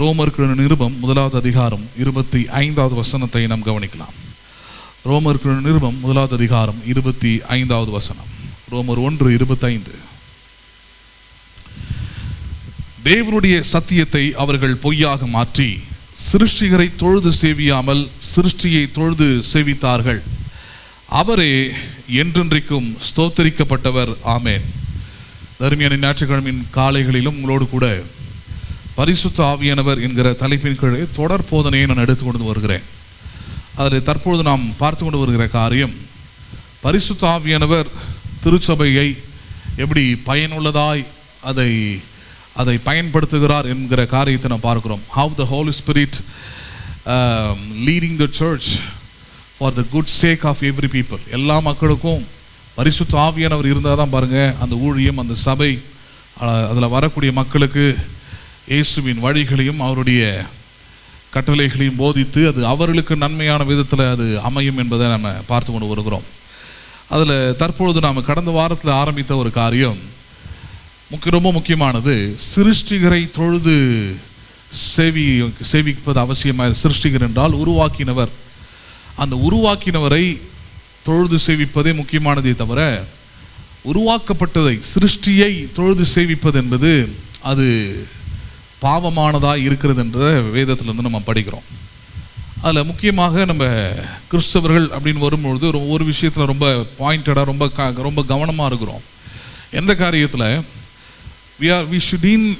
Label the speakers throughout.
Speaker 1: ரோமருக்கு நிருபம் 1வது அதிகாரம் 25வது வசனத்தை நாம் கவனிக்கலாம். ரோமருக்கு நிருபம் 1வது அதிகாரம் 25வது வசனம். ரோமர் 1:25. தேவனுடைய சத்தியத்தை அவர்கள் பொய்யாக மாற்றி சிருஷ்டிகரை தொழுது சேவியாமல் சிருஷ்டியை தொழுது சேவித்தார்கள். அவரே என்றென்றைக்கும் ஸ்தோத்தரிக்கப்பட்டவர். ஆமேன். தர்மியான ஞாயிற்றுக்கிழமையின் காலைகளிலும் உங்களோடு கூட பரிசுத்த ஆவியானவர் என்கிற தலைப்பின் கீழே தொடர் போதனையை நான் எடுத்துக்கொண்டு வருகிறேன். அதில் தற்பொழுது நாம் பார்த்து கொண்டு வருகிற காரியம், பரிசுத்த ஆவியானவர் திருச்சபையை எப்படி பயனுள்ளதாய் அதை பயன்படுத்துகிறார் என்கிற காரியத்தை நாம் பார்க்கிறோம். How the Holy Spirit leading the church for the good sake of every people. எல்லா மக்களுக்கும் பரிசுத்த ஆவியானவர் இருந்தால் தான் பாருங்கள் அந்த ஊழியம், அந்த சபை, அதில் வரக்கூடிய மக்களுக்கு இயேசுவின் வழிகளையும் அவருடைய கட்டளைகளையும் போதித்து அது அவர்களுக்கு நன்மையான விதத்தில் அது அமையும் என்பதை நம்ம பார்த்து கொண்டு வருகிறோம். அதில் தற்பொழுது நாம் கடந்த வாரத்தில் ஆரம்பித்த ஒரு காரியம் ரொம்ப முக்கியமானது. சிருஷ்டிகரை தொழுது சேவிப்பது அவசியமாக. சிருஷ்டிகர் என்றால் உருவாக்கினவர். அந்த உருவாக்கினவரை தொழுது சேவிப்பதே முக்கியமானதே தவிர உருவாக்கப்பட்டதை சிருஷ்டியை தொழுது சேவிப்பது என்பது அது பாவமானதாக இருக்கிறது என்ற வேதத்திலிருந்து நம்ம படிக்கிறோம். அதில் முக்கியமாக நம்ம கிறிஸ்தவர்கள் அப்படின்னு வரும்பொழுது ஒரு விஷயத்தில் ரொம்ப பாயிண்டடாக ரொம்ப கவனமாக இருக்கிறோம். எந்த காரியத்தில் we shouldn't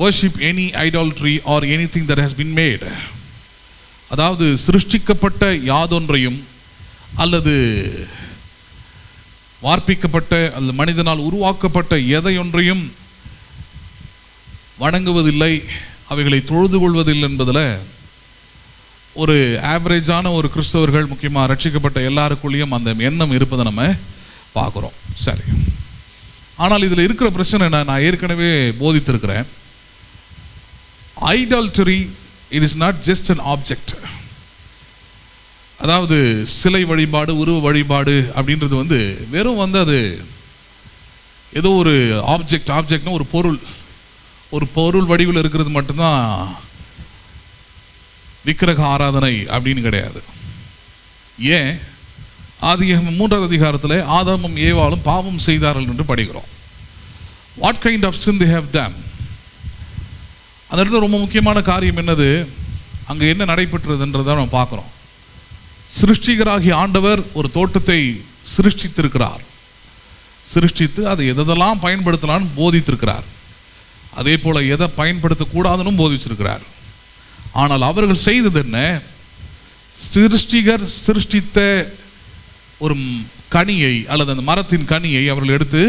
Speaker 1: worship any idolatry or anything that has been made. அதாவது சிருஷ்டிக்கப்பட்ட யாதொன்றையும் அல்லது வார்ப்பிக்கப்பட்ட அல்லது மனிதனால் உருவாக்கப்பட்ட எதையொன்றையும் வணங்குவதில்லை, அவைகளை தொழுது கொள்வதில்லை என்பதில் ஒரு ஆவரேஜான ஒரு கிறிஸ்தவர்கள், முக்கியமாக ரட்சிக்கப்பட்ட எல்லாருக்குள்ளேயும் அந்த எண்ணம் இருப்பதை நம்ம பார்க்குறோம். சரி, ஆனால் இதில் இருக்கிற பிரச்சனை நான் ஏற்கனவே போதித்திருக்கிறேன். Idolatry it is not just an object. அதாவது சிலை வழிபாடு, உருவ வழிபாடு அப்படின்றது வெறும் அது ஏதோ ஒரு ஆப்ஜெக்ட்னா ஒரு பொருள் வடிவில் இருக்கிறது மட்டும்தான் விக்கிரக ஆராதனை அப்படின்னு கிடையாது. ஏன்? ஆதியாகமம் 3வது அதிகாரத்தில் ஆதாமும் ஏவாளும் பாவம் செய்தார்கள் என்று படிக்கிறோம். What kind of sin they have done. அந்த இடத்துல ரொம்ப முக்கியமான காரியம் என்னது, அங்கே என்ன நடைபெற்றதுன்றதை நம்ம பார்க்குறோம். சிருஷ்டிகராகிய ஆண்டவர் ஒரு தோட்டத்தை சிருஷ்டித்திருக்கிறார். சிருஷ்டித்து அதை எதெல்லாம் பயன்படுத்தலான்னு போதித்திருக்கிறார். அதே போல் எதை பயன்படுத்தக்கூடாதுன்னு போதிச்சிருக்கிறார். ஆனால் அவர்கள் செய்தது என்ன? சிருஷ்டிகர் சிருஷ்டித்த ஒரு கனியை அல்லது அந்த மரத்தின் கனியை அவர்கள் எடுத்து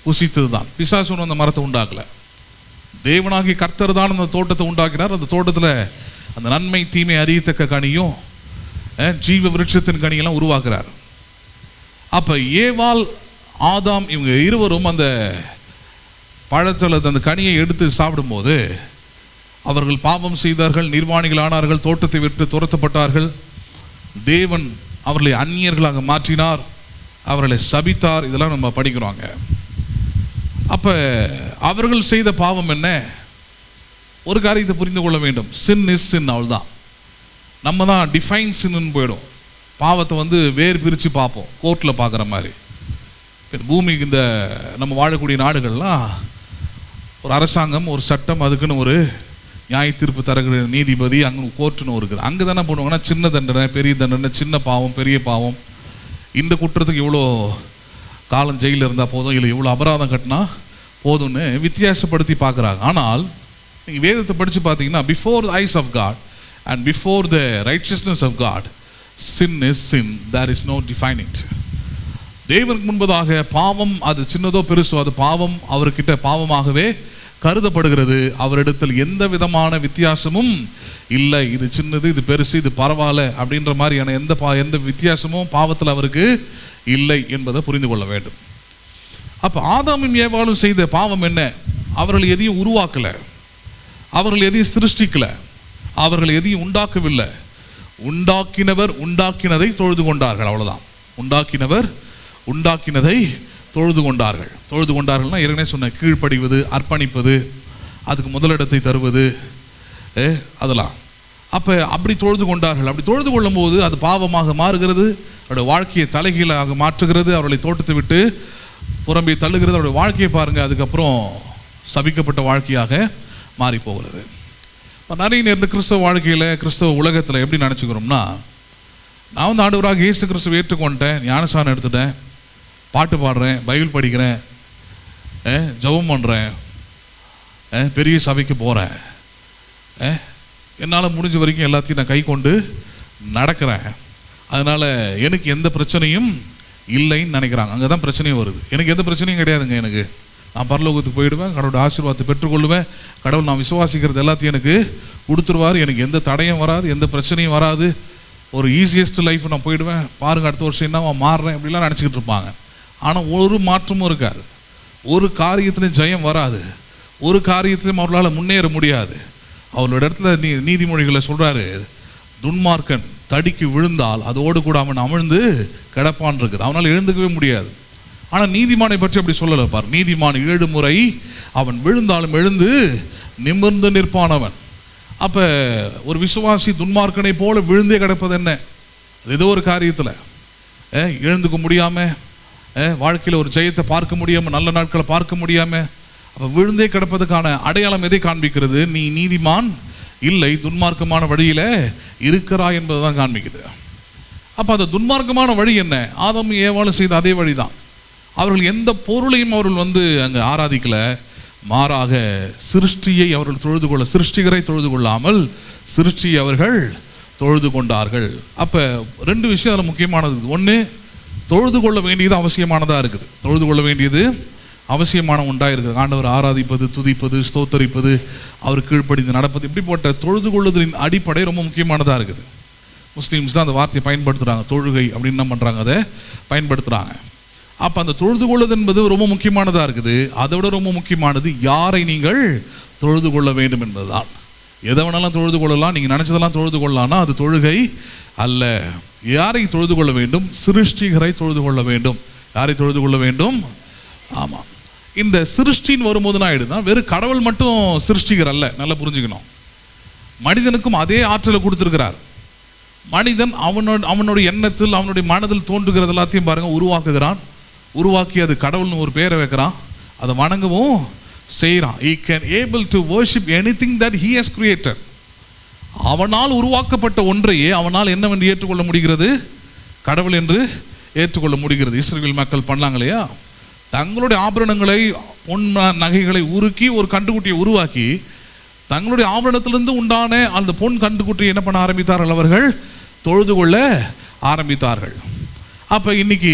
Speaker 1: புசித்தது தான். பிசாசு அந்த மரத்தை உண்டாக்கல. தேவனாகிய கர்த்தர் தான் அந்த தோட்டத்தை உண்டாக்கினார். அந்த தோட்டத்தில் அந்த நன்மை தீமை அறியத்தக்க கனியும் ஜீவ விருட்சத்தின் கனியெல்லாம் உருவாக்குறார். அப்போ ஏவாள் ஆதாம் இவங்க இருவரும் அந்த பழத்தில் அந்த கனியை எடுத்து சாப்பிடும்போது அவர்கள் பாவம் செய்தார்கள், நிர்வாணிகளானார்கள், தோட்டத்தை விட்டு துரத்தப்பட்டார்கள். தேவன் அவர்களை அந்நியர்களாக மாற்றினார், அவர்களை சபித்தார். இதெல்லாம் நம்ம படிக்கிறோங்க. அப்போ அவர்கள் செய்த பாவம் என்ன? ஒரு காரியத்தை புரிந்து கொள்ள வேண்டும். சின் இஸ் சின், அவ்வளோதான். நம்ம தான் டிஃபைன் சின்னு போயிடும். பாவத்தை வேறு பிரித்து பார்ப்போம், கோர்ட்டில் பார்க்குற மாதிரி. பூமிக்கு இந்த நம்ம வாழக்கூடிய நாடுகள்லாம் ஒரு அரசாங்கம், ஒரு சட்டம், அதுக்குன்னு ஒரு நியாய தீர்ப்பு தரக்கூடிய நீதிபதி, அங்கே கோர்ட்டுன்னு இருக்குது. அங்கே தானே பண்ணுவாங்கன்னா சின்ன தண்டனை, பெரிய தண்டனை, சின்ன பாவம், பெரிய பாவம், இந்த குற்றத்துக்கு இவ்வளோ காலம் ஜெயிலில் இருந்தால் போதும், இல்லை இவ்வளோ அபராதம் கட்டினா போதும்னு வித்தியாசப்படுத்தி பார்க்குறாங்க. ஆனால் நீங்கள் வேதத்தை படித்து பார்த்தீங்கன்னா, before the eyes of God and before the righteousness of God, sin is sin, there is no defining. தேவனுக்கு முன்பதாக பாவம் அது சின்னதோ பெருசோ, அது பாவம் அவர்கிட்ட பாவமாகவே கருதப்படுகிறது. அவரிடத்தில் எந்த விதமான வித்தியாசமும் இல்லை. இது சின்னது, இது பெருசு, இது பரவாயில்ல அப்படின்ற மாதிரியான எந்த வித்தியாசமும் பாவத்தில் அவருக்கு இல்லை என்பதை புரிந்து கொள்ள வேண்டும். அப்போ ஆதாமும் ஏவாளும் செய்த பாவம் என்ன? அவர்கள் எதையும் உருவாக்கலை, அவர்கள் எதையும் சிருஷ்டிக்கலை, அவர்கள் எதையும் உண்டாக்கவில்லை. உண்டாக்கினவர் உண்டாக்கினதை தொழுது கொண்டார்கள், அவ்வளோதான். உண்டாக்கினவர் உண்டாக்கினதை தொழுது கொண்டார்கள்னா ஏற்கனவே சொன்ன கீழ்ப்படிவது, அர்ப்பணிப்பது, அதுக்கு முதலிடத்தை தருவது, அதெல்லாம். அப்போ அப்படி தொழுது கொண்டார்கள். அப்படி தொழுது கொள்ளும் போது அது பாவமாக மாறுகிறது, அவருடைய வாழ்க்கையை தலைகீழாக மாற்றுகிறது, அவர்களை தோட்டத்தை விட்டு புறம்பே தள்ளுகிறது. அவருடைய வாழ்க்கையை பாருங்கள், அதுக்கப்புறம் சபிக்கப்பட்ட வாழ்க்கையாக மாறி போகிறது. இப்போ நிறைய நேரத்தில் கிறிஸ்தவ வாழ்க்கையில், கிறிஸ்தவ உலகத்தில் எப்படி நினச்சிக்கிறோம்னா, நான் வந்து ஆண்டவராக இயேசு கிறிஸ்துவை ஏற்றுக்கொண்டேன், ஞானஸ்நானம் எடுத்துட்டேன், பாட்டு பாடுறேன், பைபிள் படிக்கிறேன், ஜெபம் பண்ணுறேன், பெரிய சபைக்கு போகிறேன், என்னால் முடிஞ்ச வரைக்கும் எல்லாத்தையும் நான் கை கொண்டு நடக்கிறேன், அதனால் எனக்கு எந்த பிரச்சனையும் இல்லைன்னு நினைக்கிறாங்க. அங்கே தான் பிரச்சனையும் வருது. எனக்கு எந்த பிரச்சனையும் கிடையாதுங்க, எனக்கு நான் பரலோகத்துக்கு போயிடுவேன், கடவுளோட ஆசீர்வாதத்தை பெற்றுக்கொள்ளுவேன், கடவுள் நான் விசுவாசிக்கிறது எல்லாத்தையும் எனக்கு கொடுத்துருவார், எனக்கு எந்த தடையும் வராது, எந்த பிரச்சனையும் வராது, ஒரு ஈஸியஸ்ட் லைஃப் நான் போயிடுவேன், பாருங்கள் அடுத்த வருஷம் என்ன மாறுறேன் அப்படிலாம் நினச்சிக்கிட்டு இருப்பாங்க. ஆனால் ஒரு மாற்றமும் இருக்காது, ஒரு காரியத்திலையும் ஜெயம் வராது, ஒரு காரியத்திலையும் அவர்களால் முன்னேற முடியாது. அவளோட இடத்துல நீதிமொழிகளை சொல்கிறாரு, துன்மார்க்கன் தடிக்கு விழுந்தால் அதோடு கூட அவன் அமிழ்ந்து கிடப்பான் இருக்குது, அவனால் எழுந்துக்கவே முடியாது. ஆனால் நீதிமானை பற்றி அப்படி சொல்லலை பார். நீதிமான் 7 முறை அவன் விழுந்தாலும் எழுந்து நிமிர்ந்து நிற்பானவன். அப்போ ஒரு விசுவாசி துன்மார்க்கனை போல விழுந்தே கிடப்பது என்ன? ஏதோ ஒரு காரியத்தில் எழுந்துக்க முடியாமல், வாழ்க்கையில் ஒரு ஜெயத்தை பார்க்க முடியாமல், நல்ல நாட்களை பார்க்க முடியாமல், அப்போ விழுந்தே கிடப்பதுக்கான அடையாளம் எதை காண்பிக்கிறது? நீ நீதிமான் இல்லை, துன்மார்க்கமான வழியில் இருக்கிறாய் என்பது தான் காண்பிக்குது. அப்போ அந்த துன்மார்க்கமான வழி என்ன? ஆதாம் ஏவாளும் செய்த அதே வழி தான். அவர்கள் எந்த பொருளையும் அவர்கள் வந்து அங்கே ஆராதிக்கலை, மாறாக சிருஷ்டியை அவர்கள் தொழுது கொள்ள, சிருஷ்டிகரை தொழுது கொள்ளாமல் சிருஷ்டியை அவர்கள் தொழுது கொண்டார்கள். அப்போ 2 விஷயம் அதில் முக்கியமானது. ஒன்று, தொழுது கொள்ள வேண்டியது அவசியமானதாக இருக்குது, தொழுது கொள்ள வேண்டியது அவசியமான உண்டாக இருக்குது. ஆண்டவர் ஆராதிப்பது, துதிப்பது, ஸ்தோத்தரிப்பது, அவர் கீழ்ப்படிந்து நடப்பது, இப்படிப்பட்ட தொழுது கொள்ளுதலின் அடிப்படை ரொம்ப முக்கியமானதாக இருக்குது. முஸ்லீம்ஸ் தான் அந்த வார்த்தையை பயன்படுத்துகிறாங்க, தொழுகை அப்படின்னு என்ன பண்ணுறாங்க, அதை பயன்படுத்துகிறாங்க. அப்போ அந்த தொழுது கொள்ளுது என்பது ரொம்ப முக்கியமானதாக இருக்குது. அதை விட ரொம்ப முக்கியமானது யாரை நீங்கள் தொழுது கொள்ள வேண்டும் என்பதுதான். எதை வேணாலும் தொழுது கொள்ளலாம், நீங்கள் நினச்சதெல்லாம் தொழுது கொள்ளலாம்னா அது தொழுகை அல்ல. யாரை தொழுது கொள்ள வேண்டும்? சிருஷ்டிகரை தொழுது கொள்ள வேண்டும். யாரை தொழுது கொள்ள வேண்டும்? ஆமாம், இந்த சிருஷ்டின்னு வரும்போது நான் ஆயிடுதான், வெறும் கடவுள் மட்டும் சிருஷ்டிகர் அல்ல, நல்லா புரிஞ்சுக்கணும். மனிதனுக்கும் அதே ஆற்றலை கொடுத்துருக்கிறார். மனிதன் அவனுடைய எண்ணத்தில், அவனுடைய மனதில் தோன்றுகிறது எல்லாத்தையும் பாருங்கள் உருவாக்குகிறான். உருவாக்கி அது கடவுள்னு ஒரு பேரை வைக்கிறான், அதை வணங்கவும் செய்கிறான். He can able to worship anything that he has created. அவனால் உருவாக்கப்பட்ட ஒன்றையே அவனால் என்னவென்று ஏற்றுக்கொள்ள முடிகிறது? கடவுள் என்று ஏற்றுக்கொள்ள முடிகிறது. இஸ்ரவேல் மக்கள் பண்ணாங்க இல்லையா, தங்களுடைய ஆபரணங்களை, பொன் நகைகளை உருக்கி ஒரு கண்டுக்குட்டியை உருவாக்கி தங்களுடைய ஆபரணத்திலிருந்து உண்டான அந்த பொன் கண்டுக்குட்டியை என்ன பண்ண ஆரம்பித்தார்கள்? அவர்கள் தொழுது கொள்ள ஆரம்பித்தார்கள். அப்போ இன்னைக்கு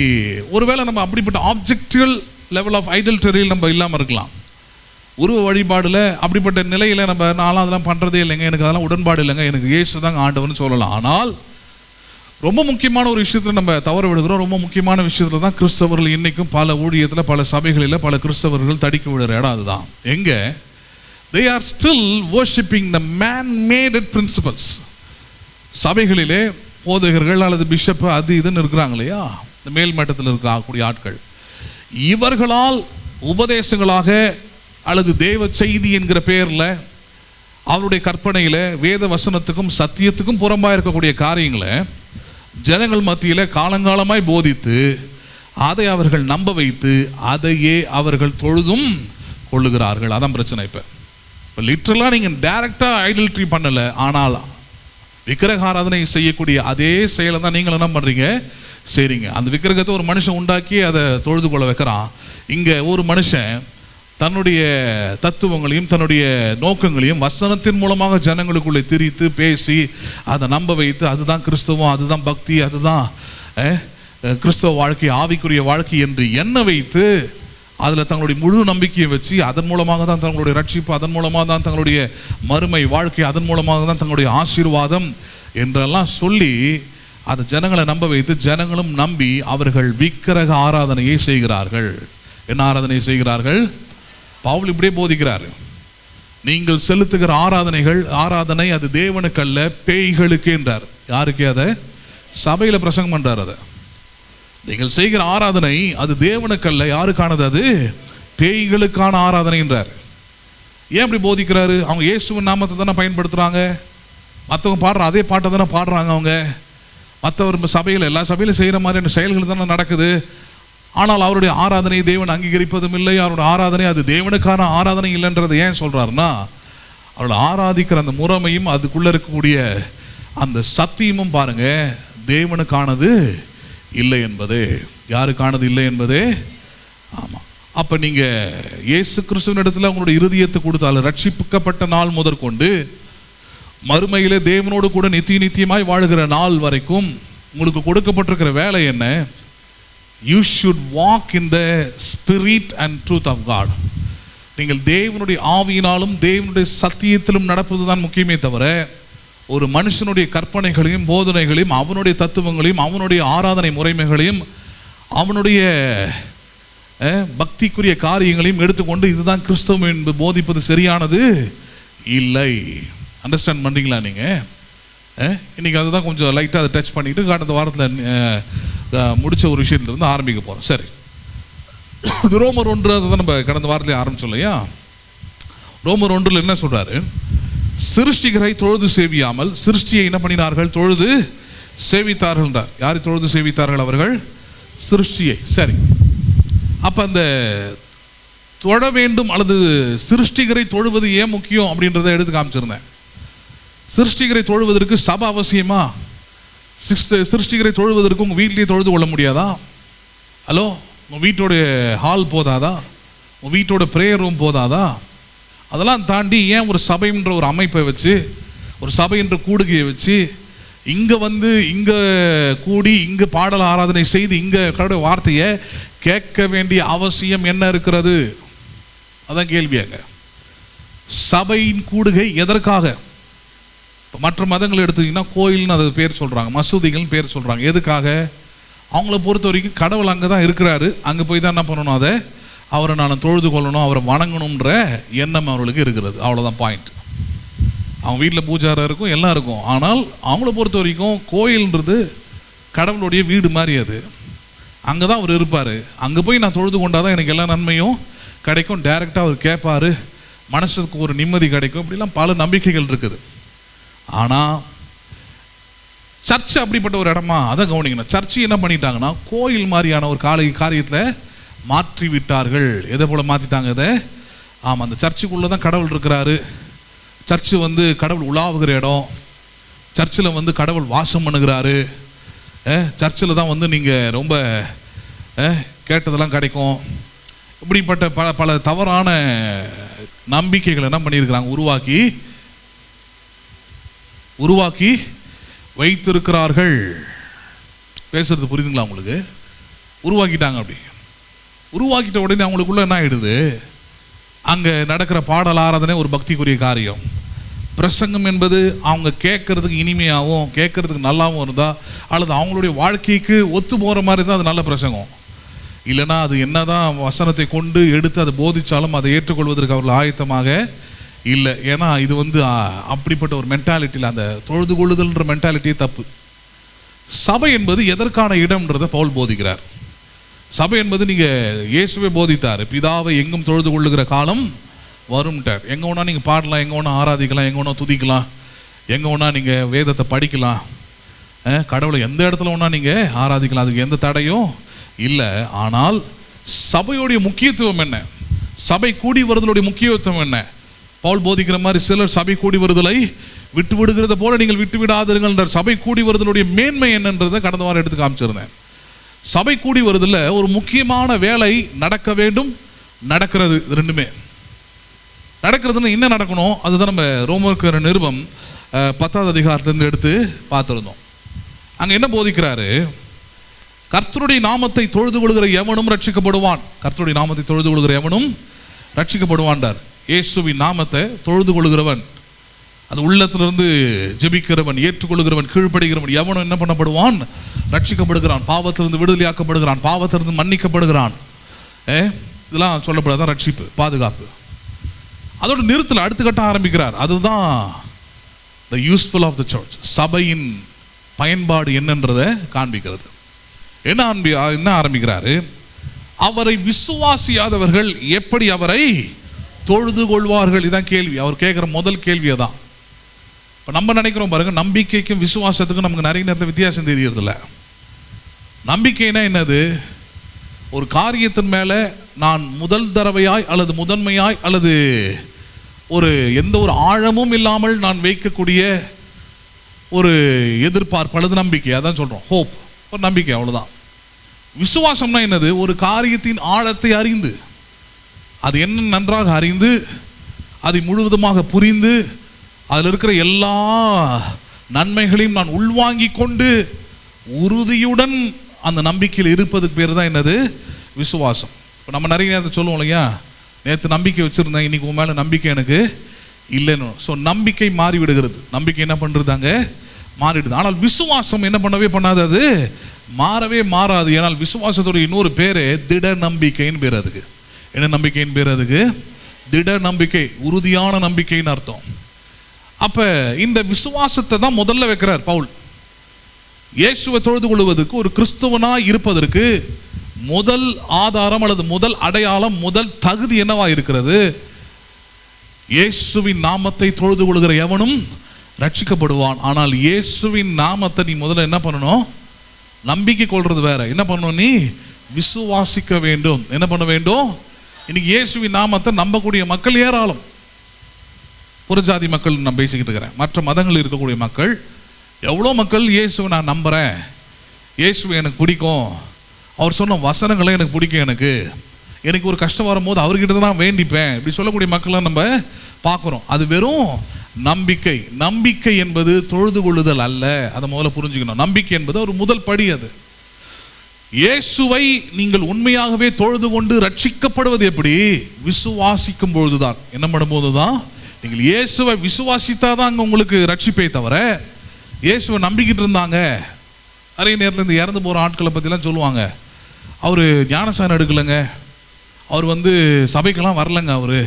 Speaker 1: ஒருவேளை நம்ம அப்படிப்பட்ட ஆப்ஜெக்டிவல் லெவல் ஆஃப் ஐடல்டரியில் நம்ம இல்லாமல் இருக்கலாம். உருவ வழிபாடில் அப்படிப்பட்ட நிலையில் நம்ம நானும் அதெல்லாம் பண்ணுறதே இல்லைங்க, எனக்கு அதெல்லாம் உடன்பாடு இல்லைங்க, எனக்கு இயேசு தாங்க ஆண்டவர்னு சொல்லலாம். ஆனால் ரொம்ப முக்கியமான ஒரு விஷயத்தில் நம்ம தவற விடுகிறோம். ரொம்ப முக்கியமான விஷயத்தில் தான் கிறிஸ்தவர்கள் இன்றைக்கும் பல ஊழியத்தில், பல சபைகளில் பல கிறிஸ்தவர்கள் தடிக்க விடுற இடம் அதுதான். எங்கே? they are still worshipping the man-made principles. சபைகளிலே போதகர்கள் அல்லது பிஷப் அது இதுன்னு இருக்கிறாங்க இல்லையா, இந்த மேல் மட்டத்தில் இருக்கக்கூடிய ஆட்கள், இவர்களால் உபதேசங்களாக அல்லது தேவ செய்தி என்கிற பெயரில் அவருடைய கற்பனையில் வேத வசனத்துக்கும் சத்தியத்துக்கும் புறம்பாக இருக்கக்கூடிய காரியங்களை ஜனங்கள் மத்தியில் காலங்காலமாய் போதித்து அதை அவர்கள் நம்ப வைத்து அதையே அவர்கள் தொழுதும் கொள்ளுகிறார்கள். அதான் பிரச்சனை. இப்போ லிட்ரலாக நீங்கள் டைரக்டாக ஐடல்ட்ரி பண்ணலை, ஆனால் விக்கிரக ஆராதனை செய்யக்கூடிய அதே செயலை தான் நீங்கள் என்ன பண்ணுறீங்க, சரிங்க. அந்த விக்கிரகத்தை ஒரு மனுஷன் உண்டாக்கி அதை தொழுது கொள்ள வைக்கிறான். இங்கே ஒரு மனுஷன் தன்னுடைய தத்துவங்களையும் தன்னுடைய நோக்கங்களையும் வசனத்தின் மூலமாக ஜனங்களுக்குள்ளே திரித்து பேசி அதை நம்ப வைத்து அதுதான் கிறிஸ்தவம், அதுதான் பக்தி, அதுதான் கிறிஸ்தவ வாழ்க்கை, ஆவிக்குரிய வாழ்க்கை என்று எண்ண வைத்து அதில் தங்களுடைய முழு நம்பிக்கையை வச்சு அதன் மூலமாக தான் தங்களுடைய ரட்சிப்பு, அதன் மூலமாக தான் தங்களுடைய மறுமை வாழ்க்கை, அதன் மூலமாக தான் தங்களுடைய ஆசீர்வாதம் என்றெல்லாம் சொல்லி அதை ஜனங்களை நம்ப வைத்து ஜனங்களும் நம்பி அவர்கள் விக்கிரக ஆராதனையை செய்கிறார்கள். என்ன ஆராதனை செய்கிறார்கள்? பவுல் இப்படியே போதிக்கிறார். நீங்கள் செலுத்துகிற ஆராதனை அது தேவனுக்கு அல்ல, பேய்களுக்கு என்றார். யாருக்கு? அதை சபையில் பிரசங்கம் பண்றார். அதை நீங்கள் செய்கிற ஆராதனை அது தேவனுக்கு அல்ல, யாருக்கானது? அது பேய்களுக்கான ஆராதனை என்றார். ஏன் அப்படி போதிக்கிறாரு? அவங்க இயேசுவின் நாமத்தை தானே பயன்படுத்துகிறாங்க. மற்றவங்க பாடுற அதே பாட்டை தானே பாடுறாங்க. அவங்க மற்றவர் சபையில் எல்லா சபையிலும் செய்கிற மாதிரியான செயல்கள் தானே நடக்குது. ஆனால் அவருடைய ஆராதனை தேவன் அங்கீகரிப்பதும் இல்லை. அவருடைய ஆராதனை அது தேவனுக்கான ஆராதனை இல்லைன்றதை ஏன் சொல்கிறாருன்னா, அவரோட ஆராதிக்கிற அந்த முறைமையும் அதுக்குள்ளே இருக்கக்கூடிய அந்த சத்தியமும் பாருங்க தேவனுக்கானது இல்லை என்பது. யாருக்கானது இல்லை என்பது. ஆமாம். அப்போ நீங்கள் இயேசு கிறிஸ்துவின் இடத்துல உங்களுடைய இருதயத்தை கொடுத்தாலும் ரட்சிக்கப்பட்ட நாள் முதற்கொண்டு மறுமையிலே தேவனோடு கூட நித்தியமாய் வாழுகிற நாள் வரைக்கும் உங்களுக்கு கொடுக்கப்பட்டிருக்கிற வேலை என்ன? You should walk in the spirit and truth of God. நீங்கள் தேவனுடைய ஆவியினாலும் தேவனுடைய சத்தியத்திலும் நடப்பது தான் முக்கியமே தவிர ஒரு மனுஷனுடைய கற்பனைகளையும் போதனைகளையும் அவனுடைய தத்துவங்களையும் அவனுடைய ஆராதனை முறைமைகளையும் அவனுடைய பக்திக்குரிய காரியங்களையும் எடுத்துக்கொண்டு இதுதான் கிறிஸ்தவம் என்று போதிப்பது சரியானது இல்லை. அண்டர்ஸ்டாண்ட் பண்ணுறீங்களா நீங்கள்? இன்றைக்கி அதுதான் கொஞ்சம் லைட்டாக அதை டச் பண்ணிவிட்டு கடந்த வாரத்தில் முடித்த ஒரு விஷயத்துலேருந்து ஆரம்பிக்க போகிறோம். சரி, ரோமர் 1 அதை தான் நம்ம கடந்த வாரத்திலே ஆரம்பிச்சோம் இல்லையா? ரோமர் 1 என்ன சொல்கிறாரு? சிருஷ்டிகரை தொழுது சேவியாமல் சிருஷ்டியை என்ன பண்ணினார்கள்? தொழுது சேவித்தார்கள் என்றார். யாரை தொழுது சேவித்தார்கள்? அவர்கள் சிருஷ்டியை. சரி, அப்போ அந்த தொழ வேண்டும் அல்லது சிருஷ்டிகரை தொழுவது ஏன் முக்கியம் அப்படின்றத எடுத்து காமிச்சிருந்தேன். சிருஷ்டிகரை தொழுவதற்கு சபை அவசியமா? சிருஷ்டிகரை தொழுவதற்கு உங்கள் வீட்டிலேயே தொழுது கொள்ள முடியாதா? ஹலோ, உங்கள் வீட்டோடைய ஹால் போதாதா? உங்கள் வீட்டோட ப்ரேயர் ரூம் போதாதா? அதெல்லாம் தாண்டி ஏன் ஒரு சபைன்ற ஒரு அமைப்பை வச்சு ஒரு சபை என்ற கூடுகையை வச்சு இங்கே வந்து இங்கே கூடி இங்கே பாடல் ஆராதனை செய்து இங்கே கடவுளுடைய வார்த்தையை கேட்க வேண்டிய அவசியம் என்ன இருக்கிறது? அதான் கேள்வியாங்க. சபையின் கூடுகை எதற்காக? மற்ற மதங்கள் எடுத்துக்கிட்டிங்கன்னா கோயில்னு அது பேர் சொல்கிறாங்க, மசூதிகள்னு பேர் சொல்கிறாங்க. எதுக்காக? அவங்கள பொறுத்த வரைக்கும் கடவுள் அங்கே தான் இருக்கிறாரு, அங்கே போய் தான் என்ன பண்ணணும்? அதை அவரை நான் தொழுது கொள்ளணும், அவரை வணங்கணுன்ற எண்ணம் அவர்களுக்கு இருக்கிறது. அவ்வளோதான் பாயிண்ட். அவங்க வீட்டில் பூஜாரம் இருக்கும், எல்லாம் இருக்கும். ஆனால் அவங்கள பொறுத்த வரைக்கும் கோயில்ன்றது கடவுளுடைய வீடு மாதிரி. அது அங்கே தான் அவர் இருப்பார். அங்கே போய் நான் தொழுது கொண்டாதான் எனக்கு எல்லா நன்மையும் கிடைக்கும், டைரெக்டாக அவர் கேட்பார், மனசுக்கு ஒரு நிம்மதி கிடைக்கும். இப்படிலாம் பல நம்பிக்கைகள் இருக்குது. ஆனால் சர்ச் அப்படிப்பட்ட ஒரு இடமா? அதை கவனிக்கணும். சர்ச்சு என்ன பண்ணிட்டாங்கன்னா கோயில் மாதிரியான ஒரு காரியத்தில் மாற்றி விட்டார்கள். எதை போல் மாற்றிட்டாங்க இதை? ஆமாம், அந்த சர்ச்சுக்குள்ளே தான் கடவுள் இருக்கிறாரு. சர்ச்சு வந்து கடவுள் உலாவுகிற இடம். சர்ச்சில் வந்து கடவுள் வாசம் பண்ணுகிறாரு. சர்ச்சில் தான் வந்து நீங்கள் ரொம்ப கேட்டதெல்லாம் கிடைக்கும். இப்படிப்பட்ட பல தவறான நம்பிக்கைகளை என்ன பண்ணியிருக்கிறாங்க? உருவாக்கி வைத்திருக்கிறார்கள். பேசுறது புரியுதுங்களா உங்களுக்கு? உருவாக்கிட்டாங்க. அப்படி உருவாக்கிட்ட உடனே அவங்களுக்குள்ள என்ன ஆகிடுது? அங்கே நடக்கிற பாடல் ஆராதனை ஒரு பக்திக்குரிய காரியம். பிரசங்கம் என்பது அவங்க கேட்கறதுக்கு இனிமையாகவும் கேட்கறதுக்கு நல்லாவும் இருந்தால் அல்லது அவங்களுடைய வாழ்க்கைக்கு ஒத்து போகிற மாதிரி தான் அது நல்ல பிரசங்கம். இல்லைன்னா அது என்னதான் வசனத்தை கொண்டு எடுத்து அதை போதித்தாலும் அதை ஏற்றுக்கொள்வதற்கு அவர்கள் ஆயத்தமாக இல்லை. ஏன்னா இது வந்து அப்படிப்பட்ட ஒரு மென்டாலிட்டியில் அந்த தொழுது கொள்ளுதல்ன்ற மென்டாலிட்டியே தப்பு. சபை என்பது எதற்கான இடம்ன்றதை பவுல் போதிக்கிறார். சபை என்பது நீங்கள் இயேசுவே போதித்தார், பிதாவை எங்கும் தொழுது கொள்ளுகிற காலம் வரும்ட்டார். எங்கே வேணா நீங்கள் பாடலாம், எங்கே வேணா ஆராதிக்கலாம், எங்கே வேணா துதிக்கலாம், எங்கே வேணா நீங்கள் வேதத்தை படிக்கலாம், கடவுளை எந்த இடத்துல வேணா நீங்கள் ஆராதிக்கலாம், அதுக்கு எந்த தடையும் இல்லை. ஆனால் சபையோடைய முக்கியத்துவம் என்ன? சபை கூடி வருதலுடைய முக்கியத்துவம் என்ன? பவுல் போதிக்கிற மாதிரி சிலர் சபை கூடி வருதலை விட்டு விடுகிறத போல நீங்கள் விட்டு விடாதீர்கள். சபை கூடி வருதலுடைய மேன்மை என்னன்றதை கடந்த வாரம் எடுத்து காமிச்சிருந்தேன். சபை கூடி வருதில் ஒரு முக்கியமான வேலை நடக்க வேண்டும், நடக்கிறது. இது ரெண்டுமே நடக்கிறதுன்னு என்ன நடக்கணும்? அதுதான் நம்ம ரோமர் நிருபம் 10வது அதிகாரத்திலிருந்து எடுத்து பார்த்துருந்தோம். அங்கே என்ன போதிக்கிறாரு? கர்த்தருடைய நாமத்தை தொழுது கொள்கிற எவனும் ரட்சிக்கப்படுவான். கர்த்தருடைய நாமத்தை தொழுது கொள்கிற எவனும் ரட்சிக்கப்படுவான்டார். இயேசுவின் நாமத்தை தொழுது கொள்கிறவன், அது உள்ளத்திலிருந்து ஜெபிக்கிறவன், ஏற்றுக்கொள்கிறவன், கீழ்ப்படுகிறவன் எவனும் என்ன பண்ணப்படுவான்? ரட்சிக்கப்படுகிறான். பாவத்திலிருந்து விடுதலையாக்கப்படுகிறான், பாவத்திலிருந்து மன்னிக்கப்படுகிறான். இதெல்லாம் சொல்லப்படாதான் ரட்சிப்பு, பாதுகாப்பு. அதோட நிறுத்தல அடுத்த கட்டம் ஆரம்பிக்கிறார். அதுதான் the useful of the church. சபையின் பயன்பாடு என்னன்றதை காண்பிக்கிறது. என்ன ஆரம்பிக்கிறாரு? அவரை விசுவாசியாதவர்கள் எப்படி அவரை தொழுது கொள்வார்கள். இதான் கேள்வி. அவர் கேட்குற முதல் கேள்வியை தான். இப்போ நம்ம நினைக்கிறோம் பாருங்க, நம்பிக்கைக்கும் விசுவாசத்துக்கும் நமக்கு நிறைய நேரத்தில் வித்தியாசம் தெரியறதில்ல. நம்பிக்கைனா என்னது? ஒரு காரியத்தின் மேலே நான் முதல் தடவையாய் அல்லது முதன்மையாய் அல்லது ஒரு எந்த ஒரு ஆழமும் இல்லாமல் நான் வைக்கக்கூடிய ஒரு எதிர்பார்ப்பு அல்லது நம்பிக்கை. அதான் சொல்கிறோம் ஹோப், ஒரு நம்பிக்கை, அவ்வளோதான். விசுவாசம்னா என்னது? ஒரு காரியத்தின் ஆழத்தை அறிந்து, அது என்ன நன்றாக அறிந்து, அதை முழுவதுமாக புரிந்து, அதில் இருக்கிற எல்லா நன்மைகளையும் நான் உள்வாங்கி கொண்டு உறுதியுடன் அந்த நம்பிக்கையில் இருப்பதுக்கு பேர் தான் என்னது? விசுவாசம். இப்போ நம்ம நிறைய நேரத்தை சொல்லுவோம் இல்லையா, நேற்று நம்பிக்கை வச்சுருந்தேன், இன்றைக்கி உன் மேலே நம்பிக்கை எனக்கு இல்லைன்னு. ஸோ நம்பிக்கை மாறிவிடுகிறது. நம்பிக்கை என்ன பண்ணுறதாங்க? மாறிடுது. ஆனால் விசுவாசம் என்ன பண்ணவே பண்ணாது, அது மாறவே மாறாது. ஏன்னால் விசுவாசத்துடைய இன்னொரு பேர் திட நம்பிக்கைன்னு பேர். அதுக்கு என்ன நம்பிக்கைன்னு பேர்? அதுக்கு திட நம்பிக்கை, உறுதியான நம்பிக்கைன்னு அர்த்தம். அப்போ இந்த விசுவாசத்தை தான் முதல்ல வைக்கிறார் பவுல். இயேசுவை தொழுது கொள்வதற்கு, ஒரு கிறிஸ்தவனாய் இருப்பதற்கு முதல் ஆதாரம் அல்லது முதல் அடையாளம், முதல் தகுதி என்னவா இருக்கிறது? இயேசுவின் நாமத்தை தொழுது கொள்கிற எவனும் ரட்சிக்கப்படுவான். ஆனால் இயேசுவின் நாமத்தை நீ முதல்ல என்ன பண்ணணும்? நம்பிக்கை கொள்றது வேற. என்ன பண்ணணும்? நீ விசுவாசிக்க வேண்டும். என்ன பண்ண வேண்டும்? இன்னைக்கு இயேசுவின் நாமத்தை நம்பக்கூடிய மக்கள் ஏராளம். புறஜாதி மக்கள் நான் பேசிக்கிட்டு இருக்கிறேன். மற்ற மதங்கள் இருக்கக்கூடிய மக்கள், எவ்வளோ மக்கள் இயேசுவை நான் நம்புகிறேன், இயேசுவை எனக்கு பிடிக்கும், அவர் சொன்ன வசனங்களை எனக்கு பிடிக்கும், எனக்கு ஒரு கஷ்டம் வரும்போது அவர்கிட்ட தான் வேண்டிப்பேன், இப்படி சொல்லக்கூடிய மக்கள்லாம் நம்ம பார்க்குறோம். அது வெறும் நம்பிக்கை. நம்பிக்கை என்பது தொழுது கொள்ளுதல் அல்ல. அதை முதல்ல புரிஞ்சுக்கணும். நம்பிக்கை என்பது ஒரு முதல் படி. அது இயேசுவை நீங்கள் உண்மையாகவே தொழுது கொண்டு ரட்சிக்கப்படுவது எப்படி? விசுவாசிக்கும் பொழுதுதான். என்ன பண்ணும்போது தான்? நீங்கள் இயேசுவை விசுவாசித்தாதான் அங்கே உங்களுக்கு ரட்சிப்பை தவிர, இயேசுவை நம்பிக்கிட்டு இருந்தாங்க. நிறைய நேரத்தில் இருந்து இறந்து போகிற ஆட்களை பற்றிலாம் சொல்லுவாங்க, அவர் ஞானசானம் எடுக்கலைங்க, அவர் சபைக்கெல்லாம் வரலைங்க அவர்,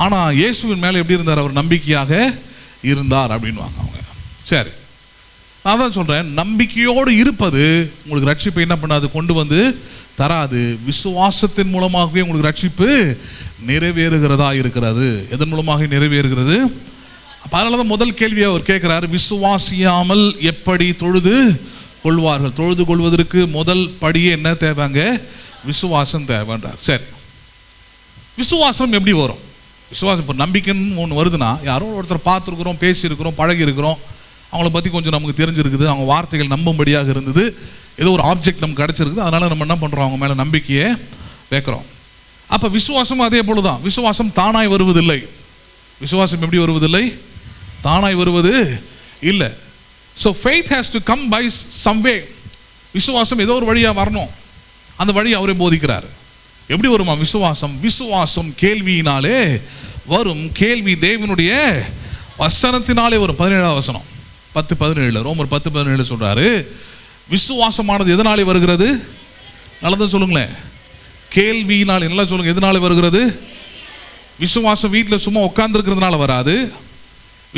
Speaker 1: ஆனால் இயேசுவின் மேலே எப்படி இருந்தார்? அவர் நம்பிக்கையாக இருந்தார் அப்படின்வாங்க அவங்க. சரி, நான் தான் சொல்கிறேன், நம்பிக்கையோடு இருப்பது உங்களுக்கு ரட்சிப்பை என்ன பண்ணாது? கொண்டு வந்து தராது. விசுவாசத்தின் மூலமாகவே உங்களுக்கு ரட்சிப்பு நிறைவேறுகிறதா இருக்கிறது. எதன் மூலமாக நிறைவேறுகிறது? அதனால தான் முதல் கேள்வியை அவர் கேட்குறாரு, விசுவாசியாமல் எப்படி தொழுது கொள்வார்கள்? தொழுது கொள்வதற்கு முதல் படியே என்ன தேவைங்க? விசுவாசம் தேவைன்றார். சரி, விசுவாசம் எப்படி வரும்? விசுவாசம் இப்போ நம்பிக்கைன்னு ஒன்று வருதுன்னா, யாரோ ஒருத்தர் பார்த்துருக்குறோம், பேசியிருக்கிறோம், பழகி இருக்கிறோம், அவங்கள பற்றி கொஞ்சம் நமக்கு தெரிஞ்சிருக்குது, அவங்க வார்த்தைகள் நம்பும்படியாக இருந்தது, ஏதோ ஒரு ஆப்ஜெக்ட் நமக்கு கிடச்சிருக்குது, அதனால் நம்ம என்ன பண்ணுறோம்? அவங்க மேலே நம்பிக்கையை வைக்கிறோம். அப்போ விசுவாசம் அதே போல தான். விசுவாசம் தானாய் வருவதில்லை. விசுவாசம் எப்படி வருவதில்லை? தானாய் வருவது இல்லை. So faith has to come by some way. விசுவாசம் ஏதோ ஒரு வழியாக வரணும். அந்த வழி அவரே போதிக்கிறார். எப்படி வருமா விசுவாசம்? விசுவாசம் கேள்வியினாலே வரும், கேள்வி தேவனுடைய வசனத்தினாலே வரும். 17ஆம் வசனம் 10:17 ரோமர் 10:17 சொல்றாரு, விசுவாசமானது எதனாலே வருகிறது? நல்லதான் சொல்லுங்களேன். கேள்வியினால். என்ன சொல்லுங்க, எதனால வருகிறது? விசுவாசம் வீட்டில் சும்மா உட்கார்ந்துருக்கிறதுனால வராது.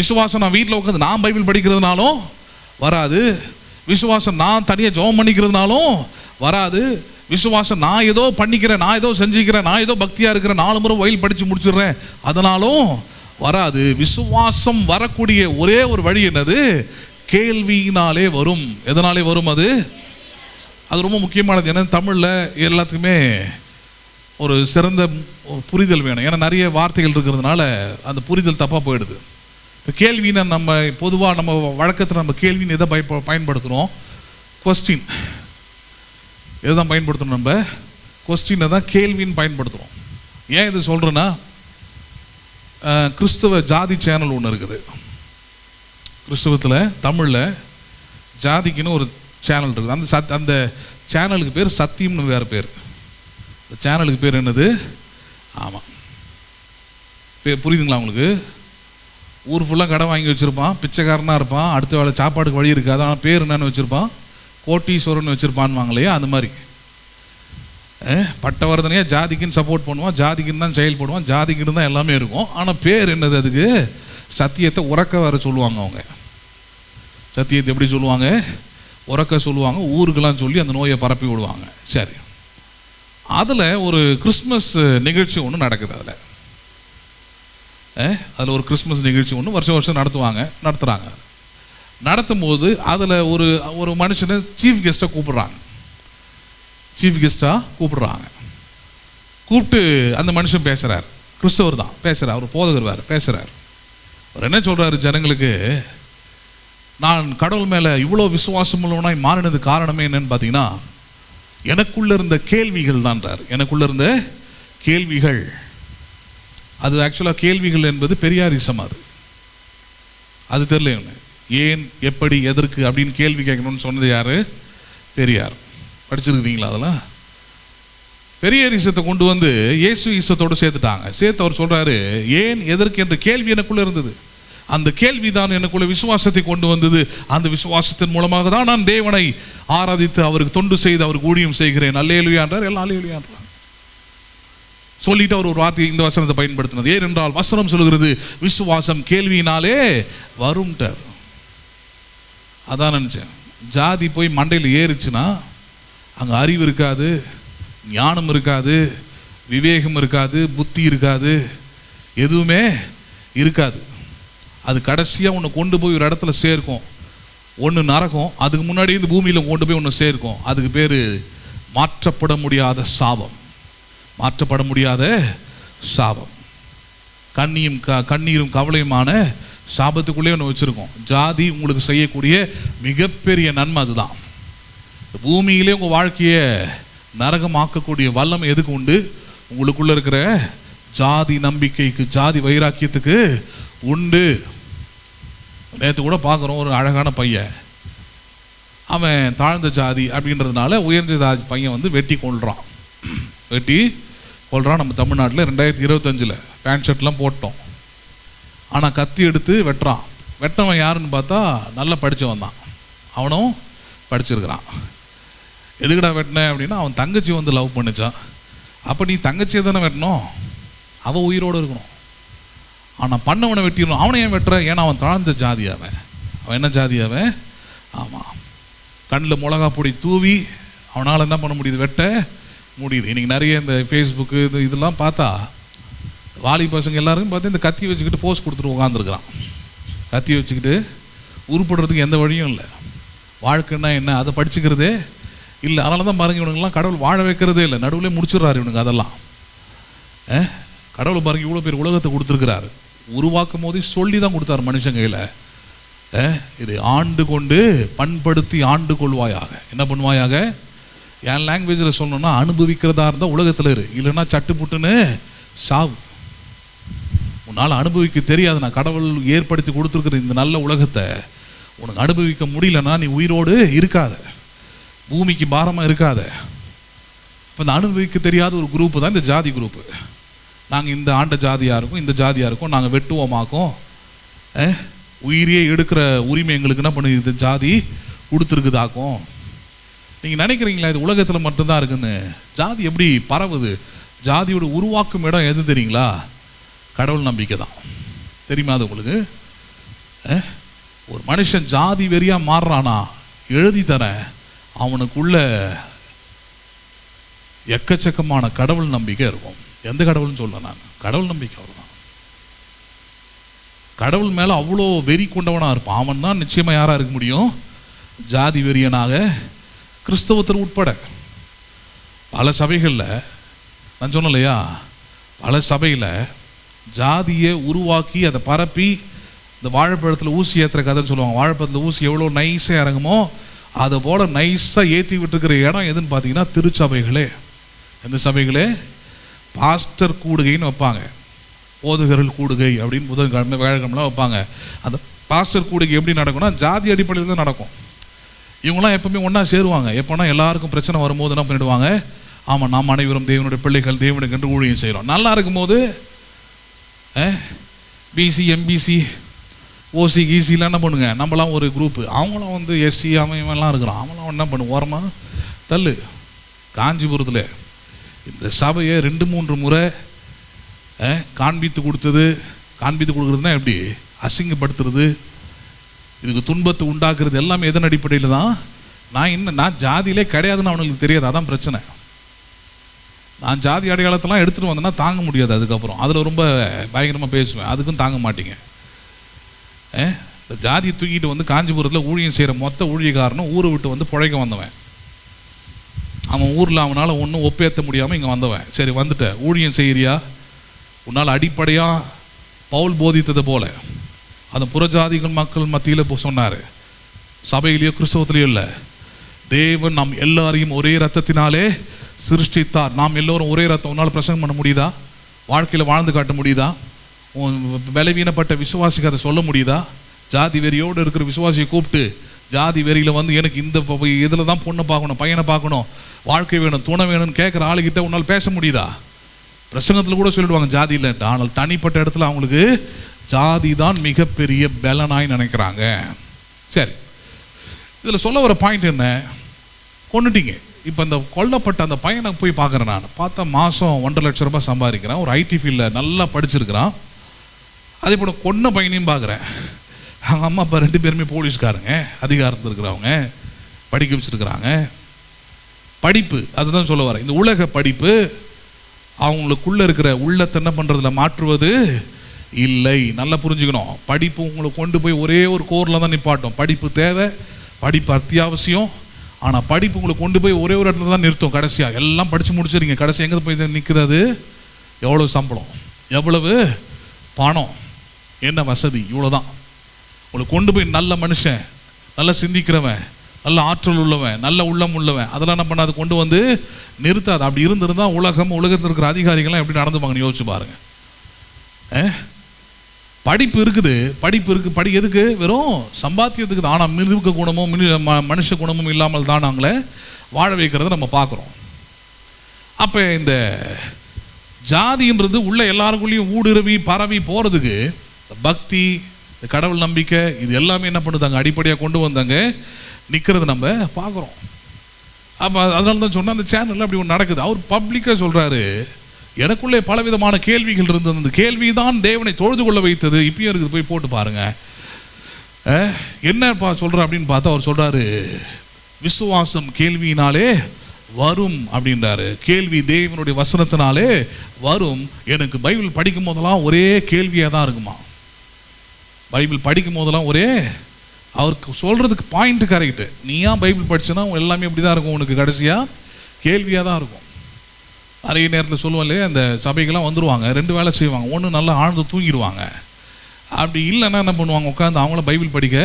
Speaker 1: விசுவாசம் நான் வீட்டில் உட்காந்து நான் பைபிள் படிக்கிறதுனாலும் வராது. விசுவாசம் நான் தனியாக ஜெபம் பண்ணிக்கிறதுனாலும் வராது. விசுவாசம் நான் ஏதோ பண்ணிக்கிறேன், நான் ஏதோ செஞ்சுக்கிறேன், நான் ஏதோ பக்தியாக இருக்கிறேன், 4 முறை வயல் படித்து முடிச்சிடுறேன், அதனாலும் வராது. விசுவாசம் வரக்கூடிய ஒரே ஒரு வழி என்னது? கேள்வியினாலே வரும். எதனாலே வரும்? அது ரொம்ப முக்கியமானது. ஏன்னா தமிழில் எல்லாத்துக்குமே ஒரு சிறந்த புரிதல் வேணும். ஏன்னா நிறைய வார்த்தைகள் இருக்கிறதுனால அந்த புரிதல் தப்பாக போயிடுது. இப்போ கேள்வின்னு நம்ம பொதுவாக நம்ம வழக்கத்தில் நம்ம கேள்வின்னு எதை பயன்படுத்துகிறோம்? கொஸ்டின். எதை தான் பயன்படுத்தணும்? நம்ம கொஸ்டினை தான் கேள்வின்னு பயன்படுத்துகிறோம். ஏன் இது சொல்கிறேன்னா, கிறிஸ்தவ ஜாதி சேனல் ஒன்று இருக்குது. கிறிஸ்தவத்தில் தமிழில் ஜாதிக்குன்னு ஒரு சேனல் இருக்குது. அந்த சேனலுக்கு பேர் சத்தியம்னு வேறு பேர். இந்த சேனலுக்கு பேர் என்னது? ஆமாம், புரியுதுங்களா உங்களுக்கு? ஊர் ஃபுல்லாக கடை வாங்கி வச்சுருப்பான், பிச்சைக்காரனாக இருப்பான், அடுத்த வேலை சாப்பாடுக்கு வழி இருக்காது, ஆனால் பேர் என்னன்னு வச்சுருப்பான்? கோட்டீஸ்வரன் வச்சுருப்பான்னு வாங்கலையா? அந்த மாதிரி பட்டவர்தனையாக ஜாதிக்குன்னு சப்போர்ட் பண்ணுவான், ஜாதிக்குன்னு தான் செயல்படுவான், ஜாதிக்குன்னு தான் எல்லாமே இருக்கும். ஆனால் பேர் என்னது? அதுக்கு சத்தியத்தை உறக்க வர சொல்லுவாங்க. அவங்க சத்தியத்தை எப்படி சொல்லுவாங்க? உறக்க சொல்லுவாங்க. ஊருக்கெல்லாம் சொல்லி அந்த நோயை பரப்பி விடுவாங்க. சரி, அதில் ஒரு கிறிஸ்மஸ் நிகழ்ச்சி ஒன்று நடக்குது. அதில் அதில் ஒரு கிறிஸ்மஸ் நிகழ்ச்சி ஒன்று வருஷம் நடத்துகிறாங்க. நடத்தும் போது அதில் ஒரு மனுஷனை சீஃப் கெஸ்ட்டாக கூப்பிடுறாங்க. கூப்பிட்டு அந்த மனுஷன் பேசுகிறார். கிறிஸ்தவர் தான் பேசுகிறார், அவர் போதகர் வேறு பேசுகிறார். அவர் என்ன சொல்கிறாரு ஜனங்களுக்கு, நான் கடவுள் மேலே இவ்வளோ விசுவாசம் உள்ளவனாய் மாறினது காரணமே என்னன்னு பார்த்தீங்கன்னா எனக்குள்ளே இருந்த கேள்விகள் தான்றார். எனக்குள்ளே இருந்த கேள்விகள், அது ஆக்சுவலாக கேள்விகள் என்பது பெரியாரிசம். அது தெரியல, ஏன் எப்படி எதற்கு அப்படின்னு கேள்வி கேட்கணும்னு சொன்னது யார்? பெரியார். படிச்சிருக்கிறீங்களா? அதெல்லாம் பெரியாரிசத்தை கொண்டு வந்து இயேசு ஈசத்தோடு சேர்த்து அவர் சொல்கிறாரு, ஏன் எதற்கு என்ற கேள்வி எனக்குள்ளே இருந்தது. அந்த கேள்வி தான் எனக்குள்ள விசுவாசத்தை கொண்டு வந்தது. அந்த விசுவாசத்தின் மூலமாக தான் நான் தேவனை ஆராதித்து அவருக்கு தொண்டு செய்து அவருக்கு ஊழியம் செய்கிறேன். அல்லேலூயா என்றார். எல்லாம் அல்லேலூயா என்றார். சொல்லிட்டு அவர் ஒரு வார்த்தை இந்த வசனத்தை பயன்படுத்தினது, ஏனென்றால் வசனம் சொல்கிறது விசுவாசம் கேள்வியினாலே வரும்ட்டார். அதான் நினச்சேன், ஜாதி போய் மண்டையில் ஏறிச்சுன்னா அங்கே அறிவு இருக்காது, ஞானம் இருக்காது, விவேகம் இருக்காது, புத்தி இருக்காது, எதுவுமே இருக்காது. அது கடைசியாக ஒன்று கொண்டு போய் ஒரு இடத்துல சேர்க்கும். ஒன்று நரகம், அதுக்கு முன்னாடி இந்த பூமியில் கொண்டு போய் ஒன்று சேர்க்கும். அதுக்கு பேர் மாற்றப்பட முடியாத சாபம். மாற்றப்பட முடியாத சாபம், கண்ணீரும் கவலையுமான சாபத்துக்குள்ளே ஒன்று வச்சுருக்கோம். ஜாதி உங்களுக்கு செய்யக்கூடிய மிகப்பெரிய நன்மை அதுதான். பூமியிலே உங்கள் வாழ்க்கையை நரகமாக்கக்கூடிய வல்லமை எதுக்கு உண்டு? உங்களுக்குள்ளே இருக்கிற ஜாதி நம்பிக்கைக்கு, ஜாதி வைராக்கியத்துக்கு உண்டு. நேற்று கூட பார்க்குறோம், ஒரு அழகான பையன், அவன் தாழ்ந்த ஜாதி அப்படின்றதுனால உயர்ந்த ஜாதி பையன் வந்து வெட்டி கொள்கிறான். நம்ம தமிழ்நாட்டில் 2025 பேண்ட் ஷர்ட்லாம் போட்டோம். ஆனால் கத்தி எடுத்து வெட்டவன் யாருன்னு பார்த்தா நல்லா படித்தவன் தான். அவனும் படிச்சிருக்கிறான். எதுக்கடா வெட்டினேன் அப்படின்னா, அவன் தங்கச்சி வந்து லவ் பண்ணிச்சான். அப்போ நீ தங்கச்சியை தானே வெட்டணும், அவன் உயிரோடு இருக்கணும். ஆனால் பண்ணவனை வெட்டிடணும். அவனை ஏன் வெட்டுற? ஏன்னா அவன் தாழ்ந்த ஜாதி. அவன் என்ன ஜாதி? ஆமாம், கண்ணில் மிளகா பொடி தூவி அவனால் என்ன பண்ண முடியுது? வெட்ட முடியுது. இன்றைக்கி நிறைய இந்த ஃபேஸ்புக்கு இதெல்லாம் பார்த்தா வாலி பசங்க எல்லாருக்கும் பார்த்து இந்த கத்தி வச்சுக்கிட்டு போஸ்ட் கொடுத்துட்டு உட்காந்துருக்குறான். கத்தி வச்சுக்கிட்டு உருப்படுறதுக்கு எந்த வழியும் இல்லை. வாழ்க்கைன்னா என்ன, அதை படிச்சுக்கிறதே இல்லை. அதனால தான் பாருங்க, இவனுங்கெல்லாம் கடவுள் வாழ வைக்கிறதே இல்லை, நடுவில் முடிச்சிடுறாரு இவனுங்க. அதெல்லாம் கடவுள் பாருங்க இவ்வளோ பேர் உலகத்தை கொடுத்துருக்கிறாரு. உருவாக்கும் போதே சொல்லி தான் கொடுத்தாரு மனுஷன் கையில். இதை ஆண்டு கொண்டு பண்படுத்தி ஆண்டு கொள்வாயாக. என்ன பண்ணுவாயாக? என் லாங்குவேஜில் சொல்லணும்னா, அனுபவிக்கிறதா இருந்தால் உலகத்தில் இரு, இல்லைன்னா சட்டு புட்டுன்னு சாவு. உன்னால் அனுபவிக்க தெரியாது. நான் கடவுள் ஏற்படுத்தி கொடுத்துருக்குற இந்த நல்ல உலகத்தை உனக்கு அனுபவிக்க முடியலன்னா நீ உயிரோடு இருக்காத, பூமிக்கு பாரமாக இருக்காத. இப்போ இந்த அனுபவிக்க தெரியாத ஒரு குரூப்பு தான் இந்த ஜாதி குரூப்பு. நாங்கள் இந்த ஆண்ட ஜாதியாக இருக்கும், இந்த ஜாதியாக இருக்கும், நாங்கள் வெட்டுவோமாக்கும், உயிரியே எடுக்கிற உரிமை எங்களுக்கு என்ன பண்ணுது இந்த ஜாதி கொடுத்துருக்குதாக்கும். நீங்கள் நினைக்கிறீங்களா இது உலகத்தில் மட்டும்தான் இருக்குன்னு? ஜாதி எப்படி பரவுது? ஜாதியோட உருவாக்கும் இடம் எது தெரியுங்களா? கடவுள் நம்பிக்கை தான். தெரியுமா அது உங்களுக்கு? ஒரு மனுஷன் ஜாதி வெறியாக மாறுறானா, எழுதி தரேன், அவனுக்குள்ள எக்கச்சக்கமான கடவுள் நம்பிக்கை இருக்கும். எந்த கடவுள்னு சொல்ல, நான் கடவுள் நம்பிக்கை அவ்வளோதான். கடவுள் மேலே அவ்வளோ வெறி கொண்டவனாக இருப்பான். அவன் தான் நிச்சயமாக யாராக இருக்க முடியும்? ஜாதி வெறியனாக. கிறிஸ்தவத்தில் உட்பட பல சபைகளில், நான் சொன்னேன் இல்லையா, பல சபையில் ஜாதியை உருவாக்கி அதை பரப்பி இந்த வாழைப்பழத்தில் ஊசி ஏற்றுற கதைன்னு சொல்லுவாங்க. வாழைப்பழத்தில் ஊசி எவ்வளோ நைஸாக இறங்குமோ அதை போல் நைஸாக ஏற்றி விட்டுருக்கிற இடம் எதுன்னு பார்த்தீங்கன்னா திருச்சபைகளே. எந்த சபைகளே? பாஸ்டர் கூடுகைன்னு வைப்பாங்க, போதகர்கள் கூடுகை அப்படின்னு புதன்கிழமை வியாழக்கிழமைலாம் வைப்பாங்க. அந்த பாஸ்டர் கூடுகை எப்படி நடக்கும்னா ஜாதி அடிப்படையில் தான் நடக்கும். இவங்களாம் எப்பவுமே ஒன்றா சேருவாங்க. எப்போனா எல்லாருக்கும் பிரச்சனை வரும்போது என்ன பண்ணிடுவாங்க? ஆமாம், நாம் அனைவரும் தேவனுடைய பிள்ளைகள், தேவனுக்கு என்று ஊழியம் செய்கிறோம். நல்லா இருக்கும்போது பிசி, எம்பிசி, ஓசி, ஈசிலாம் என்ன பண்ணுங்க, நம்மளாம் ஒரு குரூப்பு, அவங்களாம் வந்து எஸ்சி அவன்லாம் இருக்கிறான், அவங்களாம் என்ன பண்ணுவோம், ஓரமாக தள்ளு. காஞ்சிபுரத்தில் இந்த சபையை 2-3 முறை காண்பித்து கொடுக்குறதுனா எப்படி அசிங்கப்படுத்துறது, இதுக்கு துன்பத்தை உண்டாக்குறது எல்லாமே எதன் அடிப்படையில் தான்? நான் ஜாதியிலே கிடையாதுன்னு அவனுக்கு தெரியாது. அதான் பிரச்சனை. நான் ஜாதி அடையாளத்தெல்லாம் எடுத்துகிட்டு வந்தேன்னா தாங்க முடியாது. அதுக்கப்புறம் அதில் ரொம்ப பயங்கரமாக பேசுவேன், அதுக்கும் தாங்க மாட்டீங்க. இந்த ஜாதியை தூக்கிட்டு வந்து காஞ்சிபுரத்தில் ஊழியம் செய்கிற மொத்த ஊழியக்காரனும் ஊரை விட்டு வந்து பிழைக்க வந்தவன். அவன் ஊரில் அவனால் ஒன்றும் ஒப்பேற்ற முடியாமல் இங்கே வந்தவன். சரி வந்துட்ட, ஊழியம் செய்கிறியா? உன்னால் அடிப்படையாக பவுல் போதித்தது போல அந்த புறஜாதிகள் மக்கள் மத்தியில் சொன்னார். சபையிலேயோ கிறிஸ்தவத்திலேயோ இல்லை, தேவன் நாம் எல்லாரையும் ஒரே ரத்தத்தினாலே சிருஷ்டித்தார். நாம் எல்லோரும் ஒரே ரத்தம். உன்னால் பிரசங்கம் பண்ண முடியுதா? வாழ்க்கையில் வாழ்ந்து காட்ட முடியுதா? பலவீனப்பட்ட விசுவாசிக்கு அதை சொல்ல முடியுதா? ஜாதி வெறியோடு இருக்கிற விசுவாசியை கூப்பிட்டு ஜாதி வெறியில் வந்து எனக்கு இந்த இதில் தான் பொண்ணை பார்க்கணும், பையனை பார்க்கணும், வாழ்க்கை வேணும், துணை வேணும்னு கேட்குற ஆளுகிட்ட உன்னால் பேச முடியுதா? பிரசங்கத்தில் கூட சொல்லிடுவாங்க ஜாதி இல்லைன்ட்டு. ஆனால் தனிப்பட்ட இடத்துல அவங்களுக்கு ஜாதி தான் மிகப்பெரிய பலனாய் நினைக்கிறாங்க. சரி, இதில் சொல்ல வர பாயிண்ட் என்ன? கொண்டுட்டீங்க. இப்போ இந்த கொல்லப்பட்ட அந்த பையனை போய் பார்க்குறேன். நான் பார்த்தா மாதம் 1.5 லட்சம் ரூபாய் சம்பாதிக்கிறான், ஒரு ஐடி ஃபீல்டில் நல்லா படிச்சிருக்கிறான். அதே போல் கொன்ன பையனையும் பார்க்குறேன். அவங்க அம்மா அப்பா 2 பேருமே போலீஸ்காரங்க, அதிகாரத்தில் இருக்கிறவங்க, படிக்க வச்சுருக்கிறாங்க. படிப்பு அதுதான் சொல்ல வரேன். இந்த உலக படிப்பு அவங்களுக்குள்ளே இருக்கிற உள்ளத்தை என்ன பண்ணுறதுல மாற்றுவது இல்லை. நல்லா புரிஞ்சுக்கணும். படிப்பு உங்களை கொண்டு போய் ஒரே ஒரு கோரில் தான் நிப்பாட்டும். படிப்பு தேவை, படிப்பு அத்தியாவசியம். ஆனால் படிப்பு உங்களை கொண்டு போய் ஒரே ஒரு இடத்துல தான் நிறுத்தும். கடைசியாக எல்லாம் படித்து முடிச்சிருங்க, கடைசி எங்கே போய் நிற்கிறது? எவ்வளோ சம்பளம், எவ்வளவு பணம், என்ன வசதி, இவ்வளோதான். உங்களை கொண்டு போய் நல்ல மனுஷன், நல்லா சிந்திக்கிறவன், நல்ல ஆற்றல் உள்ளவன், நல்ல உள்ளம் உள்ளவன், அதெல்லாம் என்ன பண்ணாது, கொண்டு வந்து நிறுத்தாது. அப்படி இருந்திருந்தால் உலகத்தில் இருக்கிற அதிகாரிகள்லாம் எப்படி நடந்துப்பாங்கன்னு யோசிச்சு பாருங்க. படிப்பு இருக்குது, படி எதுக்கு? வெறும் சம்பாத்தியத்துக்கு தான். ஆனால் மிருக குணமும் மனுஷ குணமும் இல்லாமல் தான் நாங்களே வாழ வைக்கிறத நம்ம பார்க்குறோம். அப்போ இந்த ஜாதின்றது உள்ள எல்லாருக்குள்ளேயும் ஊடுருவி பரவி போகிறதுக்கு பக்தி, கடவுள் நம்பிக்கை, இது எல்லாமே என்ன பண்ணுதாங்க, அடிப்படையாக கொண்டு வந்தாங்க நிற்கிறது நம்ம பார்க்குறோம். அப்போ அதனால தான் சொன்னால் அந்த சேனலில் அப்படி ஒன்று நடக்குது. அவர் பப்ளிக்காக சொல்கிறாரு, எனக்குள்ளே பலவிதமான கேள்விகள் இருந்தது, அந்த கேள்வி தான் தேவனை தொழுது கொள்ள வைத்தது. இப்பயும் இருக்குது, போய் போட்டு பாருங்கள். என்னப்பா சொல்கிற அப்படின்னு பார்த்தா அவர் சொல்கிறாரு, விசுவாசம் கேள்வியினாலே வரும் அப்படின்றாரு. கேள்வி தேவனுடைய வசனத்தினாலே வரும். எனக்கு பைபிள் படிக்கும் போதெல்லாம் ஒரே கேள்வியாக தான் இருக்குமா. பைபிள் படிக்கும் போதெல்லாம் ஒரே, அவருக்கு சொல்கிறதுக்கு பாயிண்ட் கரெக்டு. நீ ஏன் பைபிள் படிச்சுன்னா எல்லாமே இப்படி தான் இருக்கும், உனக்கு கடைசியாக கேள்வியாக தான் இருக்கும். நிறைய நேரத்தில் சொல்லுவோம் இல்லையா, அந்த சபைக்கெல்லாம் வந்துடுவாங்க, 2 வேலை செய்வாங்க. ஒன்று நல்லா ஆழ்ந்து தூங்கிடுவாங்க, அப்படி இல்லைன்னா என்ன பண்ணுவாங்க, உட்காந்து அவங்கள பைபிள் படிக்க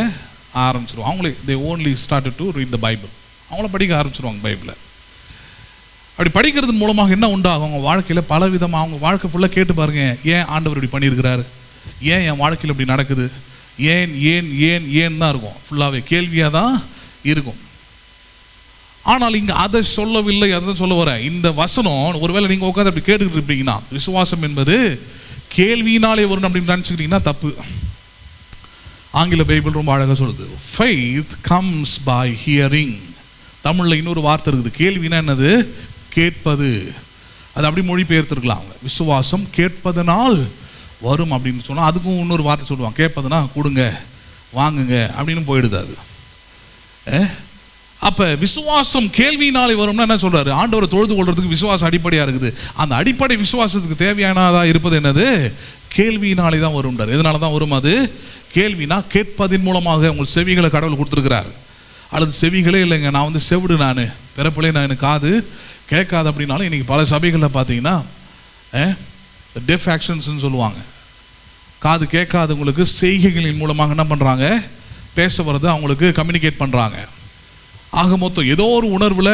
Speaker 1: ஆரம்பிச்சிருவாங்க. அவங்களே தே only started to read the Bible. அவங்கள படிக்க ஆரம்பிச்சிருவாங்க பைபிளை. அப்படி படிக்கிறது மூலமாக என்ன உண்டாகும், அவங்க வாழ்க்கையில் பலவிதமாக அவங்க வாழ்க்கை ஃபுல்லாக கேட்டு பாருங்க, ஏன் ஆண்டவர் இப்படி பண்ணியிருக்கிறாரு, ஏன் என் வாழ்க்கையில் இப்படி நடக்குது, ஏன் ஏன் ஏன் ஏன் தான் இருக்கும். ஃபுல்லாகவே கேள்வியாக தான் இருக்கும். ஆனால் இங்கே அதை சொல்லவில்லை. அதை சொல்ல வரேன். இந்த வசனம் ஒருவேளை நீங்கள் உட்காந்து அப்படி கேட்டுக்கிட்டு இருப்பீங்கன்னா, விசுவாசம் என்பது கேள்வியினாலே வரும் அப்படின்னு நினச்சிக்கிட்டீங்கன்னா தப்பு. ஆங்கில பைபிள் ரொம்ப அழகாக சொல்லுது, faith comes by hearing. தமிழில் இன்னொரு வார்த்தை இருக்குது, கேள்வினா என்னது, கேட்பது. அது அப்படி மொழிபெயர்த்துருக்கலாம் அவங்க. விசுவாசம் கேட்பதனால் வரும் அப்படின்னு சொன்னால் அதுக்கும் இன்னொரு வார்த்தை சொல்லுவாங்க, கேட்பதுனா கொடுங்க வாங்குங்க அப்படின்னு போயிடுது அது. அப்போ விசுவாசம் கேள்வியினாலே வரும்னா என்ன சொல்கிறாரு, ஆண்டவரை தொழுது கொள்றதுக்கு விசுவாசம் அடிப்படையாக இருக்குது. அந்த அடிப்படை விசுவாசத்துக்கு தேவையானதாக இருப்பது என்னது, கேள்வியினாலே தான் வரும்ன்றார். எதனால தான் வரும் அது, கேள்வினா கேட்பதின் மூலமாக. உங்கள் செவிகளை கடவுள் கொடுத்துருக்கிறார். அல்லது செவிகளே இல்லைங்க, நான் வந்து செவிடு, நான் பிறப்பிலே நான் எனக்கு காது கேட்காது அப்படின்னாலும் இன்றைக்கி பல சபைகளில் பார்த்தீங்கன்னா டெஃப் ஆக்ஷன்ஸ்ன்னு சொல்லுவாங்க. காது கேட்காதவங்களுக்கு செய்கைகளின் மூலமாக என்ன பண்ணுறாங்க, பேச வர்றது அவங்களுக்கு கம்யூனிகேட் பண்ணுறாங்க. ஆக மொத்தம் ஏதோ ஒரு உணர்வில்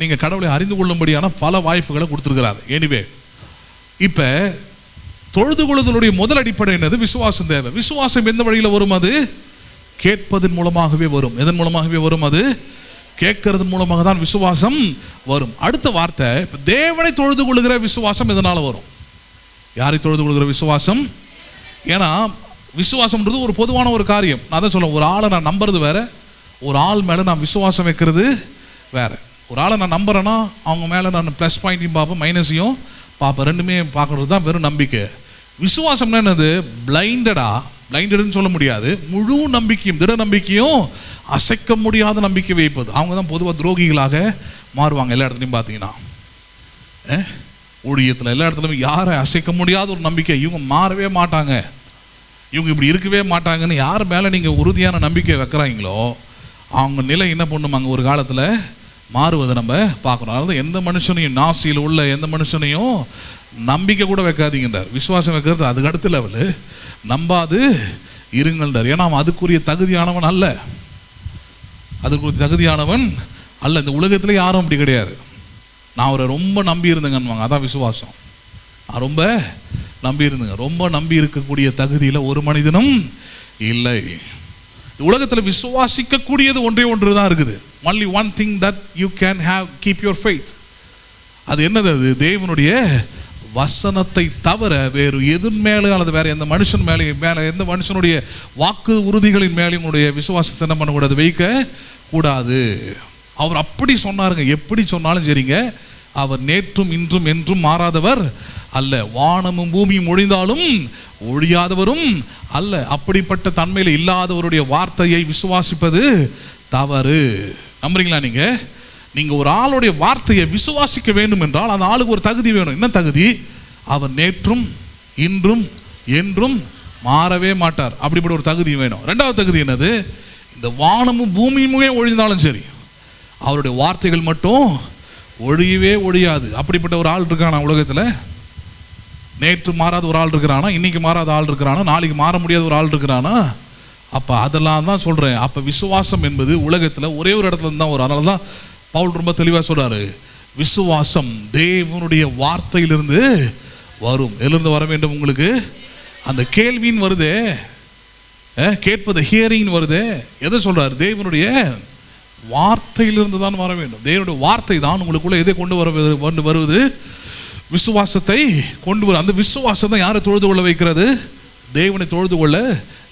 Speaker 1: நீங்கள் கடவுளை அறிந்து கொள்ளும்படியான பல வாய்ப்புகளை கொடுத்துருக்கிறாரு. எனிவே, இப்போ தொழுது கொள்ளுதலுடைய முதல் அடிப்படை என்னது, விசுவாசம் தேவை. விசுவாசம் எந்த வழியில் வரும், அது கேட்பதன் மூலமாகவே வரும். எதன் மூலமாகவே வரும், அது கேட்கறது மூலமாக தான் விசுவாசம் வரும். அடுத்த வார்த்தை, இப்போ தேவனை தொழுது கொள்ளுகிற விசுவாசம் எதனால் வரும், யாரை தொழுது கொள்கிற விசுவாசம். ஏன்னா விசுவாசம்ன்றது ஒரு பொதுவான ஒரு காரியம். நான் தான் சொல்லுவேன், ஒரு ஆளை நான் நம்புறது வேற, ஒரு ஆள் மேலே நான் விசுவாசம் வைக்கிறது வேற. ஒரு ஆளை நான் நம்புறேன்னா அவங்க மேலே நான் ப்ளஸ் பாயிண்ட்டையும் பார்ப்பேன், மைனஸையும் பார்ப்பேன். ரெண்டுமே பார்க்குறது தான் வெறும் நம்பிக்கை. விசுவாசம்னா என்னது, பிளைண்டடுன்னு சொல்ல முடியாது, முழு நம்பிக்கையும் திட நம்பிக்கையும் அசைக்க முடியாத நம்பிக்கை வைப்பது. அவங்க தான் பொதுவாக துரோகிகளாக மாறுவாங்க எல்லா இடத்துலையும் பார்த்தீங்கன்னா. ஊழியத்தில் எல்லா இடத்துலையும் யாரை அசைக்க முடியாத ஒரு நம்பிக்கை, இவங்க மாறவே மாட்டாங்க, இவங்க இப்படி இருக்கவே மாட்டாங்கன்னு யார் மேலே நீங்கள் உறுதியான நம்பிக்கை வைக்கிறாங்களோ அவங்க நிலை என்ன பண்ணுமாங்க ஒரு காலத்தில் மாறுவதை நம்ம பார்க்குறோம். அதாவது எந்த மனுஷனையும், நாசியில் உள்ள எந்த மனுஷனையும் நம்பிக்கை கூட வைக்காதீங்கன்றார். விசுவாசம் வைக்கிறது அதுக்கு அடுத்த லெவலு. நம்பாது இருங்கள்ன்றார். ஏன்னா அவன் அதுக்குரிய தகுதியானவன் அல்ல, அதுக்குரிய தகுதியானவன் அல்ல. இந்த உலகத்தில் யாரும் அப்படி கிடையாது. நான் அவரை ரொம்ப நம்பி இருந்தேங்கன்னுவாங்க, அதான் விசுவாசம். நான் ரொம்ப நம்பி இருந்தேங்க. ரொம்ப நம்பி இருக்கக்கூடிய தகுதியில் ஒரு மனிதனும் இல்லை. உலகத்தில் விசுவாசிக்கக்கூடியது ஒன்றே ஒன்று தான் இருக்குது. only one thing that you can have, keep your faith. அது என்னது? அது தேவனுடைய வசனத்தை தவிர வேறு எதன் மேலே அல்லது வேற எந்த மனுஷன் மேலே எந்த மனுஷனுடைய வாக்கு உறுதிகளின் மேலே உன்னுடைய விசுவாசத்தை என்ன பண்ணக்கூடாது, வைக்க கூடாது. அவர் அப்படி சொன்னாருங்க. எப்படி சொன்னாலும் சரிங்க, அவர் நேற்றும் இன்றும் என்றும் மாறாதவர் அல்ல. வானமும் பூமியும் ஒழிந்தாலும் ஒழியாதவரும் அல்ல. அப்படிப்பட்ட தன்மையில் இல்லாதவருடைய வார்த்தையை விசுவாசிப்பது தவறு. நம்புறீங்களா? நீங்க ஒரு ஆளுடைய வார்த்தையை விசுவாசிக்க வேண்டும் என்றால் அந்த ஆளுக்கு ஒரு தகுதி வேணும். என்ன தகுதி? அவர் நேற்றும் இன்றும் என்றும் மாறவே மாட்டார். அப்படிப்பட்ட ஒரு தகுதி வேணும். ரெண்டாவது தகுதி என்னது? இந்த வானமும் பூமியுமே ஒழிந்தாலும் சரி, அவருடைய வார்த்தைகள் மட்டும் ஒழியவே ஒழியாது. அப்படிப்பட்ட ஒரு ஆள் இருக்கானா உலகத்தில்? நேற்று மாறாத ஒரு ஆள் இருக்கிறானா? இன்னைக்கு மாறாத ஆள் இருக்கிறானா? நாளைக்கு மாற முடியாத ஒரு ஆள் இருக்கிறானா? அப்போ அதெல்லாம் தான் சொல்கிறேன். அப்போ விசுவாசம் என்பது உலகத்தில் ஒரே ஒரு இடத்துல தான் வரும். அதனால தான் பவுல் ரொம்ப தெளிவாக சொல்கிறாரு, விசுவாசம் தேவனுடைய வார்த்தையிலிருந்து வரும். எதிலிருந்து வர வேண்டும்? உங்களுக்கு அந்த கேள்வின்னு வருதே, கேட்பது ஹியரிங் வருதே. எதை சொல்கிறார்? தேவனுடைய வார்த்தையிலிருந்து தான் வர வேண்டும். தேவனுடைய வார்த்தை தான் உங்களுக்குள்ள எதை கொண்டு வருவது? விசுவாசத்தை கொண்டு வரும். அந்த விசுவாசம் தான் யாரை தொழுது கொள்ள வைக்கிறது? தேவனை தொழுது கொள்ள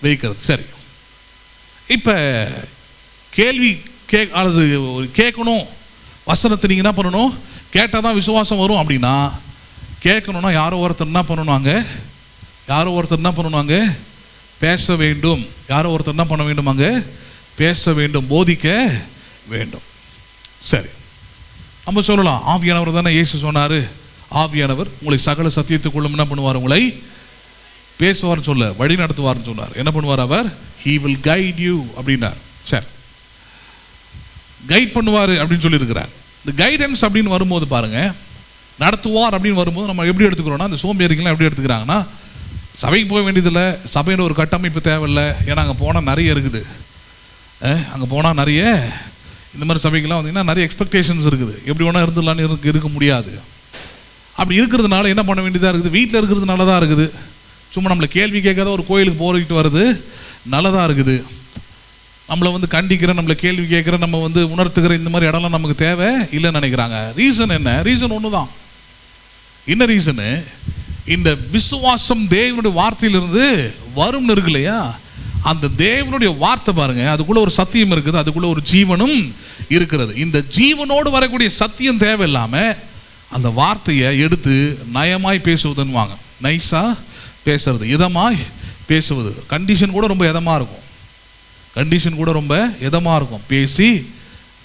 Speaker 1: வைக்கிறது. சரி, இப்போ கேள்வி கேட்கணும். வசனத்தை நீங்கள் என்ன பண்ணணும்? கேட்டால் தான் விசுவாசம் வரும். அப்படின்னா கேட்கணும்னா யாரோ ஒருத்தர் என்ன பண்ணணுவாங்க? யாரோ ஒருத்தர் என்ன பண்ணணுவாங்க? பேச வேண்டும். யாரோ ஒருத்தர் என்ன பண்ண வேண்டும்? அங்கே பேச வேண்டும், போதிக்க வேண்டும். சரி, நம்ம சொல்லலாம், ஆவியானவர் தானே இயேசு சொன்னார், ஆவியானவர் உங்களை சகல சத்தியத்துக்குள்ளும் என்ன பண்ணுவார்? உங்களை பேசுவார்னு சொல்ல வழி நடத்துவார்னு சொன்னார். என்ன பண்ணுவார் அவர்? he will guide you அப்படின்னார். சரி, கைட் பண்ணுவார் அப்படின்னு சொல்லியிருக்கிறார். இந்த கைடன்ஸ் அப்படின்னு வரும்போது பாருங்க, நடத்துவார் அப்படின்னு வரும்போது நம்ம எப்படி எடுத்துக்கிறோம்னா, இந்த சோம்பேறிகள்லாம் எப்படி எடுத்துக்கிறாங்கன்னா, சபைக்கு போக வேண்டியதில்லை, சபையில் ஒரு கட்டமைப்பு தேவையில்லை, ஏன்னா அங்கே போனால் நிறைய இருக்குது, அங்கே போனால் நிறைய இந்த மாதிரி சபைக்கெல்லாம் வந்தீங்கன்னா நிறைய எக்ஸ்பெக்டேஷன்ஸ் இருக்குது, எப்படி வேணால் இருந்துடலான்னு இருக்க முடியாது. அப்படி இருக்கிறதுனால என்ன பண்ண வேண்டியதாக இருக்குது? வீட்டில் இருக்கிறது நல்லதாக இருக்குது, சும்மா நம்மளை கேள்வி கேட்காத ஒரு கோயிலுக்கு போகிட்டு வர்றது நல்லதாக இருக்குது, நம்மளை வந்து கண்டிக்கிற, நம்மளை கேள்வி கேட்குற, நம்ம வந்து உணர்த்துக்கிற இந்த மாதிரி இடம்லாம் நமக்கு தேவை இல்லைன்னு நினைக்கிறாங்க. ரீசன் என்ன? ரீசன் ஒன்று தான். என்ன ரீசனு? இந்த விசுவாசம் தேவனுடைய வார்த்தையிலிருந்து வரும்னு இருக்கு இல்லையா? அந்த தேவனுடைய வார்த்தை பாருங்க, அதுக்குள்ள ஒரு சத்தியம் இருக்குது, அதுக்குள்ள ஒரு ஜீவனும் இருக்கிறது. இந்த ஜீவனோடு வரக்கூடிய சத்தியம் தேவையில்லாமல் அந்த வார்த்தையை எடுத்து நயமாய் பேசுவதுன்னு, நைஸாக பேசுறது, இதமாய் பேசுவது. கண்டிஷன் கூட ரொம்ப இதமாக இருக்கும், கண்டிஷன் கூட ரொம்ப இதமாக இருக்கும். பேசி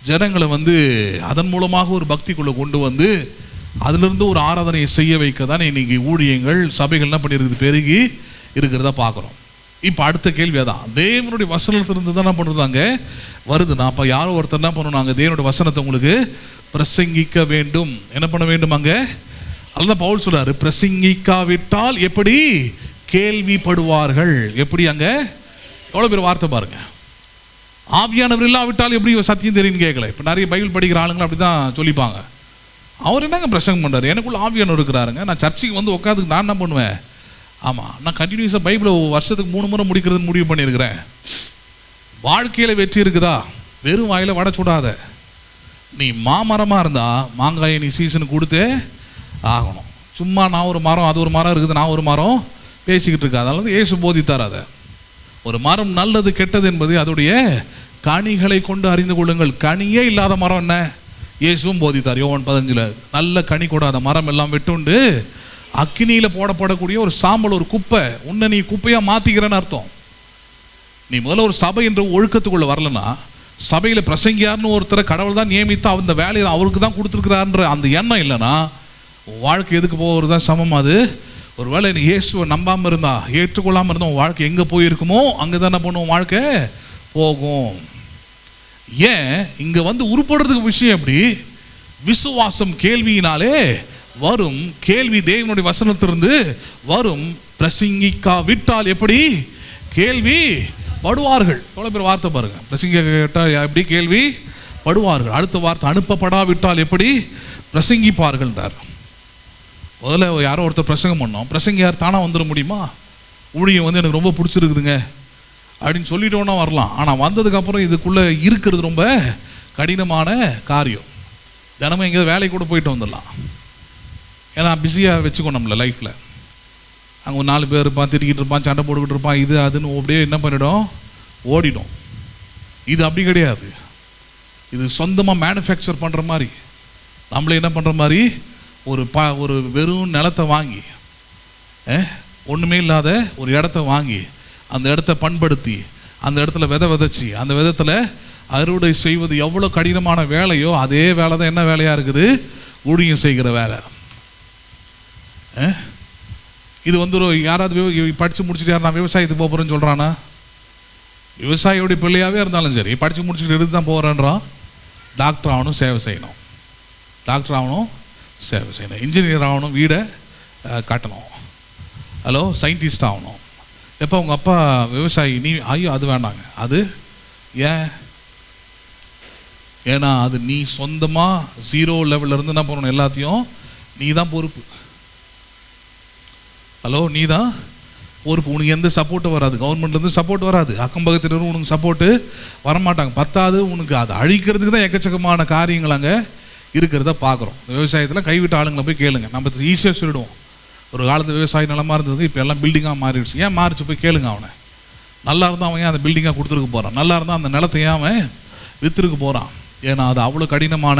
Speaker 1: ஜனங்களை வந்து அதன் மூலமாக ஒரு பக்திக்குள்ளே கொண்டு வந்து அதிலிருந்து ஒரு ஆராதனையை செய்ய வைக்க தான் இன்னைக்கு ஊழியங்கள், சபைகள் என்ன பண்ணியிருக்குது? பெருகி இருக்கிறதா பார்க்குறோம். இப்போ அடுத்த கேள்வி அதான், தேவனுடைய வசனத்திலிருந்து தான் என்ன பண்ணுறாங்க வருதுன்னா, அப்போ யாரோ ஒருத்தர் என்ன பண்ணணும்? தேவனுடைய வசனத்தை உங்களுக்கு பிரசங்கிக்க வேண்டும். என்ன பண்ண வேண்டும்? அங்கே அதுதான் பவுல் சொல்றாரு, பிரசங்கிக்காவிட்டால் எப்படி கேள்விப்படுவார்கள்? எப்படி? அங்கே எவ்வளோ பேர் வார்த்தை பாருங்க, ஆவியானவர் இல்லாவிட்டால் எப்படி சத்தியம் தெரியும்னு கேட்கல. இப்போ நிறைய பைபிள் படிக்கிற ஆளுங்க அப்படி தான் சொல்லிப்பாங்க. அவர் என்னங்க பிரசங்கம் பண்ணுறாரு? எனக்குள்ள ஆவியானவர் இருக்கிறாருங்க, நான் சர்ச்சைக்கு வந்து உட்காந்துக்கு நான் என்ன பண்ணுவேன்? ஆமாம், நான் கண்டினியூஸாக பைபிளை வருஷத்துக்கு 3 முறை முடிக்கிறதுன்னு முடிவு பண்ணியிருக்கிறேன். வாழ்க்கையில் வெற்றி இருக்குதா? வெறும் வாயில் வடை சுடாத. நீ மாமரமாக இருந்தால் மாங்காயை நீ சீசனுக்கு கொடுத்தே ஆகணும். சும்மா நான் ஒரு மரம், அது ஒரு மரம் இருக்குது, நான் ஒரு மரம் பேசிக்கிட்டு இருக்கா. அதனால இயேசு போதித்தார் அதை. ஒரு மரம் நல்லது கெட்டது என்பது அதோடைய கனிகளை கொண்டு அறிந்து கொள்ளுங்கள். கனியே இல்லாத மரம் என்ன? இயேசுவும் போதித்தார் யோவான் 15. நல்ல கனி கூடாத மரம் எல்லாம் வெட்டுண்டு அக்கினியில் போடப்படக்கூடிய ஒரு சாம்பல், ஒரு குப்பை. உன்னை நீ குப்பையாக மாற்றிக்கிறேன்னு அர்த்தம். நீ முதல்ல ஒரு சபை என்ற ஒழுக்கத்துக்குள்ளே வரலன்னா, சபையில் பிரசங்கியார்னு ஒருத்தரை கடவுள் தான் நியமித்து அந்த வேலையை அவருக்கு தான் கொடுத்துருக்கிறாருன்ற அந்த எண்ணம் இல்லைன்னா, உன் வாழ்க்கை எதுக்கு போகிறது தான் சமம். அது ஒரு வேளை நீ இயேசுவை நம்பாமல் இருந்தா, ஏற்றுக்கொள்ளாமல் இருந்தால் உன் வாழ்க்கை எங்கே போயிருக்குமோ அங்கே தான் என்ன பண்ணுவோம், வாழ்க்கை போகும். ஏன் இங்கே வந்து உருப்படுறதுக்கு விஷயம் எப்படி? விசுவாசம் கேள்வியினாலே வரும், கேள்வி தேவனுடைய வசனத்திலிருந்து வரும். பிரசங்கிக்கா விட்டால் எப்படி கேள்வி படுவார்கள். எவ்வளோ பேர் வார்த்தை பாருங்க, பிரசங்க கேட்டால் எப்படி கேள்வி படுவார்கள். அடுத்த வார்த்தை, அனுப்பப்படாவிட்டால் எப்படி பிரசங்கிப்பார்கள். முதல்ல யாரோ ஒருத்தர் பிரசங்கம் பண்ணோம், பிரசங்க யார் தானாக வந்துட முடியுமா? ஊழியம் வந்து எனக்கு ரொம்ப பிடிச்சிருக்குதுங்க அப்படின்னு சொல்லிட்டோன்னா வரலாம். ஆனால் வந்ததுக்கப்புறம் இதுக்குள்ளே இருக்கிறது ரொம்ப கடினமான காரியம். தினமும் எங்கேயாவது வேலைக்கு கூட போயிட்டு வந்துடலாம், ஏன்னா பிஸியாக வச்சுக்கணும்ல லைஃப்பில். அங்கே ஒரு 4 பேர் இருப்பான், திரிக்கிட்டு இருப்பான், சண்டை போட்டுக்கிட்டு இருப்பான், இது அதுன்னு அப்படியே என்ன பண்ணிடும், ஓடிடும். இது அப்படி கிடையாது. இது சொந்தமாக மேனுஃபேக்சர் பண்ணுற மாதிரி, நம்மளே என்ன பண்ணுற மாதிரி ஒரு வெறும் நிலத்தை வாங்கி, ஒன்றுமே இல்லாத ஒரு இடத்த வாங்கி, அந்த இடத்த பண்படுத்தி, அந்த இடத்துல விதைச்சி, அந்த விதத்தில் அறுவடை செய்வது எவ்வளோ கடினமான வேலையோ அதே வேலை தான் என்ன வேலையாக இருக்குது, ஊழியம் செய்கிற வேலை. இது வந்து யாராவது படித்து முடிச்சுட்டு யார் நான் விவசாயத்துக்கு போகிறேன்னு சொல்கிறானா? விவசாயியோடைய பிள்ளையாகவே இருந்தாலும் சரி, படித்து முடிச்சுட்டு எடுத்து தான் போகிறேன்றான். டாக்டர் ஆகணும், சேவை செய்யணும். டாக்டர் ஆகணும், சேவை செய்யணும். இன்ஜினியர் ஆகணும், வீடை கட்டணும். ஹலோ, சயின்டிஸ்ட் ஆகணும். எப்போ உங்கள் அப்பா விவசாயி, நீ ஐயோ அது வேண்டாங்க. அது ஏன்னா அது நீ சொந்தமாக 0 லெவல்லேருந்து என்ன பண்ணணும், எல்லாத்தையும் நீ தான் பொறுப்பு. ஹலோ, நீ தான் பொறுப்பு. உனக்கு எந்த சப்போர்ட்டும் வராது, கவர்மெண்ட்லேருந்து சப்போர்ட் வராது, அக்கம் பக்கத்தினர் உனக்கு சப்போர்ட்டு வரமாட்டாங்க. பத்தாவது உனக்கு அதை அழிக்கிறதுக்கு தான் எக்கச்சக்கமான காரியங்கள் அங்கே இருக்கிறத பார்க்குறோம். விவசாயத்தில் கைவிட்ட ஆளுங்களை போய் கேளுங்க. நம்ம ஈஸியாக சொல்லிடுவோம், ஒரு காலத்து விவசாய நிலமாக இருந்தது, இப்போ எல்லாம் பில்டிங்காக மாறிடுச்சு. ஏன் மாறிச்சு போய் கேளுங்க அவனை. நல்லா இருந்தால் அவன் ஏன் அந்த பில்டிங்காக கொடுத்துருக்க போகிறான்? நல்லா இருந்தால் அந்த நிலத்தை ஏன் அவன் விற்றுருக்கு போகிறான்? ஏன்னா அது அவ்வளோ கடினமான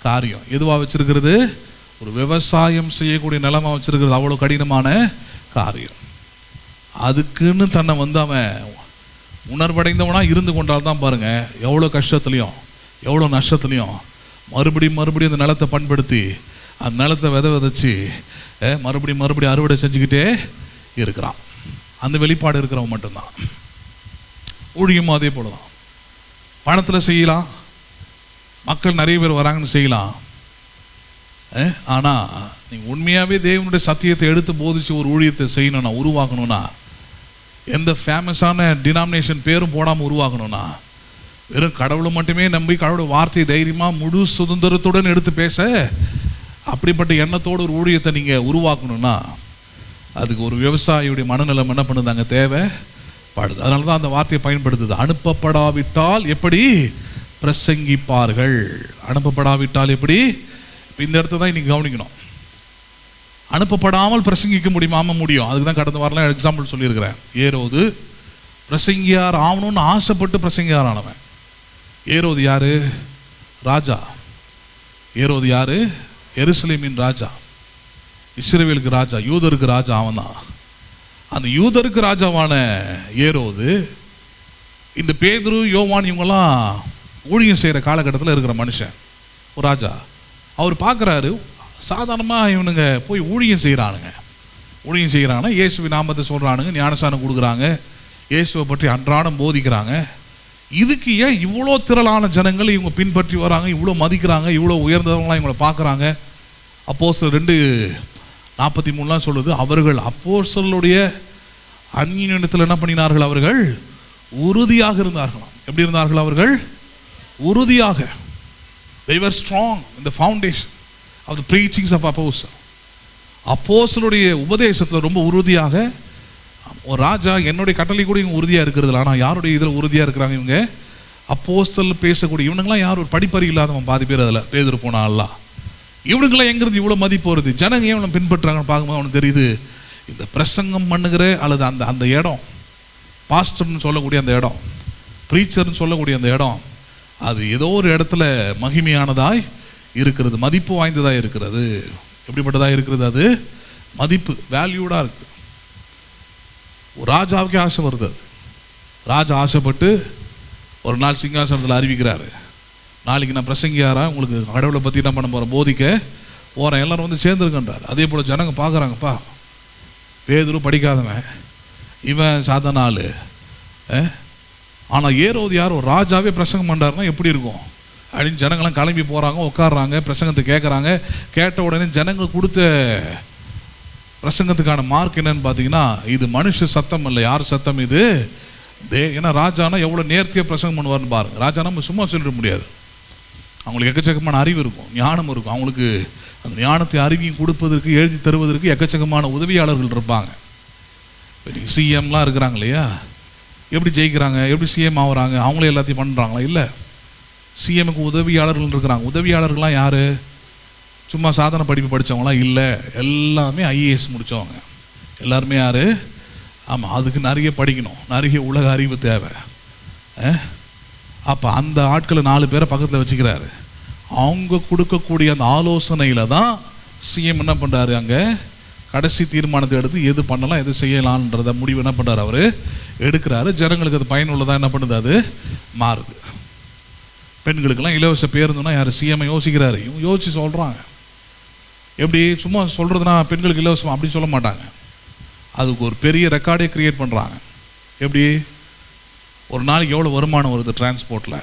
Speaker 1: காரியம். எதுவாக வச்சுருக்கிறது, ஒரு விவசாயம் செய்யக்கூடிய நிலமாக வச்சுருக்கிறது அவ்வளோ கடினமான காரியம். அதுக்குன்னு தன்னை வந்து அவன் உணர்வடைந்தவனாக இருந்து கொண்டால் தான் பாருங்கள், எவ்வளோ கஷ்டத்துலையும் எவ்வளோ நஷ்டத்துலையும் மறுபடியும் அந்த நிலத்தை பண்படுத்தி, அந்த நிலத்தை விதைச்சி மறுபடியும் அறுவடை செஞ்சுக்கிட்டே இருக்கிறான். அந்த வெளிப்பாடு இருக்கிறவன் மட்டும்தான். ஊழியமும் அதே போல தான். பணத்தில் செய்யலாம், மக்கள் நிறைய பேர் வராங்கன்னு செய்யலாம். ஆனால் நீங்கள் உண்மையாகவே தேவனுடைய சத்தியத்தை எடுத்து போதிச்சு ஒரு ஊழியத்தை செய்யணும்னா, உருவாக்கணும்னா, எந்த ஃபேமஸான டினாமினேஷன் பேரும் போடாமல் உருவாக்கணும்னா, வெறும் கடவுளை மட்டுமே நம்பி கடவுளோட வார்த்தையை தைரியமாக முழு சுதந்திரத்துடன் எடுத்து பேச, அப்படிப்பட்ட எண்ணத்தோடு ஒரு ஊழியத்தை நீங்கள் உருவாக்கணும்னா, அதுக்கு ஒரு விவசாயியுடைய மனநிலம் என்ன பண்ணுது, அங்கே தேவைப்படுது. அதனால தான் அந்த வார்த்தையை பயன்படுத்துது. அனுப்பப்படாவிட்டால் எப்படி பிரசங்கிப்பார்கள்? அனுப்பப்படாவிட்டால் எப்படி? இந்த இடத்த தான் இன்னைக்கு கவனிக்கணும். அனுப்பப்படாமல் பிரசங்கிக்க முடியுமா? முடியும். அதுக்கு தான் கடந்த வாரம் எக்ஸாம்பிள் சொல்லியிருக்கிறேன். ஏரோது பிரசங்கியார் ஆகணும்னு ஆசைப்பட்டு பிரசங்கியார் ஆனவன். ஏரோது யாரு? ராஜா. ஏரோது யாரு? எருசலேமின் ராஜா, இஸ்ரவேலுக்கு ராஜா, யூதருக்கு ராஜா. அவன் தான். அந்த யூதருக்கு ராஜாவான ஏரோது இந்த பேதுரு, யோவான் இவங்கெல்லாம் ஊழியம் செய்கிற காலகட்டத்தில் இருக்கிற மனுஷன், ஒரு ராஜா. அவர் பார்க்குறாரு, சாதாரணமாக இவனுங்க போய் ஊழியம் செய்கிறாங்கன்னா இயேசுவின் நாமத்தை சொல்கிறானுங்க, ஞானஸ்நானம் கொடுக்குறாங்க, இயேசுவை பற்றி அன்றாடம் போதிக்கிறாங்க. இதுக்கு ஏன் இவ்வளோ திரளான ஜனங்கள் இவங்க பின்பற்றி வராங்க, இவ்வளோ மதிக்கிறாங்க, இவ்வளோ உயர்ந்தவங்களாம் இவங்களை பார்க்குறாங்க? அப்போஸ்தலர் 2:43 சொல்லுது, அவர்கள் அப்போஸ்தலருடைய அந்நியத்தில் என்ன பண்ணினார்கள்? அவர்கள் உறுதியாக இருந்தார்களாம். எப்படி இருந்தார்கள் அவர்கள்? உறுதியாக. They were strong in the foundation of the preachings of apostles. அப்போஸ்தலருடைய உபதேசத்தில் ரொம்ப உறுதியாக. ஒரு ராஜா என்னுடைய கட்டளை கூட இவங்க உறுதியாக இருக்கிறது. ஆனால் யாருடைய இதில் உறுதியாக இருக்கிறாங்க இவங்க? அப்போஸ்தலர் பேசக்கூடிய இவனுங்களாம் யார்? ஒரு படிப்பறி இல்லாதவன் பாதி பேர். அதில் பேதுரு போனால இவனுங்களாம் எங்கிறது இவ்வளோ மதிப்பு வருது? ஜனங்க ஏன் இவனை பின்பற்றுறாங்கன்னு பார்க்கும்போது அவனுக்கு தெரியுது, இந்த பிரசங்கம் பண்ணுகிற அல்லது அந்த இடம், பாஸ்டர்னு சொல்லக்கூடிய அந்த இடம், ப்ரீச்சர்னு சொல்லக்கூடிய அந்த இடம், அது ஏதோ ஒரு இடத்துல மகிமையானதாய் இருக்கிறது, மதிப்பு வாய்ந்ததாக இருக்கிறது. எப்படிப்பட்டதாக இருக்கிறது? அது மதிப்பு, வேல்யூடாக இருக்குது. ஒரு ராஜாவுக்கே ஆசை வருது. அது ராஜா ஆசைப்பட்டு ஒரு நாள் சிங்காசனத்தில் அறிவிக்கிறாரு, நாளைக்கு நான் பிரசங்கியாரா உங்களுக்கு கடவுளை பற்றி என்ன பண்ண போகிறேன், போதிக்க போகிறேன், எல்லாரும் வந்து சேர்ந்துருக்கன்றார். அதே போல் ஜனங்க பார்க்குறாங்கப்பா, பேதுரு படிக்காதவன், இவன் சாதாரண ஆள். ஆனால் ஏரோது யார் ஒரு ராஜாவே பிரசங்கம் பண்ணுறாருன்னா எப்படி இருக்கும் அப்படின்னு ஜனங்கள்லாம் கிளம்பி போகிறாங்க, உட்காடுறாங்க, பிரசங்கத்தை கேட்குறாங்க. கேட்ட உடனே ஜனங்கள் கொடுத்த பிரசங்கத்துக்கான மார்க் என்னன்னு பார்த்தீங்கன்னா, இது மனுஷ சத்தம் இல்லை, யார் சத்தம் இது? ஏன்னா ராஜானா எவ்வளோ நேர்த்தியாக பிரசங்கம் பண்ணுவார்னு பாருங்க. ராஜானா நம்ம சும்மா சொல்லிட முடியாது. அவங்களுக்கு எக்கச்சக்கமான அறிவு இருக்கும், ஞானம் இருக்கும். அவங்களுக்கு அந்த ஞானத்தை அறிவியும் கொடுப்பதற்கு, எழுதி தருவதற்கு எக்கச்சக்கமான உதவியாளர்கள் இருப்பாங்க. இப்போ சிஎம்லாம் இருக்கிறாங்க இல்லையா, எப்படி ஜெயிக்கிறாங்க, எப்படி சிஎம் ஆகுறாங்க? அவங்களே எல்லாத்தையும் பண்ணுறாங்களா? இல்லை, சிஎம்முக்கு உதவியாளர்கள் இருக்கிறாங்க. உதவியாளர்கள்லாம் யார்? சும்மா சாதாரண படிப்பு படித்தவங்களாம் இல்லை, எல்லாமே ஐஏஎஸ் முடித்தவங்க எல்லாருமே. யார்? ஆமாம், அதுக்கு நிறைய படிக்கணும், நிறைய உலக அறிவு தேவை. அப்போ அந்த ஆட்களை 4 பேரை பக்கத்தில் வச்சுக்கிறாரு. அவங்க கொடுக்கக்கூடிய அந்த ஆலோசனையில் தான் சிஎம் என்ன பண்ணுறாரு, அங்கே கடைசி தீர்மானத்தை எடுத்து எது பண்ணலாம், எது செய்யலான்றத முடிவு என்ன பண்ணுறாரு, அவர் எடுக்கிறாரு. ஜனங்களுக்கு அது பயனுள்ளதாக என்ன பண்ணுது, அது மாறுது. பெண்களுக்கெல்லாம் இலவச பேருந்துன்னா யார்? சிஎம் யோசிக்கிறாரு. இவங்க யோசிச்சு சொல்கிறாங்க. எப்படி சும்மா சொல்கிறதுனா பெண்களுக்கு இலவசம் அப்படி சொல்ல மாட்டாங்க. அதுக்கு ஒரு பெரிய ரெக்கார்டே க்ரியேட் பண்ணுறாங்க. எப்படி ஒரு நாளைக்கு எவ்வளோ வருமானம் வருது டிரான்ஸ்போர்ட்டில்,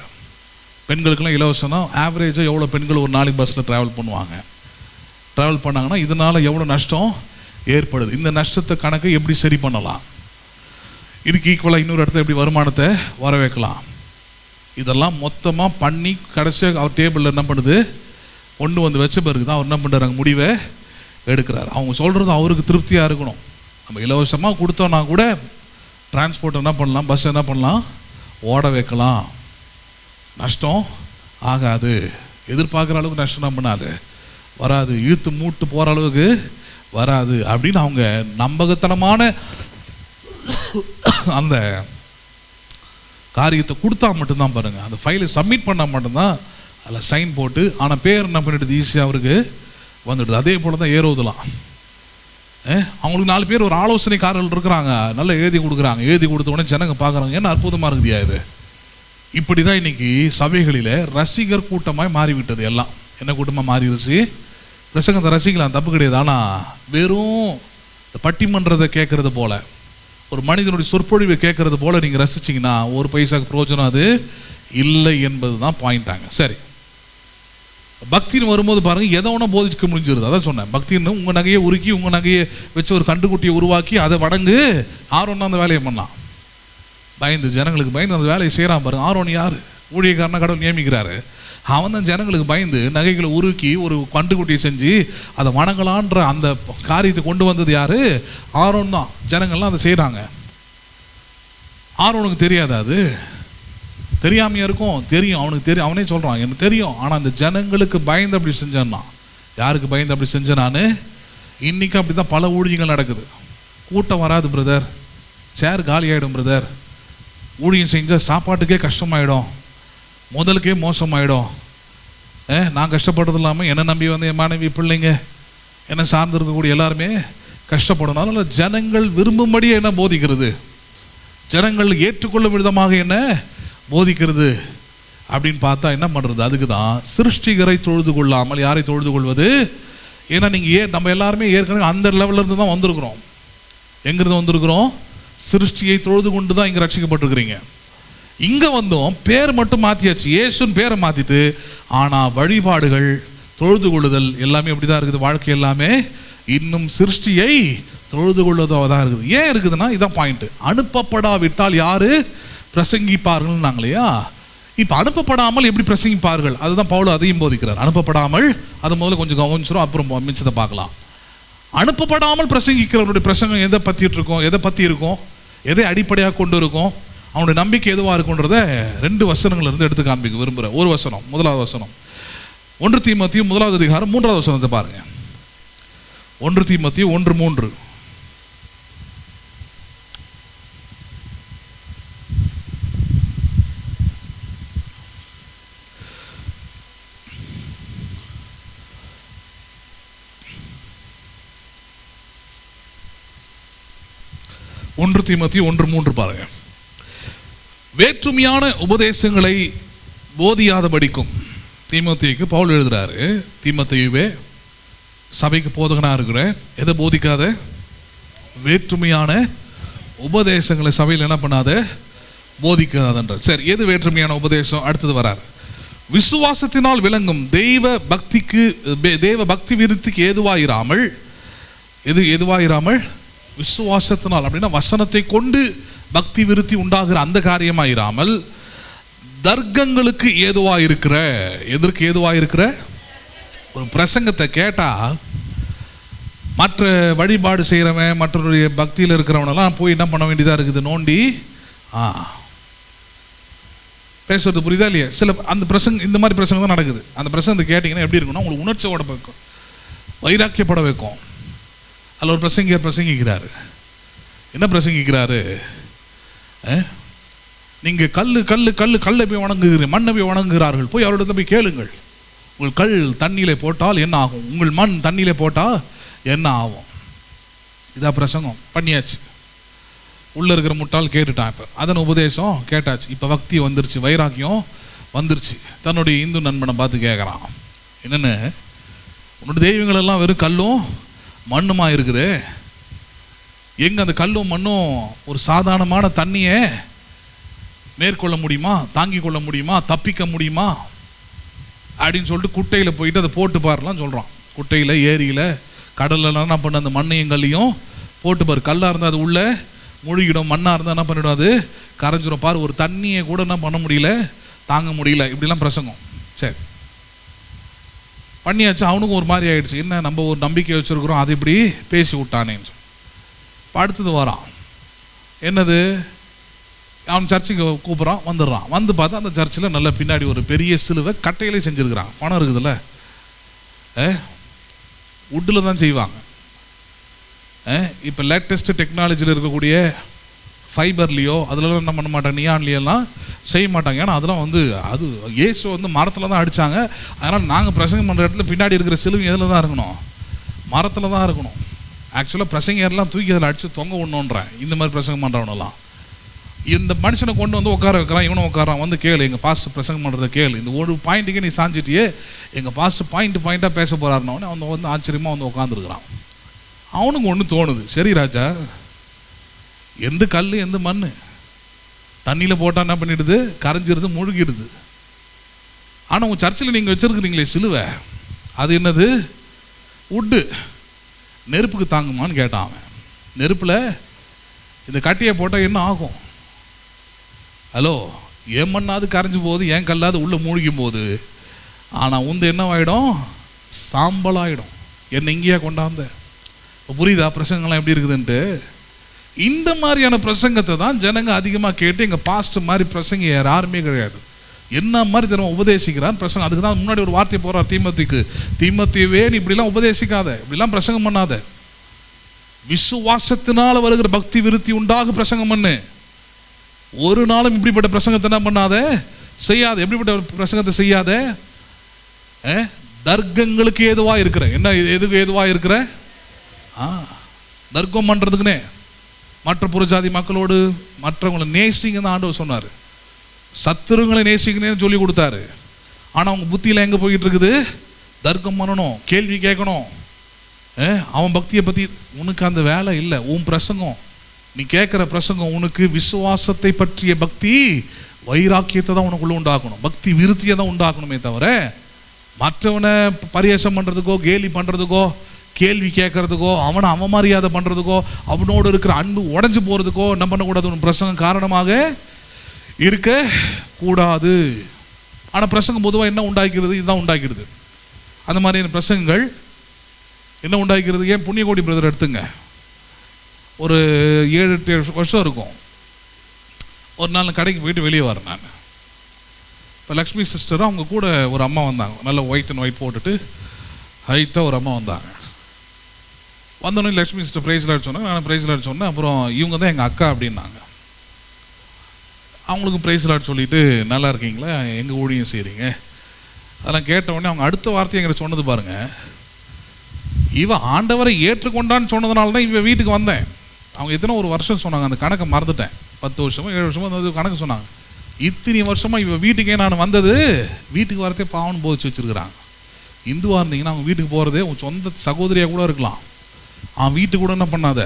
Speaker 1: பெண்களுக்கெல்லாம் இலவசம்னா ஆவரேஜாக எவ்வளோ பெண்கள் ஒரு நாளைக்கு பஸ்ஸில் ட்ராவல் பண்ணுவாங்க, ட்ராவல் பண்ணாங்கன்னா இதனால் எவ்வளோ நஷ்டம் ஏற்படுது, இந்த நஷ்டத்தை கணக்கு எப்படி சரி பண்ணலாம், இதுக்கு ஈக்குவலாக இன்னொரு இடத்துல எப்படி வருமானத்தை வர வைக்கலாம், இதெல்லாம் மொத்தமாக பண்ணி கடைசியாக அவர் டேபிளில் என்ன பண்ணுது, கொண்டு வந்து வச்ச பிறகு தான் அவர் என்ன பண்ணுறாங்க, முடிவை எடுக்கிறார். அவங்க சொல்கிறது அவருக்கு திருப்தியாக இருக்கணும். நம்ம இலவசமாக கொடுத்தோன்னா கூட டிரான்ஸ்போர்ட் என்ன பண்ணலாம், பஸ் என்ன பண்ணலாம், ஓட வைக்கலாம், நஷ்டம் ஆகாது, எதிர்பார்க்குற அளவுக்கு நஷ்டம் என்ன பண்ணாது, வராது, இழுத்து மூட்டு போகிற அளவுக்கு வராது அப்படின்னு அவங்க நம்பகத்தனமான அந்த காரியத்தை கொடுத்தா மட்டும்தான் பாருங்கள், அந்த ஃபைலை சப்மிட் பண்ணால் மட்டும்தான் அதில் சைன் போட்டு, ஆனால் பேர் என்ன பண்ணிடுது, ஈஸியாக அவருக்கு வந்துடுது. அதே போல் தான் ஏறுவதெல்லாம் அவங்களுக்கு 4 பேர் ஒரு ஆலோசனைக்காரர்கள் இருக்கிறாங்க, நல்லா எழுதி கொடுக்குறாங்க. எழுதி கொடுத்த உடனே ஜனங்க பார்க்குறாங்க, என்ன அற்புதமாக இருக்குதியா இது. இப்படி தான் இன்றைக்கி சபைகளில் ரசிகர் கூட்டமாக மாறிவிட்டது. எல்லாம் என்ன கூட்டமாக மாறிடுச்சு, பிரசங்கத்தை ரசிக்கலாம், தப்பு கிடையாது. ஆனால் வெறும் பட்டிமன்றத்தை கேட்குறது போல், ஒரு மனிதனுடைய சொற்பொழிவை கேட்குறது போல் நீங்கள் ரசிச்சிங்கன்னா ஒரு பைசாக்கு பிரயோஜனம் அது இல்லை என்பது தான் பாயிண்டாங்க. சரி, பக்தின்னு வரும்போது பாருங்கள், எதை ஒன்றா போதிக்க முடிஞ்சிருது. அதான் சொன்னேன், பக்தின்னு உங்கள் நகையை உருக்கி உங்கள் நகையை வச்சு ஒரு கண்டுக்குட்டியை உருவாக்கி அதை வடங்கு ஆரோன் அந்த வேலையை பண்ணலாம். பயந்து, ஜனங்களுக்கு பயந்து அந்த வேலையை செய்கிறான் பாருங்க. ஆரோன் யார்? ஊழியக்காரனா கடவுள் நியமிக்கிறாரு. அவன் தான் ஜனங்களுக்கு பயந்து நகைகளை உருக்கி ஒரு கண்டுக்குட்டியை செஞ்சு அதை வணங்கலான்ற அந்த காரியத்தை கொண்டு வந்தது யார்? ஆரோன் தான். ஜனங்கள்லாம் அதை செய்கிறாங்க. ஆரோனுக்கு தெரியாது, அது தெரியாமையா இருக்கும், தெரியும், அவனுக்கு தெரியும், அவனே சொல்கிறான் எனக்கு தெரியும். ஆனால் அந்த ஜனங்களுக்கு பயந்து அப்படி செஞ்சான்னா, யாருக்கு பயந்து அப்படி செஞ்சேன் நான்? இன்றைக்கி அப்படி தான் பல ஊழியங்கள் நடக்குது. கூட்டம் வராது பிரதர், சேர் காலி ஆகிடும் பிரதர், ஊழியம் செஞ்சால் சாப்பாட்டுக்கே கஷ்டமாயிடும், முதலுக்கே மோசமாயிடும், நான் கஷ்டப்படுறது இல்லாமல் என்னை நம்பி வந்து என் மனைவி பிள்ளைங்க என்னை சார்ந்து இருக்கக்கூடிய எல்லாருமே கஷ்டப்படும். அதனால் ஜனங்கள் விரும்பும்படியே என்ன போதிக்கிறது, ஜனங்கள் ஏற்றுக்கொள்ளும் விதமாக என்ன போதிக்கிறது அப்படின்னு பார்த்தா என்ன பண்ணுறது, அதுக்கு தான் சிருஷ்டிகரை தொழுது கொள்ளாமல் யாரை தொழுது கொள்வது. ஏன்னா நீங்கள் நம்ம எல்லாருமே ஏற்கனவே அந்த லெவலிருந்து தான் வந்திருக்கிறோம். எங்கிருந்து வந்திருக்கிறோம்? சிருஷ்டியை தொழுது கொண்டு தான் இங்கே ரட்சிக்கப்பட்டிருக்கிறீங்க. இங்கே வந்தோம், பேர் மட்டும் மாற்றியாச்சு, இயேசுன்னு பேரை மாற்றிட்டு, ஆனால் வழிபாடுகள், தொழுது கொள்ளுதல் எல்லாமே எப்படி தான் இருக்குது. வாழ்க்கை எல்லாமே இன்னும் சிருஷ்டியை தொழுது கொள்வதாக தான் இருக்குது. ஏன் இருக்குதுன்னா இதான் பாயிண்ட்டு. அனுப்பப்படாவிட்டால் யார் பிரசங்கிப்பார்கள் நாங்கள் இல்லையா. இப்போ அனுப்பப்படாமல் எப்படி பிரசங்கிப்பார்கள், அதுதான் பவுல் அதையும் போதிக்கிறார். அனுப்பப்படாமல், அதை முதல்ல கொஞ்சம் கவனிச்சிடும், அப்புறம் மிச்சத்தை பார்க்கலாம். அனுப்பப்படாமல் பிரசங்கிக்கிறவருடைய பிரசங்கம் எதை பற்றிட்டு இருக்கோம், எதை பற்றி இருக்கும், எதை அடிப்படையாக கொண்டு இருக்கும், அவனுடைய நம்பிக்கை எதுவாக இருக்குன்றத 2 வசனங்கள்லேருந்து எடுத்து காண்பிக்க விரும்புகிறேன். ஒரு வசனம், 1வது வசனம் 1 தீமோத்தேயு 1வது அதிகாரம் 3வது வசனத்தை பாருங்கள். 1 தீமோத்தேயு 1:3. தீமோத்தேயு 1:3 பாருங்க. வேற்றுமையான உபதேசங்களை போதியாதபடிக்கும், தீமோத்தேயுக்கு பவுல் எழுதுறாரு, தீமோத்தேயுவே சபைக்கு போதகனாக இருக்கிறேன். எதை போதிக்காத? வேற்றுமையான உபதேசங்களை சபையில் என்ன பண்ணாத? போதிக்காதன்ற. சரி, எது வேற்றுமையான உபதேசம்? அடுத்தது வரார். விசுவாசத்தினால் விளங்கும் தெய்வ பக்தி விருத்திக்கு ஏதுவாயிராமல். எதுவாயிராமல்? விசுவாசத்தினால் அப்படின்னா வசனத்தை கொண்டு பக்தி விருத்தி உண்டாகிற அந்த காரியமாயிராமல் தர்க்கங்களுக்கு ஏதுவாயிருக்கிற. எதற்கு ஏதுவாயிருக்கிற? ஒரு பிரசங்கத்தை கேட்டா மற்ற வழிபாடு செய்கிறவன், மற்றவருடைய பக்தியில் இருக்கிறவனெல்லாம் போய் என்ன பண்ண வேண்டியதாக இருக்குது? நோண்டி பேசுறது. புரியுதா இல்லையா? சில அந்த பிரசங்க, இந்த மாதிரி பிரசங்கம் தான் நடக்குது. அந்த பிரசங்கத்தை கேட்டிங்கன்னா எப்படி இருக்குன்னா, உங்களுக்கு உணர்ச்சியோட வைக்கும், வைராக்கியப்பட வைக்கும். அதில் ஒரு பிரசங்கியார் பிரசங்கிக்கிறாரு. என்ன பிரசங்கிக்கிறாரு? நீங்கள் கல்லை போய் வணங்குகிறீர்கள், மண்ணை போய் வணங்குகிறார்கள், போய் அவரிடத்துல போய் கேளுங்கள். உங்கள் கல் தண்ணியிலே போட்டால் என்ன ஆகும்? உங்கள் மண் தண்ணியிலே போட்டால் என்ன ஆகும்? இதான் பிரசங்கம். பண்ணியாச்சு. உள்ளே இருக்கிற முட்டால் கேட்டுட்டான். இப்போ அதன் உபதேசம் கேட்டாச்சு. இப்போ பக்தி வந்துருச்சு, வைராக்கியம் வந்துருச்சு. தன்னுடைய இந்து நண்பனை பார்த்து கேட்குறான், என்னென்னு உன்னுடைய தெய்வங்கள் எல்லாம் வெறும் கல்லும் மண்ணுமா இருக்குது. எங்கே அந்த கல்லும் மண்ணும் ஒரு சாதாரணமான தண்ணியை மேற்கொள்ள முடியுமா, தாங்கி கொள்ள முடியுமா, தப்பிக்க முடியுமா அப்படின்னு சொல்லிட்டு குட்டையில் போயிட்டு அதை போட்டு பாருலாம் சொல்கிறான். குட்டையில், ஏரியில், கடல்லலாம் என்ன பண்ண அந்த மண்ணையும் கல்லையும் போட்டு பாரு. கல்லாக இருந்தால் அது உள்ளே முழுகிடும், மண்ணாக இருந்தால் என்ன பண்ணிடும்? அது கரைஞ்சிடும். பாரு, ஒரு தண்ணியை கூட என்ன பண்ண முடியல, தாங்க முடியல. இப்படிலாம் பிரசங்கம். சரி, பண்ணியாச்சு. அவனுக்கும் ஒரு மாதிரி ஆயிடுச்சு. என்ன, நம்ம ஒரு நம்பிக்கை வச்சுருக்குறோம், அது இப்படி பேசி விட்டானேன்னு. அடுத்தது வரான். என்னது? அவன் சர்ச்சுக்கு கூப்பிட்றான், வந்துடுறான். வந்து பார்த்தா அந்த சர்ச்சில் நல்ல பின்னாடி ஒரு பெரிய சிலுவை கட்டையிலே செஞ்சுருக்கிறான். பணம் இருக்குதுல்ல, வுட்டில் தான் செய்வாங்க. இப்போ லேட்டஸ்ட் டெக்னாலஜியில் இருக்கக்கூடிய ஃபைபர்லேயோ அதிலலாம் என்ன பண்ண மாட்டாங்க, நியான்லேயெல்லாம் செய்ய மாட்டாங்க. ஏன்னா அதெல்லாம் அது இயேசு மரத்தில் தான் அடித்தாங்க. அதனால் நாங்கள் பிரசங்கம் பண்ணுற இடத்துல பின்னாடி இருக்கிற சிலுவை எதில் தான் இருக்கணும்? மரத்தில் தான் இருக்கணும். ஆக்சுவலாக பிரசங்கர்லாம் தூக்கி அதில் அடித்து தொங்க விடணுன்றேன். இந்த மாதிரி பிரசங்கம் பண்ணுறவனெல்லாம் இந்த மனுஷனை கொண்டு வந்து உட்கார வைக்கிறான். இவனும் உட்காரான். வந்து கேளு, எங்கள் பாஸ்டர் பிரசங்கம் பண்ணுறத கேளு. இந்த ஒரு பாயிண்ட்டுக்கே நீ சாஞ்சிட்டியே, எங்கள் பாஸ்டர் பாயிண்ட்டாக பேச போகிறாருன்னு அவன் ஆச்சரியமாக வந்து உட்காந்துருக்கிறான். அவனுக்கு ஒன்று தோணுது, சரி ராஜா, எந்த கல் எந்த மண் தண்ணியில் போட்டால் என்ன பண்ணிடுது? கரைஞ்சிடுது, முழுகிடுது. ஆனால் உங்கள் சர்ச்சில் நீங்கள் வச்சுருக்கிறீங்களே சிலுவை, அது என்னது? உட்டு. நெருப்புக்கு தாங்குமான்னு கேட்டான் அவன். நெருப்பில் இந்த கட்டியை போட்டால் என்ன ஆகும்? ஹலோ, என் மண்ணாவது கரைஞ்சி போகுது, என் கல்லாது உள்ளே மூழ்கும் போது. ஆனால் என்ன ஆகிடும்? சாம்பலாகிடும். என்னை இங்கேயா கொண்டாந்த? இப்போ புரியுதா பிரசங்கம்லாம் எப்படி இருக்குதுன்ட்டு? இந்த மாதிரியான பிரசங்கத்தை தான் ஜனங்க அதிகமாக கேட்டு, எங்கள் பாஸ்டர் மாதிரி பிரசங்க யாருமே கிடையாது, என்ன மாதிரி தினம் உபதேசிக்கிறான் பிரசங்கம். அதுக்கு தான் முன்னாடி ஒரு வார்த்தை போகிறார் தீமோத்தேயுவே, நீ இப்படிலாம் உபதேசிக்காத, இப்படிலாம் பிரசங்கம் பண்ணாத, விசுவாசத்தினால் வருகிற பக்தி விருத்தி உண்டாக பிரசங்கம் பண்ணு. ஒரு நாளும் இப்படிப்பட்ட பிரசங்கத்தை என்ன பண்ணாத, செய்யாத. எப்படிப்பட்ட பிரசங்கத்தை செய்யாத? தர்க்கங்களுக்கு ஏதுவாக இருக்கிற. என்ன எதுக்கு ஏதுவாக இருக்கிற? தர்க்கம் பண்ணுறதுக்குன்னே மற்ற புறஜாதி மக்களோடு மற்றவங்களை நேசிங்க தான் ஆண்டவர் சொன்னார். சத்துருங்களை நேசிக்கணும்னு சொல்லி கொடுத்தாரு. ஆனால் அவங்க புத்தியில் எங்கே போய்கிட்டு இருக்குது? தர்க்கம் பண்ணணும், கேள்வி கேட்கணும். அவன் பக்தியை பற்றி உனக்கு அந்த வேலை இல்லை. உன் பிரசங்கம், நீ கேட்குற பிரசங்கம் உனக்கு விசுவாசத்தை பற்றிய பக்தி வைராக்கியத்தை தான் உனக்குள்ள உண்டாக்கணும், பக்தி விருத்தியை தான் உண்டாக்கணுமே தவிர மற்றவனை பரியாசம் பண்ணுறதுக்கோ, கேலி பண்ணுறதுக்கோ, கேள்வி கேட்கறதுக்கோ, அவனை அவமரியாதை பண்ணுறதுக்கோ, அவனோடு இருக்கிற அன்பு உடஞ்சி போகிறதுக்கோ என்ன பண்ணக்கூடாது? உன் பிரசங்கம் காரணமாக இருக்கக்கூடாது. ஆனால் பிரசங்கம் பொதுவாக என்ன உண்டாக்கிறது? இதுதான் உண்டாக்கிடுது. அந்த மாதிரியான பிரசங்கங்கள் என்ன உண்டாக்கிறது? ஏன் புண்ணியகோடி பிரதர் எடுத்துங்க, ஒரு 7-8 வருஷம் இருக்கும். ஒரு நாள் கடைக்கு போயிட்டு வெளியே வரேன் நான். இப்போ லக்ஷ்மி சிஸ்டரும் அவங்க கூட ஒரு அம்மா வந்தாங்க. நல்ல ஒயிட் அண்ட் ஒயிட் போட்டுட்டு ஹைட்டாக ஒரு அம்மா வந்தாங்க. வந்தோடனே லக்ஷ்மி சிஸ்டர் ப்ரைஸ் லார்ட் சொன்னாங்க. நான் ப்ரைஸ் லார்ட் சொன்னேன். அப்புறம் இவங்க தான் எங்கள் அக்கா அப்படின்னாங்க. அவங்களுக்கு ப்ரைஸ் லார்ட் சொல்லிவிட்டு, நல்லா இருக்கீங்களா, எங்கள் ஊழியம் செய்கிறீங்க அதெல்லாம் கேட்டவுடனே அவங்க அடுத்த வார்த்தை எங்களை சொன்னது பாருங்கள், இவன் ஆண்டவரை ஏற்றுக்கொண்டான்னு சொன்னதுனால தான் இவன் வீட்டுக்கு வந்தேன். அவங்க எத்தனை ஒரு வருஷம் சொன்னாங்க, அந்த கணக்கை மறந்துட்டேன். 10 வருஷமோ 7 வருஷமோ அந்த கணக்கு சொன்னாங்க. இத்தனை வருஷமாக இவன் வீட்டுக்கே நான் வந்தது, வீட்டுக்கு வரத்தே பாவம்னு போதிச்சு வச்சுருக்கிறாங்க. இந்துவாக இருந்தீங்கன்னா அவங்க வீட்டுக்கு போகிறதே உன் சொந்த சகோதரியாக கூட இருக்கலாம், அவன் வீட்டுக்கு கூட என்ன பண்ணாத.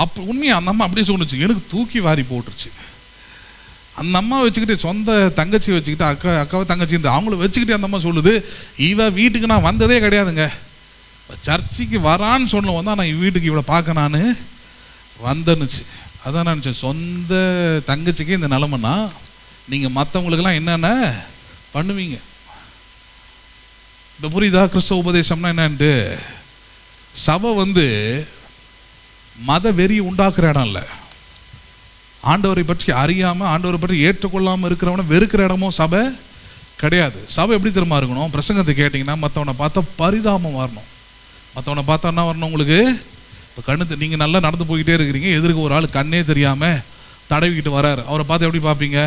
Speaker 1: அப்போ உண்மையாக அந்த அம்மா அப்படியே சொன்னிச்சு, எனக்கு தூக்கி வாரி போட்டுருச்சு. அந்த அம்மா வச்சுக்கிட்டு சொந்த தங்கச்சி வச்சுக்கிட்டு அக்காவை தங்கச்சி இருந்து அவங்கள வச்சுக்கிட்டு அந்த அம்மா சொல்லுது, இவ வீட்டுக்கு நான் வந்ததே கிடையாதுங்க, சர்ச்சுக்கு வரான்னு சொன்னவன் தான் நான் வீட்டுக்கு இவளை பார்க்க நான் வந்தேன்னுச்சு. அதான் நினச்சேன், சொந்த தங்கச்சிக்கு இந்த நிலமைன்னா நீங்கள் மற்றவங்களுக்கெல்லாம் என்னென்ன பண்ணுவீங்க. இப்போ புரியுதா கிறிஸ்தவ உபதேசம்னா என்னன்ட்டு? சபை மத வெறி உண்டாக்குற இடம் இல்லை. ஆண்டவரை பற்றி அறியாமல் ஆண்டவரை பற்றி ஏற்றுக்கொள்ளாமல் இருக்கிறவனை வெறுக்கிற இடமும் சபை கிடையாது. சபை எப்படி திரும்ப இருக்கணும்? பிரசங்கத்தை கேட்டிங்கன்னா மற்றவனை பார்த்தா பரிதாபம் வரணும். மற்றவனை பார்த்தா என்ன வரணும் உங்களுக்கு? இப்போ கண்ணு நீங்கள் நல்லா நடந்து போய்கிட்டே இருக்கிறீங்க, எதிர்க்க ஒரு ஆள் கண்ணே தெரியாமல் தடவிக்கிட்டு வராரு, அவரை பார்த்து எப்படி பார்ப்பீங்க?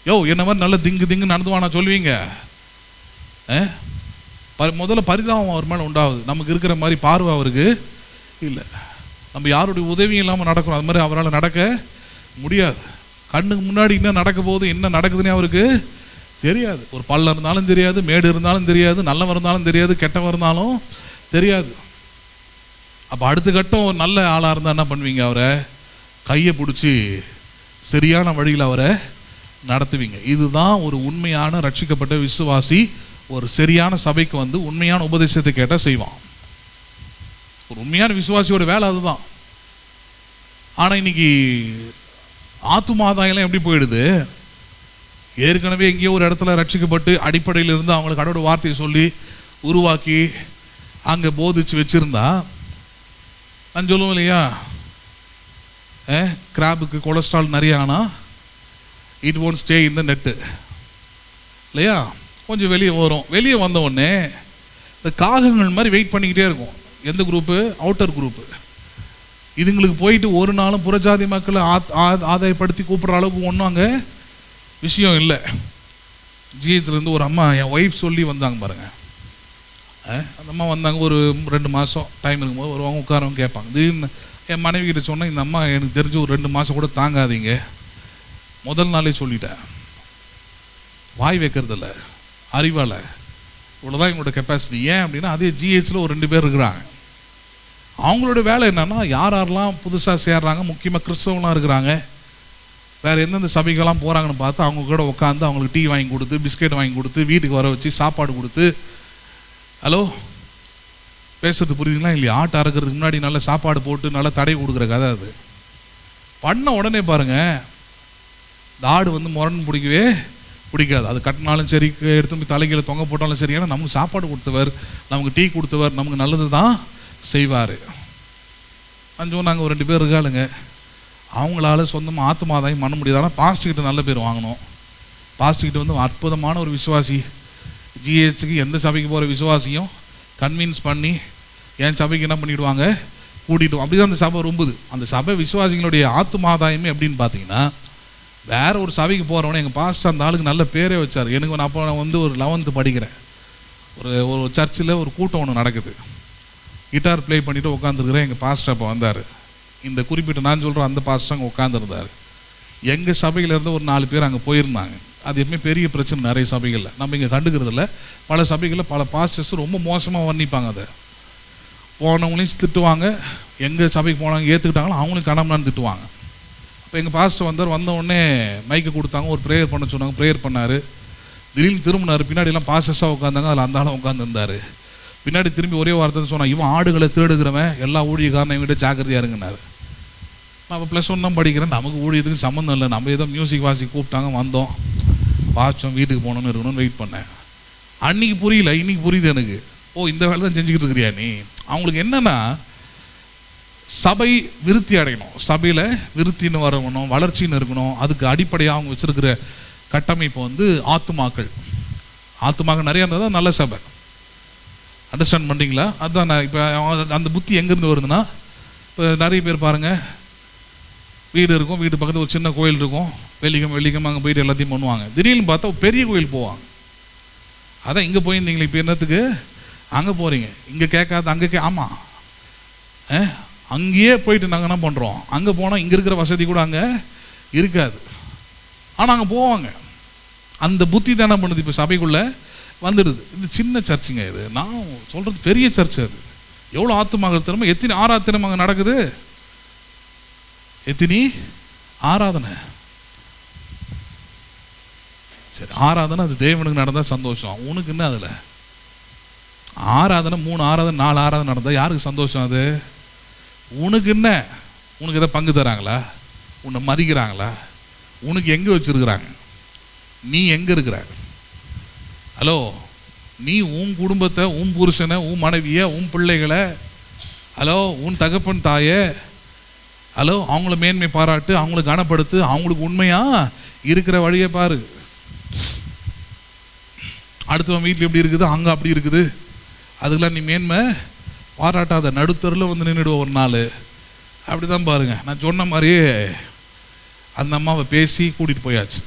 Speaker 1: யோ என்ன மாதிரி நல்லா திங்கு நடந்துவானா சொல்லுவீங்க? முதல்ல பரிதாபம் அவர் மேலே உண்டாகுது. நமக்கு இருக்கிற மாதிரி பார்வை அவருக்கு இல்லை. நம்ம யாருடைய உதவியும் இல்லாமல் நடக்கணும், அது மாதிரி அவரால் நடக்க முடியாது. கண்ணுக்கு முன்னாடி என்ன நடக்க போகுது, என்ன நடக்குதுன்னே அவருக்கு தெரியாது. ஒரு பள்ளம் இருந்தாலும் தெரியாது, மேடு இருந்தாலும் தெரியாது, நல்லவன் இருந்தாலும் தெரியாது, கெட்டவன் இருந்தாலும் தெரியாது. அப்போ அடுத்த கட்டம் ஒரு நல்ல ஆளாக இருந்தால் என்ன பண்ணுவீங்க? அவரை கையை பிடிச்சி சரியான வழியில் அவரை நடத்துவீங்க. இதுதான் ஒரு உண்மையான ரட்சிக்கப்பட்ட விசுவாசி ஒரு சரியான சபைக்கு உண்மையான உபதேசத்தை கேட்டால் செய்வான். ஒரு உண்மையான விசுவாசியோட வேலை அதுதான். ஆனால் இன்னைக்கு ஆத்துமாதாயெல்லாம் எப்படி போயிடுது? ஏற்கனவே எங்கேயோ ஒரு இடத்துல ரட்சிக்கப்பட்டு அடிப்படையில் இருந்து அவங்களுக்கு கடவுளோட வார்த்தையை சொல்லி உருவாக்கி அங்கே போதிச்சு வச்சுருந்தா, நான் சொல்லுவேன் இல்லையா, கிராபுக்கு கொலஸ்ட்ரால் நிறைய ஆனால் it won't stay in the net இல்லையா, கொஞ்சம் வெளியே வரும். வெளியே வந்த உடனே இந்த காகங்கள் மாதிரி வெயிட் பண்ணிக்கிட்டே இருக்கும். எந்த குரூப்பு? Outer group. இதுங்களுக்கு போயிட்டு ஒரு நாளும் புறஜாதி மக்களை ஆதாயப்படுத்தி கூப்பிட்ற அளவுக்கு ஒன்றும் அங்கே விஷயம் இல்லை. ஜிஹெச்லேருந்து ஒரு அம்மா என் ஒய்ஃப் சொல்லி வந்தாங்க பாருங்கள். அந்த அம்மா வந்தாங்க, ஒரு 2 மாதம் டைம் இருக்கும்போது வருவாங்க, உட்காரவங்க கேட்பாங்க. திடீர்னு என் மனைவி கிட்ட சொன்னேன், இந்த அம்மா எனக்கு தெரிஞ்சு ஒரு 2 மாதம் கூட தாங்காதீங்க. முதல் நாளே சொல்லிட்டேன், வாய் வைக்கிறதில்ல, அறிவால், இவ்வளோதான் எங்களோட கெப்பாசிட்டி. ஏன் அப்படின்னா அதே ஜிஹெச்சில் ஒரு 2 பேர் இருக்கிறாங்க. அவங்களோட வேலை என்னென்னா யாரெல்லாம் புதுசாக சேர்றாங்க, முக்கியமாக கிறிஸ்தவங்களாம் இருக்கிறாங்க, வேறு எந்தெந்த சபைக்கெல்லாம் போகிறாங்கன்னு பார்த்து அவங்க கூட உட்காந்து அவங்களுக்கு டீ வாங்கி கொடுத்து, பிஸ்கெட் வாங்கி கொடுத்து, வீட்டுக்கு வர வச்சு சாப்பாடு கொடுத்து, ஹலோ பேசுறது புரியுதுங்களா இல்லையா, ஆட்டை அறுக்கிறதுக்கு முன்னாடி நல்லா சாப்பாடு போட்டு நல்லா தடை கொடுக்குற கதை அது. பண்ண உடனே பாருங்கள், இந்த ஆடு முரண் பிடிக்கவே பிடிக்காது. அது கட்டினாலும் சரி, எடுத்து போய் தலைகளை தொங்க போட்டாலும் சரி, ஏன்னா நமக்கு சாப்பாடு கொடுத்தவர், நமக்கு டீ கொடுத்தவர், நமக்கு நல்லது தான் செய்வார். அஞ்சு நாங்கள் ஒரு 2 பேர் இருக்காளுங்க, அவங்களால சொந்தமாக ஆத்துமாதாயம் பண்ண முடியாது. ஆனால் பாஸ்டர்கிட்ட நல்ல பேர் வாங்கணும். பாஸ்டர்கிட்ட அற்புதமான ஒரு விசுவாசி, ஜிஹெச்சுக்கு எந்த சபைக்கு போகிற விசுவாசியும் கன்வின்ஸ் பண்ணி என் சபைக்கு என்ன பண்ணிவிடுவாங்க, கூட்டிகிட்டு. அப்படி தான் அந்த சபை ரொம்புது. அந்த சபை விசுவாசிகளுடைய ஆத்துமாதாயமே எப்படின்னு பார்த்தீங்கன்னா, வேறு ஒரு சபைக்கு போகிறவனே, எங்கள் பாஸ்டர் அந்த ஆளுக்கு நல்ல பேரே வச்சார். எனக்கு அப்போ நான் ஒரு 11th படிக்கிறேன். ஒரு சர்ச்சில் ஒரு கூட்டம் ஒன்று நடக்குது, கிட்டார் ப்ளே பண்ணிவிட்டு உட்காந்துருக்குறேன். எங்கள் பாஸ்டர் அப்போ வந்தார். இந்த குறிப்பிட்ட நான் சொல்கிறேன் அந்த பாஸ்டர் அங்கே உட்காந்துருந்தார். எங்கள் சபையிலேருந்து ஒரு 4 பேர் அங்கே போயிருந்தாங்க. அது எப்பவுமே பெரிய பிரச்சனை நிறைய சபைகளில், நம்ம இங்கே கண்டுக்கிறதில்ல. பல சபைகளில் பல பாஸ்டர்ஸ் ரொம்ப மோசமாக வர்ணிப்பாங்க. அதை போனவங்களையும் திட்டுவாங்க, எங்கள் சபைக்கு போனவங்க ஏற்றுக்கிட்டாங்களோ அவங்களையும் கடமைன்னு திட்டுவாங்க. இப்போ எங்கள் பாஸ்டர் வந்த உடனே மைக்கு கொடுத்தாங்க, ஒரு ப்ரேயர் பண்ண சொன்னாங்க. ப்ரேயர் பண்ணார். திடீர்னு திரும்பினார். பின்னாடிலாம் பாஸ்டர்ஸாக உட்காந்தாங்க, அதில் அந்த ஆளும் உட்காந்துருந்தார். பின்னாடி திரும்பி ஒரே வார்த்தை சொன்னான், இவன் ஆடுகளை திருடுகிறவன், எல்லா ஊழியக்காரன் இவங்கிட்ட ஜாக்கிரதையாக இருங்கன்னாரு. நான் இப்போ +1 தான் படிக்கிறேன், நமக்கு ஊழியத்துக்கு சம்மந்தம் இல்லை. நம்ம ஏதோ மியூசிக் வாசி கூப்பிட்டாங்க, வந்தோம், வாச்சோம், வீட்டுக்கு போகணுன்னு இருக்கணும்னு வெயிட் பண்ணேன். அன்றைக்கி புரியல, இன்றைக்கி புரியுது எனக்கு. ஓ, இந்த வேலை தான் செஞ்சுக்கிட்டு இருக்கிறியா நீ. அவங்களுக்கு என்னென்னா, சபை விருத்தி அடையணும், சபையில் விருத்தின்னு வரணும், வளர்ச்சின்னு இருக்கணும். அதுக்கு அடிப்படையாக அவங்க வச்சுருக்கிற கட்டமைப்பு ஆத்துமாக்கள். ஆத்துமாக்கள் நிறையா இருந்தால் தான் நல்ல சபை. அண்டர்ஸ்டாண்ட் பண்ணுறீங்களா? அதுதான் நான் இப்போ அந்த புத்தி எங்கேருந்து வருதுன்னா, இப்போ நிறைய பேர் பாருங்கள், வீடு இருக்கும், வீடு பக்கத்தில் ஒரு சின்ன கோயில் இருக்கும், வெள்ளிக்கிழமை அங்கே போயிட்டு எல்லாத்தையும் பண்ணுவாங்க. திடீர்னு பார்த்தா ஒரு பெரிய கோயில் போவாங்க. அதான் இங்கே போயிருந்தீங்களே, இப்போ என்னத்துக்கு அங்கே போகிறீங்க, இங்கே கேட்காது அங்கே ஆமாம், அங்கேயே போயிட்டு நாங்கள் என்ன பண்ணுறோம், அங்கே போனால் இங்கே இருக்கிற வசதி கூட அங்கே இருக்காது, ஆனால் அங்கே போவாங்க. அந்த புத்தி தான் என்ன பண்ணுது, இப்போ சபைக்குள்ளே வந்துடுது. இது சின்ன சர்ச்சுங்க, இது நான் சொல்கிறது பெரிய சர்ச்சு. அது எவ்வளோ ஆத்துமாக்கள் திறமை, எத்தனை ஆராதனை அங்கே நடக்குது, எத்தனை ஆராதனை. சரி, ஆராதனை அது தேவனுக்கு நடந்தால் சந்தோஷம், உனக்கு என்ன அதில்? ஆராதனை 3 ஆராதனை 4 ஆராதனை நடந்தால் யாருக்கு சந்தோஷம்? அது உனக்கு என்ன? உனக்கு எதை பங்கு தராங்களா? உன்னை மதிக்கிறாங்களா? உனக்கு எங்கே வச்சுருக்கிறாங்க? நீ எங்கே இருக்கிற? ஹலோ, நீ உன் குடும்பத்தை, உன் புருஷனை, உன் மனைவியை, உன் பிள்ளைகளை, ஹலோ உன் தகப்பன் தாயை, ஹலோ அவங்கள மேன்மை பாராட்டு, அவங்கள கனப்படுத்து, அவங்களுக்கு உண்மையாக இருக்கிற வழியை பாரு. அடுத்தவன் வீட்டில் எப்படி இருக்குது, அங்கே அப்படி இருக்குது, அதுக்கெல்லாம் நீ மேன்மை பாராட்டாத. நடுத்தரில் வந்து நின்றுடுவோம் ஒரு நாள். அப்படி தான் பாருங்கள். நான் சொன்ன மாதிரியே அந்த அம்மாவை பேசி கூட்டிகிட்டு போயாச்சு.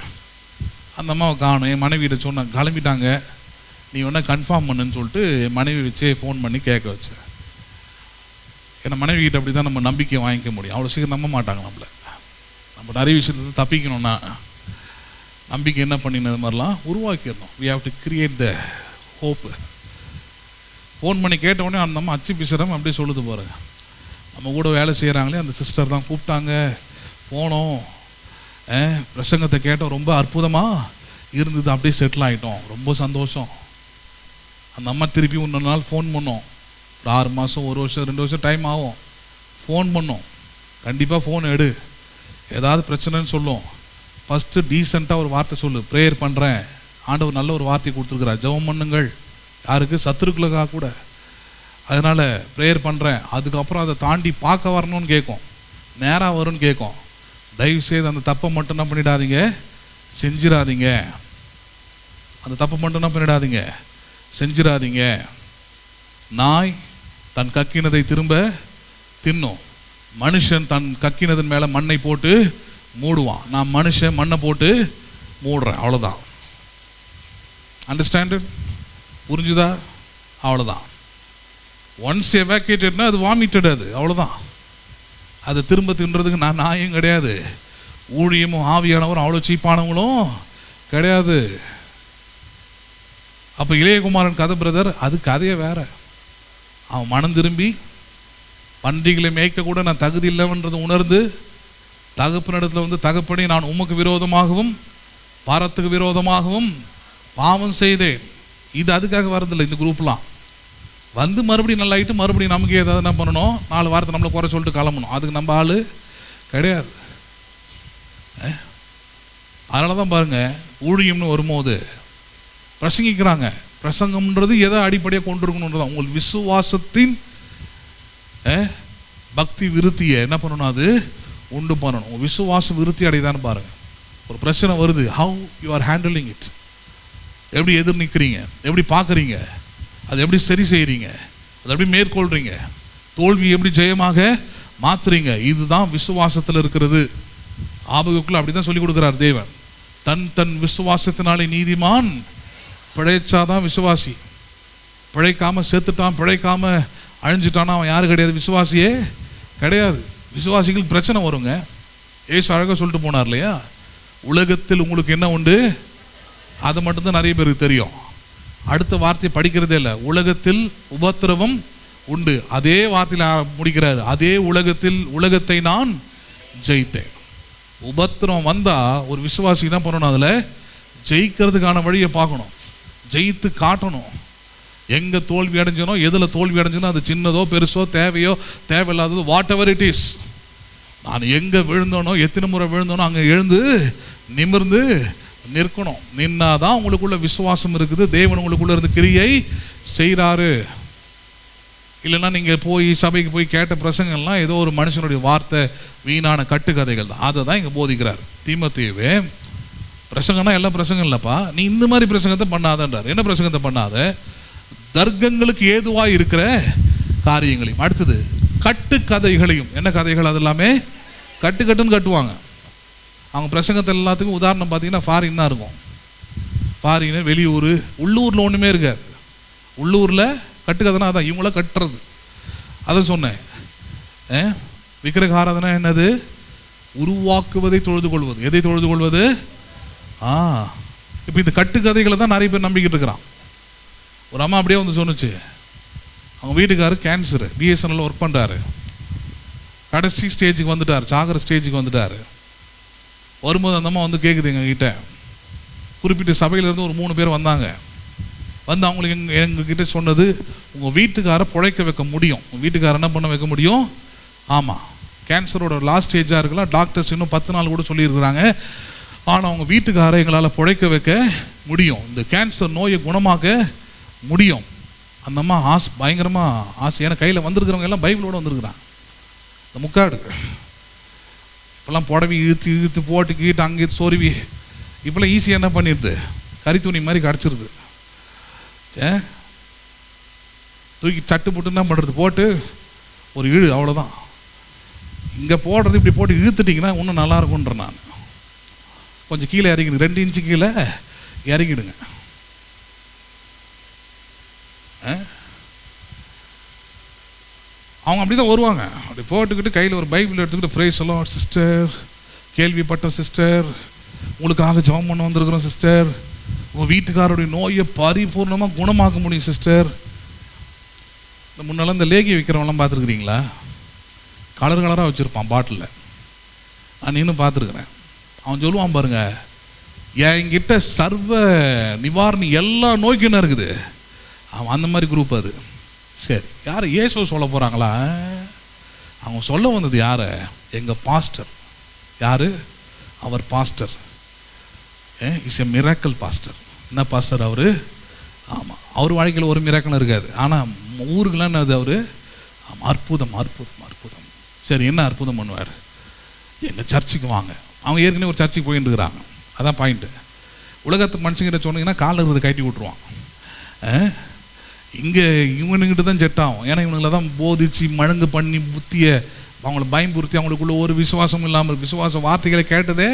Speaker 1: அந்த அம்மாவை காணும். என் மனைவியிட்ட சொன்னேன், கிளம்பிட்டாங்க, நீ ஒன்றா கன்ஃபார்ம் பண்ணுன்னு சொல்லிட்டு என் மனைவி வச்சே ஃபோன் பண்ணி கேட்க வச்சேன். ஏன்னா மனைவிக்கிட்ட அப்படி தான் நம்ம நம்பிக்கை வாங்கிக்க முடியும். அவ்வளோ சீக்கிரம் நம்ப மாட்டாங்க நம்மளை. நம்ம நிறைய விஷயத்துல தப்பிக்கணும்னா நம்பிக்கை என்ன பண்ணினது மாதிரிலாம் உருவாக்கிடணும். we have to create the hope. Phone பண்ணி கேட்ட உடனே அந்த அம்மா அச்சு பிசரம் அப்படியே சொல்லுது பாருங்க. நம்ம கூட வேலை செய்கிறாங்களே அந்த சிஸ்டர் தான் கூப்பிட்டாங்க, போனோம், பிரசங்கத்தை கேட்டோம், ரொம்ப அற்புதமாக இருந்தது, அப்படியே செட்டில் ஆகிட்டோம், ரொம்ப சந்தோஷம். அந்த அம்மா திருப்பி இன்னொரு நாள் ஃபோன் பண்ணோம். ஒரு 6 மாதம் 1 வருஷம் 2 வருஷம் டைம் ஆகும். ஃபோன் பண்ணோம், கண்டிப்பாக ஃபோன் எடு, ஏதாவது பிரச்சனைன்னு சொல்லும். ஃபஸ்ட்டு டீசெண்டாக ஒரு வார்த்தை சொல்லு, ப்ரேயர் பண்ணுறேன், ஆண்டவர் நல்ல ஒரு வார்த்தை கொடுத்துருக்குறார், ஜெபம் பண்ணுங்கள், யாருக்கு சத்துருக்களுக்காக கூட, அதனால் ப்ரேயர் பண்ணுறேன். அதுக்கப்புறம் அதை தாண்டி பார்க்க வரணும்னு கேட்கும், நேராக வரும்னு கேட்கும். தயவுசெய்து அந்த தப்பை மட்டும் என்ன பண்ணிடாதீங்க, செஞ்சிடாதீங்க. அந்த தப்பை மட்டும் என்ன பண்ணிடாதீங்க, செஞ்சிடாதீங்க. நாய் தன் கக்கினதை திரும்ப தின்னும், மனுஷன் தன் கக்கினதன் மேலே மண்ணை போட்டு மூடுவான். நான் மனுஷன் மண்ணை போட்டு மூடுறேன், அவ்வளோதான். அண்டர்ஸ்டாண்டு? புரிஞ்சுதா? அவ்வளோதான். ஒன்ஸ் எவாக்குவேட்டட்னா அது வாமிட்டட், அது அவ்வளோதான். அதை திரும்ப தின்றதுக்கு நான் நாயும் கிடையாது, ஊழியமும் ஆவியானவரும் அவ்வளோ சீப்பானவங்களும் கிடையாது. அப்போ இளையகுமாரன் கதை பிரதர், அது கதையே வேற. அவன் மனம் திரும்பி பன்றிகளை மேய்க்க கூட நான் தகுதி இல்லைன்றதை உணர்ந்து தகப்பனிடத்தில் வந்து, தகப்பனே நான் உமக்கு விரோதமாகவும் பாரத்துக்கு விரோதமாகவும் பாவம் செய்தேன். இது அதுக்காக வரதில்லை. இந்த குரூப்லாம் வந்து மறுபடியும் நல்லா ஆகிட்டு மறுபடியும் நமக்கு ஏதாவது என்ன பண்ணணும், 4 வாரத்தை நம்மளை குறை சொல்லிட்டு கிளம்பணும். அதுக்கு நம்ம ஆள் கிடையாது. அதனால தான் பாருங்கள், ஊழியம்னு வரும்போது பிரசங்கிக்கிறாங்க. பிரசங்கம்ன்றது எதை அடிப்படையாக கொண்டு இருக்கணுன்றது உங்கள் விசுவாசத்தின் பக்தி விருத்தியை என்ன பண்ணணும், அது உண்டு பண்ணணும். உங்கள் விசுவாசம் விருத்தி அடைதான்னு பாருங்கள். ஒரு பிரச்சனை வருது, how you are handling it, எப்படி எதிர் நிற்கிறீங்க, எப்படி பார்க்குறீங்க, அதை எப்படி சரி செய்கிறீங்க, அதை எப்படி மேற்கொள்கிறீங்க, தோல்வி எப்படி ஜெயமாக மாற்றுறீங்க. இதுதான் விசுவாசத்தில் இருக்கிறது. ஆபகுக்குள்ள அப்படி தான் சொல்லி கொடுக்குறார் தேவன். தன் விசுவாசத்தினாலே நீதிமான் பிழைச்சாதான் விசுவாசி. பிழைக்காமல் செத்துட்டான், பிழைக்காமல் அழிஞ்சிட்டானா அவன் யாரு கிடையாது, விசுவாசியே கிடையாது. விசுவாசிகளுக்கு பிரச்சனை வருங்க. ஏசு அழகாக சொல்லிட்டு போனார் இல்லையா, உலகத்தில் உங்களுக்கு என்ன உண்டு, அதை மட்டும்தான் நிறைய பேருக்கு தெரியும். அடுத்த வார்த்தையை படிக்கிறதே இல்லை. உலகத்தில் உபத்திரவம் உண்டு, அதே வார்த்தையில் முடிக்கிறாரு. அதே உலகத்தை நான் ஜெயித்தேன். உபத்திரம் வந்தால் ஒரு விசுவாசி என்ன பண்ணணும், அதில் ஜெயிக்கிறதுக்கான வழியை பார்க்கணும், ஜெயித்து காட்டணும். எங்கே தோல்வி அடைஞ்சனோ, எதில் தோல்வி அடைஞ்சனோ, அது சின்னதோ பெருசோ தேவையோ தேவையில்லாததோ, வாட் எவர் இட் இஸ், நான் எங்கே விழுந்தோனோ, எத்தனை முறை விழுந்தோனோ அங்கே எழுந்து நிமிர்ந்து நிற்கணும். நின்னாதான் உங்களுக்குள்ள விசுவாசம் இருக்குது, தேவன் உங்களுக்குள்ள இருந்து கிரியை செய்கிறாரு. இல்லைன்னா நீங்கள் போய் சபைக்கு போய் கேட்ட பிரசங்கள்லாம் ஏதோ ஒரு மனுஷனுடைய வார்த்தை, வீணான கட்டுக்கதைகள் தான். அதை தான் இங்கே போதிக்கிறார் தீமோத்தேயுவே. பிரசங்கம்னா எல்லாம் பிரசங்கம் இல்லைப்பா, நீ இந்த மாதிரி பிரசங்கத்தை பண்ணாதன்றார். என்ன பிரசங்கத்தை பண்ணாத, தர்க்கங்களுக்கு ஏதுவாக இருக்கிற காரியங்களையும், அடுத்தது கட்டுக்கதைகளையும். என்ன கதைகள்? அது எல்லாமே கட்டுன்னு கட்டுவாங்க. அவங்க பிரசங்கத்தை எல்லாத்துக்கும் உதாரணம் பார்த்தீங்கன்னா ஃபாரின் தான் இருக்கும். ஃபாரின், வெளியூர், உள்ளூரில் ஒன்றுமே இருக்காது. உள்ளூரில் கட்டுக்கதைனா அதான், இவங்கள கட்டுறது. அதை சொன்னேன். விக்கிரக ஆராதனை என்னது? உருவாக்குவதை தொழுது கொள்வது. எதை தொழுது கொள்வது? இப்போ இந்த கட்டுக்கதைகளை தான் நிறைய பேர் நம்பிக்கிட்டு இருக்கிறான். ஒரு அம்மா அப்படியே வந்து சொன்னுச்சு, அவங்க வீட்டுக்காரர் கேன்சரு, பிஎஸ்என்எல்ல ஒர்க் பண்ணுறாரு, கடைசி ஸ்டேஜுக்கு வந்துட்டார், சாகிற ஸ்டேஜுக்கு வந்துட்டார். வரும்போது அந்த அம்மா வந்து கேட்குது எங்ககிட்ட, குறிப்பிட்ட சபையிலேருந்து ஒரு 3 பேர் வந்தாங்க. வந்து அவங்களுக்கு எங்ககிட்ட சொன்னது, உங்கள் வீட்டுக்காரை பிழைக்க வைக்க முடியும், உங்கள் வீட்டுக்காரை என்ன பண்ண வைக்க முடியும். ஆமாம், கேன்சரோட லாஸ்ட் ஸ்டேஜாக இருக்கலாம், டாக்டர்ஸ் இன்னும் 10 நாள் கூட சொல்லியிருக்கிறாங்க. ஆனால் அவங்க வீட்டுக்காரை எங்களால் பிழைக்க வைக்க முடியும், இந்த கேன்சர் நோயை குணமாக்க முடியும். அந்த அம்மா பயங்கரமாக ஆசை. ஏன்னா கையில் வந்திருக்கிறவங்க எல்லாம் பைபிளோடு வந்திருக்கிறாங்க. இந்த முக்காடு இப்போல்லாம் புடவி இழுத்து இழுத்து போட்டுக்கிட்டு அங்கே சொருவி இப்போல்லாம் ஈஸியாக என்ன பண்ணிடுது, கறி துணி மாதிரி கிடச்சிருது. தூக்கி சட்டு போட்டு என்ன பண்ணுறது, போட்டு ஒரு இழு, அவ்வளோதான். இங்கே போடுறது இப்படி போட்டு இழுத்துட்டிங்கன்னா இன்னும் நல்லாயிருக்குன்ற. நான் கொஞ்சம் கீழே இறங்கிடுங்க, 2 இன்ச்சு கீழே இறங்கிடுங்க. அவங்க அப்படி தான் வருவாங்க, அப்படி போட்டுக்கிட்டு கையில் ஒரு பைபிள் எடுத்துக்கிட்டு, பிரைஸ் எல்லாம் சிஸ்டர், கேள்விப்பட்ட சிஸ்டர், உங்களுக்காக ஜெபம் பண்ண வந்திருக்கிறோம் சிஸ்டர், உங்கள் வீட்டுக்காரருடைய நோயை பரிபூர்ணமாக குணமாக்க முடியும் சிஸ்டர். இந்த முன்னெல்லாம் இந்த லேகி விற்கிறவங்களாம் பார்த்துருக்குறீங்களா? கலர் கலராக வச்சுருப்பான் பாட்டிலில், நான் இன்னும் பார்த்துருக்குறேன். அவன் சொல்லுவான் பாருங்க, என்கிட்ட சர்வ நிவாரணி எல்லா நோய்க்கும் என்ன இருக்குது. அவன் அந்த மாதிரி குரூப் அது. சரி, யார் இயேசுவை சொல்ல போகிறாங்களா? அவங்க சொல்ல வந்தது யார்? எங்கள் பாஸ்டர். யார் அவர்? Pastor is a miracle pastor. என்ன பாஸ்டர் அவர்? ஆமாம், அவர் வாழ்க்கையில் ஒரு மிராக்கிள் இருக்காது, ஆனால் ஊருக்கெல்லாம் என்னது அவர்? அற்புதம் அற்புதம் அற்புதம். சரி, என்ன அற்புதம் பண்ணுவார்? எங்கள் சர்ச்சுக்கு வாங்க. அவங்க ஏற்கனவே ஒரு சர்ச்சுக்கு போயிட்டு இருக்கிறாங்க, அதான் பாயிண்ட்டு. உலகத்து மனுஷங்கிட்ட சொன்னீங்கன்னா காலில் இருக்கிறத கட்டி விட்ருவான். இங்கே இவனுங்கிட்ட தான் செட் ஆகும். ஏன்னா இவனுங்களை தான் போதிச்சு மழுங்கு பண்ணி புத்தியை அவங்கள பயம்புறுத்தி அவங்களுக்குள்ள ஒரு விசுவாசம் இல்லாமல், விசுவாச வார்த்தைகளை கேட்டதே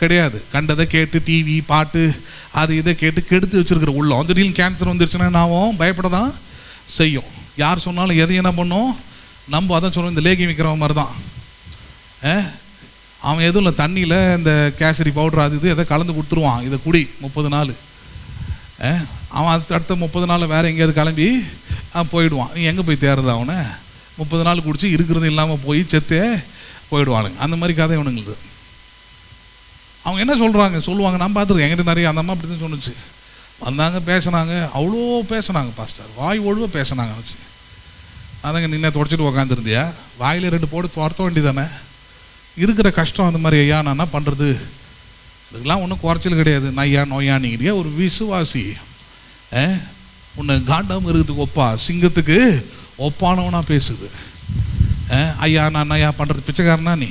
Speaker 1: கிடையாது, கண்டதை கேட்டு டிவி பாட்டு அது இதை கேட்டு கெடுத்து வச்சுருக்கிற உள்ளம். திடீர்னு கேன்சர் வந்துருச்சுன்னா நாவும் பயப்பட தான் செய்யும். யார் சொன்னாலும் எதை என்ன பண்ணும் நம்ம. அதான் சொல்லுவோம், இந்த லேகி விற்கிறவங்க மாதிரி தான். அவன் எதுவும் இல்லை, தண்ணியில் இந்த கேசரி பவுடர் அது இது எதை கலந்து கொடுத்துருவான், இதை குடி 30 நாள். அவன் அடுத்த 30 நாள் வேறு எங்கேயாவது கிளம்பி போயிடுவான். நீ எங்கே போய் தேர்றது? அவனை 30 நாள் குடிச்சு இருக்கிறது இல்லாமல் போய் செத்தே போயிடுவானுங்க. அந்த மாதிரி கதை இவனுங்களுக்கு. அவங்க என்ன சொல்லுவாங்க, நான் பார்த்துருக்கேன், என்கிட்ட நிறைய அந்த அம்மா அப்படி தான் சொன்னிச்சு. வந்தாங்க, பேசினாங்க, அவ்வளோ பேசினாங்க பாஸ்டர், வாய் ஒழுவ பேசினாங்க வச்சு. அதாங்க நின்று தொடச்சிட்டு உக்காந்துருந்தியா? வாயில் 2 போட்டு துரத்த வேண்டியதானே. இருக்கிற கஷ்டம் அந்த மாதிரி. ஐயா நான் என்ன பண்ணுறது, இதுக்கெல்லாம் ஒன்றும் குறைச்சல் கிடையாது. நையா நோயானிக்கிறியா ஒரு விசுவாசி உன்னை காண்டாமல் இருக்கிறதுக்கு ஒப்பா, சிங்கத்துக்கு ஒப்பானவனா பேசுது. ஐயா நான் ஐயா பண்ணுறது பிச்சைக்காரனா நீ?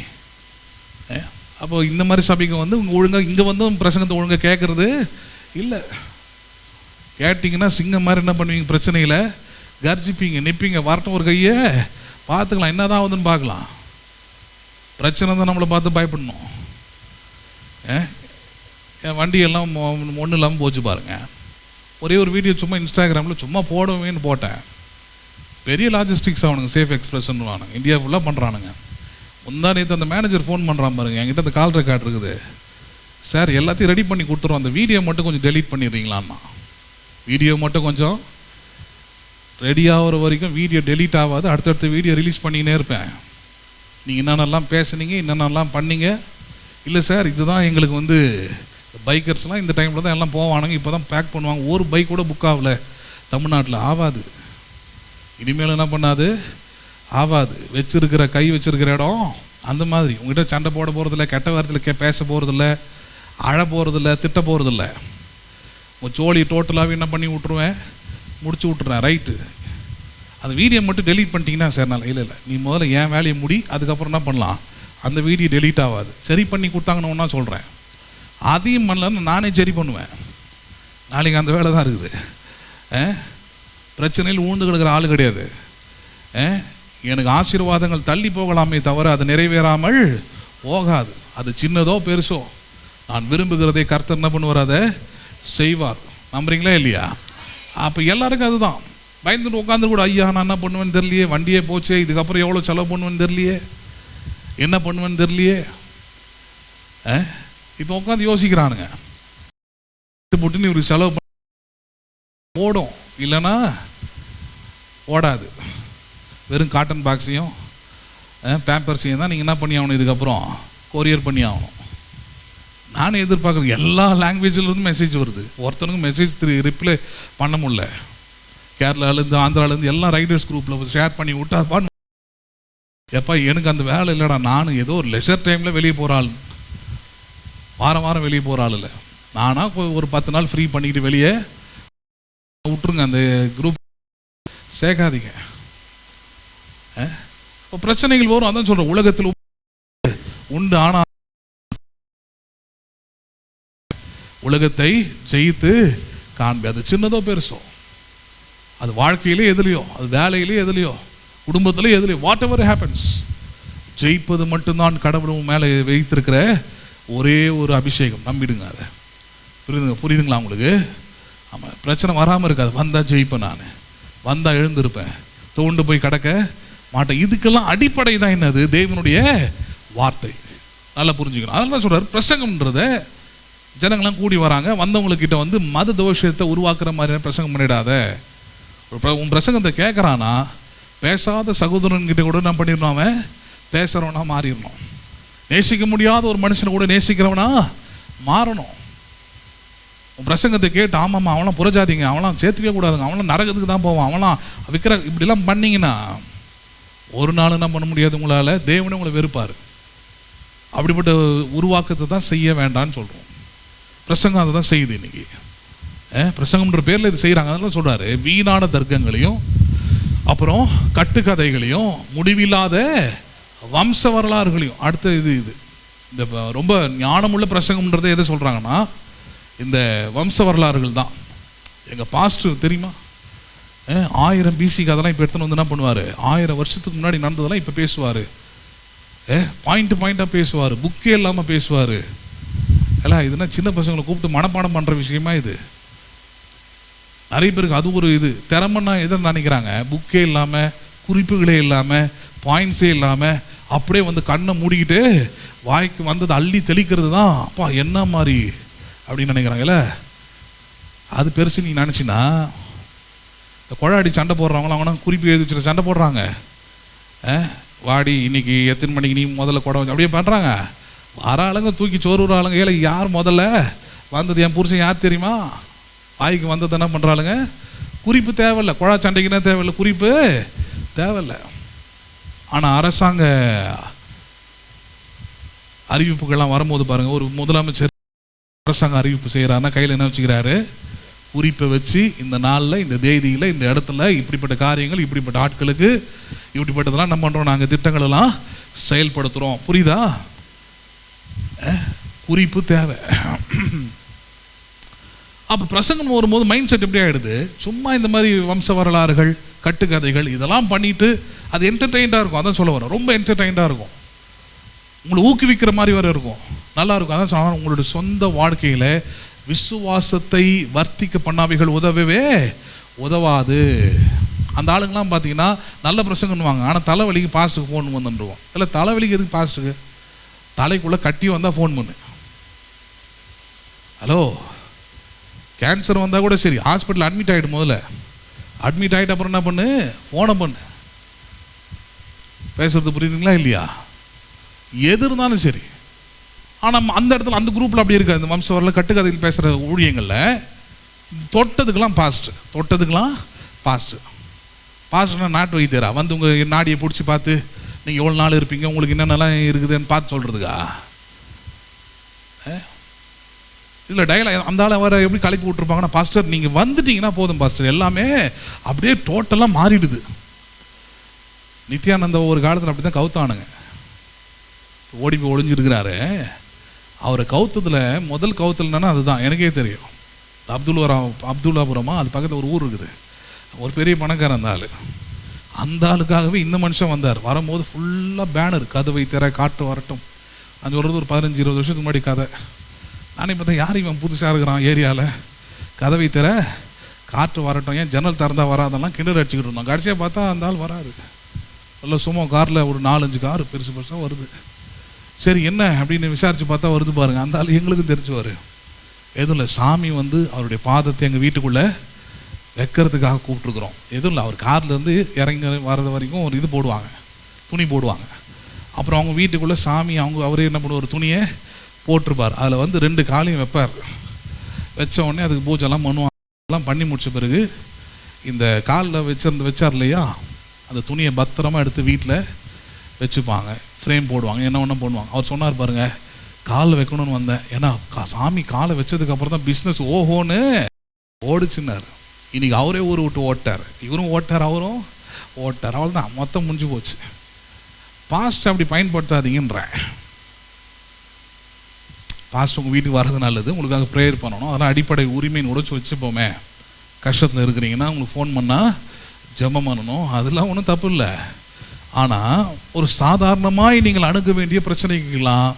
Speaker 1: அப்போ இந்த மாதிரி சபைக்கு வந்து ஒழுங்காக இங்கே வந்து பிரசங்கத்தை ஒழுங்காக கேட்குறது இல்லை. கேட்டிங்கன்னா சிங்கம் மாதிரி என்ன பண்ணுவீங்க, பிரச்சனையில் கர்ஜிப்பீங்க, நிற்பீங்க. வரட்டும் ஒரு கையை பார்த்துக்கலாம், என்ன தான் ஆகுதுன்னு பார்க்கலாம். பிரச்சனை தான் நம்மளை பார்த்து பயப்படணும். என் வண்டியெல்லாம் ஒன்றும் இல்லாமல் போச்சு பாருங்கள். ஒரே ஒரு வீடியோ சும்மா இன்ஸ்டாகிராமில் சும்மா போடுவேன்னு போட்டேன். பெரிய லாஜிஸ்டிக்ஸ் ஆகணுங்க, சேஃப் எக்ஸ்பிரஸ்ன்னு வாங்க, இந்தியா ஃபுல்லாக பண்ணுறானுங்க. முந்தா நேற்று அந்த மேனேஜர் ஃபோன் பண்ணுறான் பாருங்க, என்கிட்ட அந்த கால் ரெக்கார்ட் இருக்குது சார், எல்லாத்தையும் ரெடி பண்ணி கொடுத்துருவோம், அந்த வீடியோ மட்டும் கொஞ்சம் டெலீட் பண்ணிடுறீங்களான்னா. வீடியோ மட்டும் கொஞ்சம் ரெடி ஆகிற வரைக்கும் வீடியோ டெலீட் ஆகாது, அடுத்தடுத்த வீடியோ ரிலீஸ் பண்ணிக்கினே இருப்பேன். நீங்கள் என்னென்னலாம் பேசுனீங்க, என்னென்னலாம் பண்ணீங்க. இல்லை சார், இதுதான் எங்களுக்கு வந்து பைக்கர்ஸ்லாம் இந்த டைமில் தான் எல்லாம் போவானுங்க, இப்போ தான் பேக் பண்ணுவாங்க. ஒரு பைக் கூட புக் ஆகலை தமிழ்நாட்டில். ஆகாது, இனிமேல் என்ன பண்ணாது, ஆகாது. வச்சிருக்கிற கை வச்சிருக்கிற இடம் அந்த மாதிரி. உங்கள்கிட்ட சண்டை போட போகிறதில்ல, கெட்ட வார்த்தையில் பேச போகிறதில்ல, அழ போகிறதில்ல, திட்ட போகிறதில்ல. உங்கள் சோழி டோட்டலாகவே என்ன பண்ணி விட்ருவேன், முடிச்சு விட்ருவேன். ரைட்டு, அந்த வீடியோ மட்டும் டெலீட் பண்ணிட்டீங்கன்னா சார் நான் இல்லை நீ முதல்ல என் வேலையை முடி, அதுக்கப்புறம் என்ன பண்ணலாம், அந்த வீடியோ டெலீட் ஆகாது. சரி பண்ணி கொடுத்தாங்கன்னு ஒன்றா சொல்கிறேன். அதையும் பண்ணலன்னு நானே சரி பண்ணுவேன். நாளைக்கு அந்த வேலை தான் இருக்குது. பிரச்சனையில் ஊழ்ந்து கிடக்கிற ஆள் கிடையாது. எனக்கு ஆசீர்வாதங்கள் தள்ளி போகலாமே தவிர அது நிறைவேறாமல் போகாது. அது சின்னதோ பெருசோ, நான் விரும்புகிறதை கர்த்தர் என்ன பண்ணுவார், அதை செய்வார். நம்புறீங்களா இல்லையா? அப்போ எல்லாருக்கும் அதுதான். பயந்துட்டு உட்காந்து கூட, ஐயா நான் என்ன பண்ணுவேன்னு தெரியலையே, வண்டியே போச்சே, இதுக்கப்புறம் எவ்வளோ செலவு பண்ணுவேன்னு தெரியலையே, என்ன பண்ணுவேன்னு தெரியலையே. இப்போ உட்காந்து யோசிக்கிறானுங்க, போட்டுன்னு இவருக்கு செலவு போடும். இல்லைன்னா ஓடாது. வெறும் காட்டன் பாக்ஸையும் பேம்பர்ஸையும் தான் நீங்கள் என்ன பண்ணி ஆகணும், இதுக்கப்புறம் கொரியர் பண்ணி ஆகணும். நானும் எதிர்பார்க்குறேன், எல்லா லாங்குவேஜிலேருந்து மெசேஜ் வருது. ஒருத்தனுக்கும் மெசேஜ் ரிப்ளை பண்ண முடியல. கேரளாலேருந்து ஆந்திராலேருந்து எல்லாம் ரைடர்ஸ் குரூப்பில் ஷேர் பண்ணி விட்டா எப்பா எனக்கு அந்த வேலை இல்லைடா. நானும் ஏதோ ஒரு லெஷர் டைமில் வெளியே போகிற ஆள், வாரம் வாரம் வெளியே போகிற ஆள் இல்லை. நானாக ஒரு 10 நாள் ஃப்ரீ பண்ணிக்கிட்டு வெளியே விட்டுருங்க, அந்த குரூப் சேர்க்காதீங்க. இப்போ பிரச்சனைகள் வரும். அதான் சொல்கிறேன், உலகத்தில் உண்டு. ஆனால் உலகத்தை ஜெயித்து காண்பி. அது சின்னதோ பெருசோ, அது வாழ்க்கையிலே எதுலையோ, அது வேலையிலே எதுலையோ, குடும்பத்திலே எதுலையோ, வாட் எவர் ஹேப்பன்ஸ், ஜெயிப்பது மட்டும்தான் கடவுளும் மேலே வைத்திருக்கிற ஒரே ஒரு அபிஷேகம். நம்பிடுங்க அதை. புரியுதுங்களா உங்களுக்கு? ஆமாம், பிரச்சனை வராமல் இருக்காது. வந்தால் ஜெயிப்பேன், நான் வந்தால் எழுந்திருப்பேன், தோண்டு போய் கிடக்க மாட்டேன். இதுக்கெல்லாம் அடிப்படை தான் என்னது? தேவனுடைய வார்த்தை. நல்லா புரிஞ்சுக்கணும். அதனால தான் சொல்கிறார், பிரசங்கம்ன்றத ஜனங்கள்லாம் கூடி வராங்க, வந்தவங்கக்கிட்ட வந்து மத தோஷத்தை உருவாக்குற மாதிரியான பிரசங்கம் பண்ணிடாத. உன் பிரசங்கத்தை கேட்குறானா, பேசாத சகோதரன்கிட்ட கூட நான் பண்ணிடணும், அவன் பேசுகிறவனா மாறிடணும். நேசிக்க முடியாத ஒரு மனுஷனை கூட நேசிக்கிறவனா மாறணும். உன் பிரசங்கத்தை கேட்டு, ஆமாம்மா அவனாம் புறஜாதிங்க, அவனாம் சேர்த்துக்கவே கூடாதுங்க, அவனாம் நரகத்துக்கு தான் போவான், அவனாம் விற்கிற, இப்படிலாம் பண்ணிங்கன்னா ஒரு நாள் என்ன பண்ண முடியாது உங்களால். தேவனே உங்களை வெறுப்பார். அப்படிப்பட்ட உருவாக்கத்தை தான் செய்ய வேண்டான்னு சொல்கிறோம். பிரசங்கம் அதை தான் செய்யுது இன்னைக்கு. பிரசங்கம்ன்ற பேரில் இது செய்கிறாங்க. அதெல்லாம் சொல்கிறாரு, வீணான தர்க்கங்களையும் அப்புறம் கட்டுக்கதைகளையும் முடிவில்லாத வம்ச வரலாறுகளையும். அடுத்த இது இந்த ரொம்ப ஞானமுள்ள பிரசங்கம்ன்றதை எதை சொல்கிறாங்கன்னா, இந்த வம்ச வரலாறுகள் தான். எங்கள் பாஸ்டர் தெரியுமா, 1000 பிசிக்கு அதெல்லாம் இப்போ எடுத்துன்னு வந்து என்ன பண்ணுவார், 1000 வருஷத்துக்கு முன்னாடி நடந்ததெல்லாம் இப்போ பேசுவார். பாயிண்ட்டாக பேசுவார், புக்கே இல்லாமல் பேசுவார். எல்லாம் இதுனா சின்ன பசங்களை கூப்பிட்டு மனப்பாடம் பண்ணுற விஷயமா இது? நிறைய பேருக்கு அது ஒரு இது திறமைன்னா எதை நினைக்கிறாங்க, புக்கே இல்லாமல், குறிப்புகளே இல்லாமல், பாயிண்ட்ஸே இல்லாமல், அப்படியே வந்து கண்ணை மூடிக்கிட்டு வாய்க்கு வந்தது அள்ளி தெளிக்கிறது தான் அப்பா என்ன மாதிரி அப்படின்னு நினைக்கிறாங்கல்ல. அது பெருசு நீ நினச்சின்னா, இந்த கொழாடி சண்டை போடுறவங்களாம் அவனா குறிப்பு எழுதி வச்சுட்டு சண்டை போடுறாங்க. வாடி இன்னைக்கு எத்தனை மணிக்கு நீ முதல்ல குடம் வச்சு அப்படியே பண்ணுறாங்க. வர ஆளுங்க தூக்கி சோறு ஆளுங்க. ஏழை யார் முதல்ல வந்தது, என் புருஷன் யார் தெரியுமா, வாய்க்கு வந்தது என்ன பண்ணுறாளுங்க, குறிப்பு தேவையில்லை, குழா சண்டைக்குன்னா தேவையில்லை, குறிப்பு தேவையில்லை. ஆனால் அரசாங்க அறிவிப்புகள்லாம் வரும்போது பாருங்கள், ஒரு முதலமைச்சர் அரசாங்க அறிவிப்பு செய்கிறாருன்னா கையில் என்ன வச்சுக்கிறாரு, குறிப்பை வச்சு இந்த நாளில் இந்த தேதியில் இந்த இடத்துல இப்படிப்பட்ட காரியங்கள் இப்படிப்பட்ட ஆட்களுக்கு இப்படிப்பட்டதெல்லாம் நம்ம பண்ணுறோம், நாங்கள் திட்டங்களெல்லாம் செயல்படுத்துகிறோம். புரியுதா? குறிப்பு தேவை. அப்போ பிரசங்கம் வரும்போது மைண்ட் செட் எப்படி ஆகிடுது, சும்மா இந்த மாதிரி வம்ச வரலாறுகள் கட்டுக்கதைகள் இதெல்லாம் பண்ணிட்டு அது என்டர்டெயின்டாக இருக்கும். அதான் சொல்ல வரோம், ரொம்ப என்டர்டெயின்டாக இருக்கும், உங்களை ஊக்குவிக்கிற மாதிரி வர இருக்கும், நல்லா இருக்கும். அதான் சொன்ன, உங்களுடைய சொந்த வாழ்க்கையில் விசுவாசத்தை வர்த்திக்க பண்ணாவைகள் உதவவே உதவாது. அந்த ஆளுங்கெல்லாம் பார்த்தீங்கன்னா நல்ல பிரசங்கன்னுவாங்க, ஆனால் தலைவலிக்கு பாஸ்ட்டுக்கு ஃபோன் வந்துடுவோம். இல்லை தலைவலிக்கு எதுக்கு பாஸ்ட்டுக்கு, தலைக்குள்ளே கட்டி வந்தால் ஃபோன் பண்ணு. ஹலோ, கேன்சர் வந்தால் கூட சரி, ஹாஸ்பிட்டல் அட்மிட் ஆகிடும், முதல்ல அட்மிட் ஆகிட்டு அப்புறம் என்ன பண்ணு, ஃபோனை பண்ணு. பேசுறது புரியுதுங்களா இல்லையா? எது இருந்தாலும் சரி. ஆனால் அந்த இடத்துல அந்த குரூப்பில் அப்படி இருக்காது. இந்த வம்ச வரல கட்டுக்கதையில் பேசுகிற ஊழியங்களில் தொட்டதுக்கெல்லாம் பாஸ்ட்னா நாட்டு வைத்தியரா வந்து உங்கள் நாடியை பிடிச்சி பார்த்து நீங்கள் எவ்வளோ நாள் இருப்பீங்க, உங்களுக்கு என்னென்னலாம் இருக்குதுன்னு பார்த்து சொல்கிறதுக்கா? இல்லை டயலாக் அந்த ஆள் வர எப்படி கலப்பி விட்ருப்பாங்கன்னா, பாஸ்டர் நீங்கள் வந்துட்டீங்கன்னா போதும் பாஸ்டர், எல்லாமே அப்படியே டோட்டலாக மாறிடுது. நித்யானந்த ஒரு காலத்தில் அப்படி தான் கவுத்தானுங்க, ஓடி போய் ஒளிஞ்சிருக்கிறாரு. அவரை கவுத்ததில் முதல் கவுத்தல்னா அதுதான் எனக்கே தெரியும். அப்துல்லாபுரமா அது பக்கத்தில் ஒரு ஊர் இருக்குது, ஒரு பெரிய பணக்காரன் அந்த ஆள். அந்த ஆளுக்காகவே இந்த மனுஷன் வந்தார். வரும்போது ஃபுல்லாக பேனர், கதவை திற காற்று வரட்டும். நான் சொல்கிறது ஒரு 15-20 வருஷத்துக்கு முன்னாடி கதை. நானே பார்த்தா யார் இவன் புதுசாக இருக்கிறான் ஏரியாவில், கதவை திற காற்று வரட்டும், ஏன் ஜன்னல் திறந்தா வராதெல்லாம் கிணறு அடிச்சுக்கிட்டு இருந்தோம். கடைசியாக பார்த்தா அந்த ஆள் வராரு. நல்லா சும்மா காரில் ஒரு 4-5 கார் பெருசு பெருசாக வருது. சரி என்ன அப்படின்னு விசாரித்து பார்த்தா வருது பாருங்கள். அந்த ஆள் எங்களுக்கும் தெரிஞ்சுவார். எதுவும் இல்லை, சாமி வந்து அவருடைய பாதத்தை எங்கள் வீட்டுக்குள்ளே வைக்கிறதுக்காக கூப்பிட்டுருக்குறோம். எதுவும் இல்லை, அவர் கார்லேருந்து இறங்கி வர்றது வரைக்கும் ஒரு இது போடுவாங்க, துணி போடுவாங்க. அப்புறம் அவங்க வீட்டுக்குள்ளே சாமி அவரே என்ன பண்ணுவார், ஒரு துணியை போட்டிருப்பார். அதில் வந்து 2 காலையும் வைப்பார். வச்ச உடனே அதுக்கு பூஜைலாம் பண்ணுவாங்க. எல்லாம் பண்ணி முடிச்ச பிறகு இந்த காலில் வச்சார் இல்லையா, அந்த துணியை பத்திரமா எடுத்து வீட்டில் வச்சுப்பாங்க, ஃப்ரேம் போடுவாங்க, என்ன ஒன்றும் பண்ணுவாங்க. அவர் சொன்னார் பாருங்க, காலில் வைக்கணும்னு வந்தேன், ஏன்னா சாமி காலை வச்சதுக்கப்புறம் தான் பிஸ்னஸ் ஓஹோன்னு ஓடிச்சுன்னார். இன்னைக்கு அவரே ஊரை விட்டு ஓட்டார், இவரும் ஓட்டார், அவரும் ஓட்டார், அவள் தான் மொத்தம் முடிஞ்சு போச்சு. பாஸ்ட் அப்படி பயன்படுத்தாதீங்கன்றேன். பாஸ்ட் உங்கள் வீட்டுக்கு வர்றது நல்லது, உங்களுக்காக ப்ரேயர் பண்ணணும், அதெல்லாம் அடிப்படை உரிமைன்னு உடைச்சி வச்சுப்போமே. கஷ்டத்தில் இருக்கிறீங்கன்னா உங்களுக்கு ஃபோன் பண்ணால் ஜெபம் பண்ணணும், அதெல்லாம் ஒன்றும் தப்பு இல்லை. ஆனால் ஒரு சாதாரணமாய் நீங்கள் அணுக வேண்டிய பிரச்சனைக்கெல்லாம்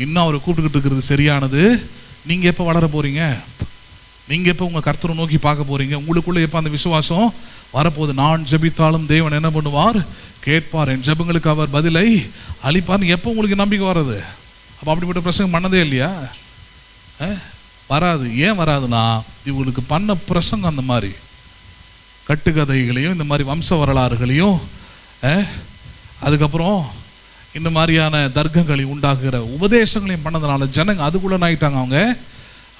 Speaker 1: இன்னும் அவரை கூப்பிட்டுக்கிட்டு இருக்கிறது சரியானது. நீங்கள் எப்போ வளர போகிறீங்க, நீங்கள் எப்போ உங்கள் கர்த்தரை நோக்கி பார்க்க போகிறீங்க, உங்களுக்குள்ளே எப்போ அந்த விசுவாசம் வரப்போகுது. நான் ஜெபித்தாலும் தேவன் என்ன பண்ணுவார், கேட்பார், என் ஜெபங்களுக்கு அவர் பதிலை அளிப்பார்னு எப்போ உங்களுக்கு நம்பிக்கை வர்றது? அப்போ அப்படிப்பட்ட பிரசங்கம் பண்ணதே இல்லையா? வராது. ஏன் வராதுன்னா இவங்களுக்கு பண்ண பிரசங்கம் அந்த மாதிரி கட்டுக்கதைகளையும் இந்த மாதிரி வம்ச வரலாறுகளையும் அதுக்கப்புறம் இந்த மாதிரியான தர்க்கங்களை உண்டாக்குகிற உபதேசங்களையும் பண்ணதுனால ஜனங்க அதுக்குள்ள ஆயிட்டாங்க. அவங்க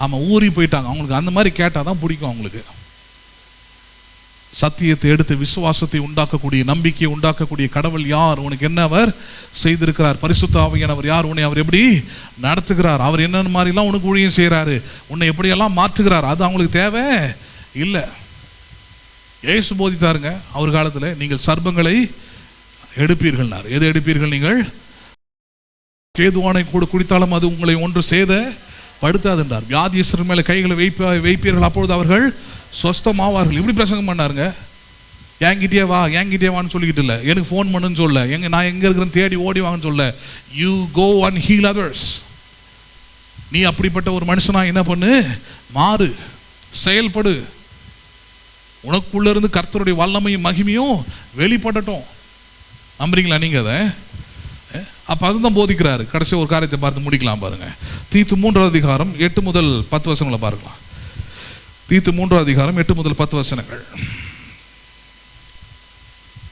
Speaker 1: ஆமாம் ஊறி போயிட்டாங்க. அவங்களுக்கு அந்த மாதிரி கேட்டால் தான் பிடிக்கும். அவங்களுக்கு சத்தியத்தை எடுத்து விசுவாசத்தை உண்டாக்கக்கூடிய, நம்பிக்கையை உண்டாக்கக்கூடிய கடவுள் யார், உனக்கு என்ன அவர் செய்திருக்கிறார், பரிசுத்த ஆவியானவர் யார், உன்னை அவர் எப்படி நடத்துகிறார், அவர் என்னென்ன மாதிரிலாம் உனக்கு ஊழியம் செய்கிறாரு, உன்னை எப்படியெல்லாம் மாற்றுகிறார், அது அவங்களுக்கு தேவை இல்லை. இயேசு போதித்தாருங்க அவர் காலத்தில், நீங்கள் சர்ப்பங்களை எடுப்பீர்கள்னார். எது எடுப்பீர்கள்? நீங்கள் கேதுவானை கூட குடித்தாலும் அது உங்களை ஒன்று சேத படுத்தாதுன்றார். வியாதியஸ்தர் மேலே கைகளை வைப்பீர்கள், அப்பொழுது அவர்கள் சொஸ்தமாவார்கள். இப்படி பிரசங்கம் பண்ணாருங்க. என்கிட்டயே வான்னு சொல்லிக்கிட்டு இல்லை, எனக்கு ஃபோன் பண்ணுன்னு சொல்ல, நான் எங்கே இருக்கிறேன்னு தேடி ஓடி வாங்கன்னு சொல்ல, you go and heal others. நீ அப்படிப்பட்ட ஒரு மனுஷனா என்ன பண்ணு, மாறு, செயல்படு, உனக்குள்ள இருந்து கர்த்தருடைய வல்லமையும் மகிமையும் வெளிப்படட்டும். நம்புறீங்களா நீங்க அதை? அப்ப அதுதான் போதிக்கிறாரு. கடைசி ஒரு காரியத்தை பார்த்து முடிக்கலாம் பாருங்க. தீத்து 3ஆம் அதிகாரம் 8 முதல் 10 வசனங்களை பார்க்கலாம். தீத்து 3ஆம் அதிகாரம் 8 முதல் 10 வசனங்கள்.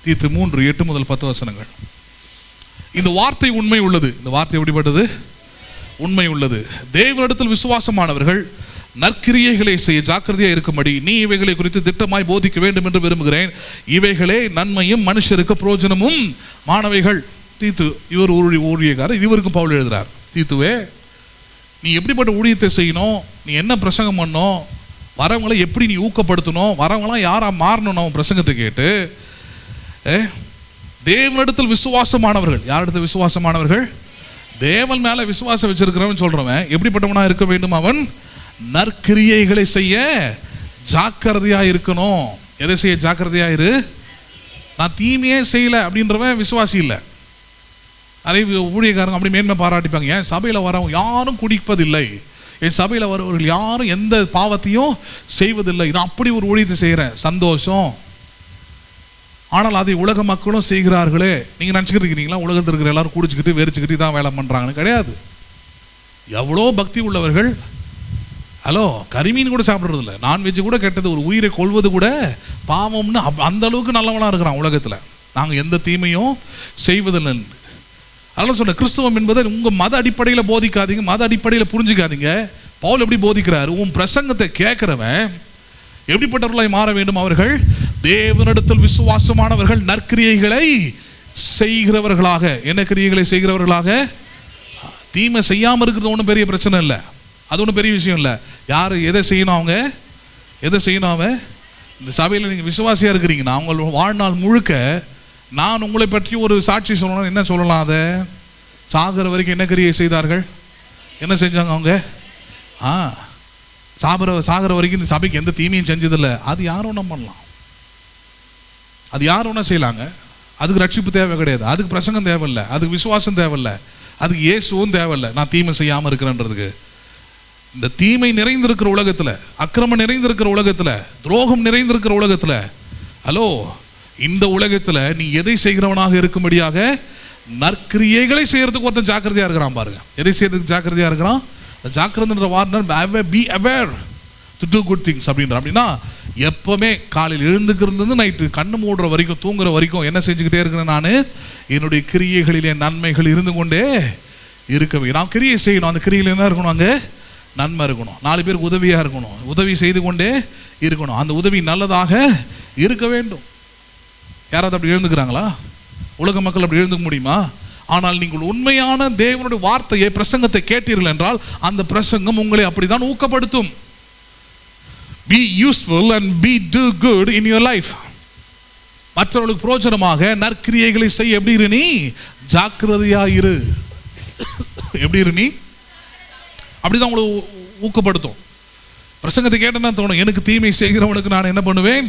Speaker 1: தீத்து 3 8 முதல் 10 வசனங்கள். இந்த வார்த்தை உண்மை உள்ளது. இந்த வார்த்தை எப்படிப்பட்டது? உண்மை உள்ளது. தேவனிடத்தில் விசுவாசமானவர்கள் நற்கிரியைகளை செய்ய ஜாக்கிரதையாக இருக்கும்படி நீ இவைகளை குறித்து திட்டமாய் போதிக்க வேண்டும் என்று விரும்புகிறேன். இவைகளே நன்மையும் மனுஷருக்கு பிரயோஜனமும் மாணவைகள். தீத்து இவர் ஊழியக்காரர், இவருக்கும் பவுல் எழுதுறார். தீத்துவே, நீ எப்படிப்பட்ட ஊழியத்தை செய்யணும், நீ என்ன பிரசங்கம் பண்ணணும், வரவங்களை எப்படி நீ ஊக்கப்படுத்தணும், வரவங்களாம் யாரா மாறணும் பிரசங்கத்தை கேட்டு. தேவனிடத்தில் விசுவாசமானவர்கள். யாரிடத்தில் விசுவாசமானவர்கள்? தேவன் மேல விசுவாசம் வச்சிருக்கிறவன் சொல்றவன் எப்படிப்பட்டவனா இருக்க வேண்டும்? அவன் நற்கிரியைகளை செய்ய ஜாக்கிரதையா இருக்கணும். எதை செய்ய ஜாக்கிரதையா இரு? நான் தீமையே செய்யல அப்படின்றவன் விசுவாசி இல்லை. நிறைய ஊழியக்காரங்க அப்படி மேன்மை பாராட்டிப்பாங்க. என் சபையில் வரவங்க யாரும் குடிப்பதில்லை, என் சபையில் வரவர்கள் யாரும் எந்த பாவத்தையும் செய்வதில்லை, நான் அப்படி ஒரு ஊழியத்தை செய்கிறேன், சந்தோஷம். ஆனால் அதை உலக மக்களும் செய்கிறார்களே. நீங்கள் நினச்சிக்கிட்டு இருக்கிறீங்களா உலகத்தில் இருக்கிற எல்லாரும் குடிச்சுக்கிட்டு வெறிச்சுக்கிட்டு தான் வேலை பண்ணுறாங்கன்னு? கிடையாது. எவ்வளோ பக்தி உள்ளவர்கள், ஹலோ, கரிமீன் கூட சாப்பிட்றது இல்லை, நான்வெஜ் கூட கெட்டது, ஒரு உயிரை கொள்வது கூட பாவம்னு அந்த அளவுக்கு நல்லவனாக இருக்கிறான் உலகத்தில். நாங்கள் எந்த தீமையும் செய்வதில்லை. அதெல்லாம் சொல்ல, கிறிஸ்தவம் என்பதை உங்கள் மத அடிப்படையில் போதிக்காதீங்க, மத அடிப்படையில் புரிஞ்சுக்காதீங்க. பவுல் எப்படி போதிக்கிறார்? உன் பிரசங்கத்தை கேட்கிறவன் எப்படிப்பட்டவர்களாய் மாற வேண்டும்? அவர்கள் தேவனிடத்தில் விசுவாசமானவர்கள், நற்கிரியைகளை செய்கிறவர்களாக. என்ன கிரியைகளை செய்கிறவர்களாக? தீமை செய்யாமல் இருக்கிறது ஒன்றும் பெரிய பிரச்சனை இல்லை, அது ஒன்றும் பெரிய விஷயம் இல்லை. யார் எதை செய்யணும்? அவங்க எதை செய்யணும்? அவன் இந்த சபையில் நீங்கள் விசுவாசியாக இருக்கிறீங்கன்னா அவங்க வாழ்நாள் முழுக்க நான் உங்களை பற்றி ஒரு சாட்சி சொல்லணும். என்ன சொல்லலாம்? அதை சாகிற வரைக்கும் என்ன கிரியை செய்தார்கள்? என்ன செஞ்சாங்க அவங்க? சாகிற வரைக்கும் இந்த சபைக்கு எந்த தீமையும் செஞ்சதில்லை. அது யாரும் ஒன்றும் பண்ணலாம், அது யாரும் ஒன்றும் செய்யலாங்க. அதுக்கு ரட்சிப்பு தேவை கிடையாது, அதுக்கு பிரசங்கம் தேவையில்லை, அதுக்கு விசுவாசம் தேவையில்லை, அதுக்கு இயேசுவும் தேவையில்லை. நான் தீமை செய்யாமல் இருக்கிறேன்றதுக்கு. இந்த தீமை நிறைந்திருக்கிற உலகத்தில், அக்கிரமம் நிறைந்திருக்கிற உலகத்தில், துரோகம் நிறைந்திருக்கிற உலகத்தில், ஹலோ, இந்த உலகத்தில் நீ எதை செய்கிறவனாக இருக்கும்படியாக நற்கிரியைகளை செய்யறதுக்கு ஒருத்தன் ஜாக்கிரதையா இருக்கிறான் பாருங்க. எதை செய்யறதுக்கு ஜாக்கிரதையா இருக்கிறான்? ஜாக்கிரதைன்ற வார்த்தை be aware to do good things அப்படின்ற. அப்படின்னா எப்பவுமே காலையில் எழுந்துக்கிறது நைட்டு கண்ணு மூடுற வரைக்கும் தூங்குற வரைக்கும் என்ன செஞ்சுக்கிட்டே இருக்கிறேன்? நான் என்னுடைய கிரியைகளிலே நன்மைகள் இருந்து கொண்டே இருக்கவே. நான் கிரியை செய்யணும். அந்த கிரியில் என்ன இருக்கணும்? அங்கே நன்மை இருக்கணும். 4 பேருக்கு உதவியாக இருக்கணும். உதவி செய்து கொண்டே இருக்கணும். அந்த உதவி நல்லதாக இருக்க வேண்டும். யாராவது அப்படி எழுந்துக்கிறாங்களா? உலக மக்கள் அப்படி எழுந்துக்க முடியுமா? ஆனால் நீங்கள் உண்மையான தேவனுடைய வார்த்தையை, பிரசங்கத்தை கேட்டீர்கள் என்றால் அந்த பிரசங்கம் உங்களை அப்படிதான் ஊக்கப்படுத்தும். Be useful and do good in your life. மற்றவர்களுக்கு பிரயோஜனமாக நற்கிரியைகளை செய்ய எப்படி இரு? நீ ஜாக்கிரதையா இரு. எப்படி இரு? நீ அப்படிதான் உங்களை ஊக்கப்படுத்தும். பிரசங்கத்தை கேட்டேன்னா தோணும், எனக்கு தீமை செய்கிறவனுக்கு நான் என்ன பண்ணுவேன்?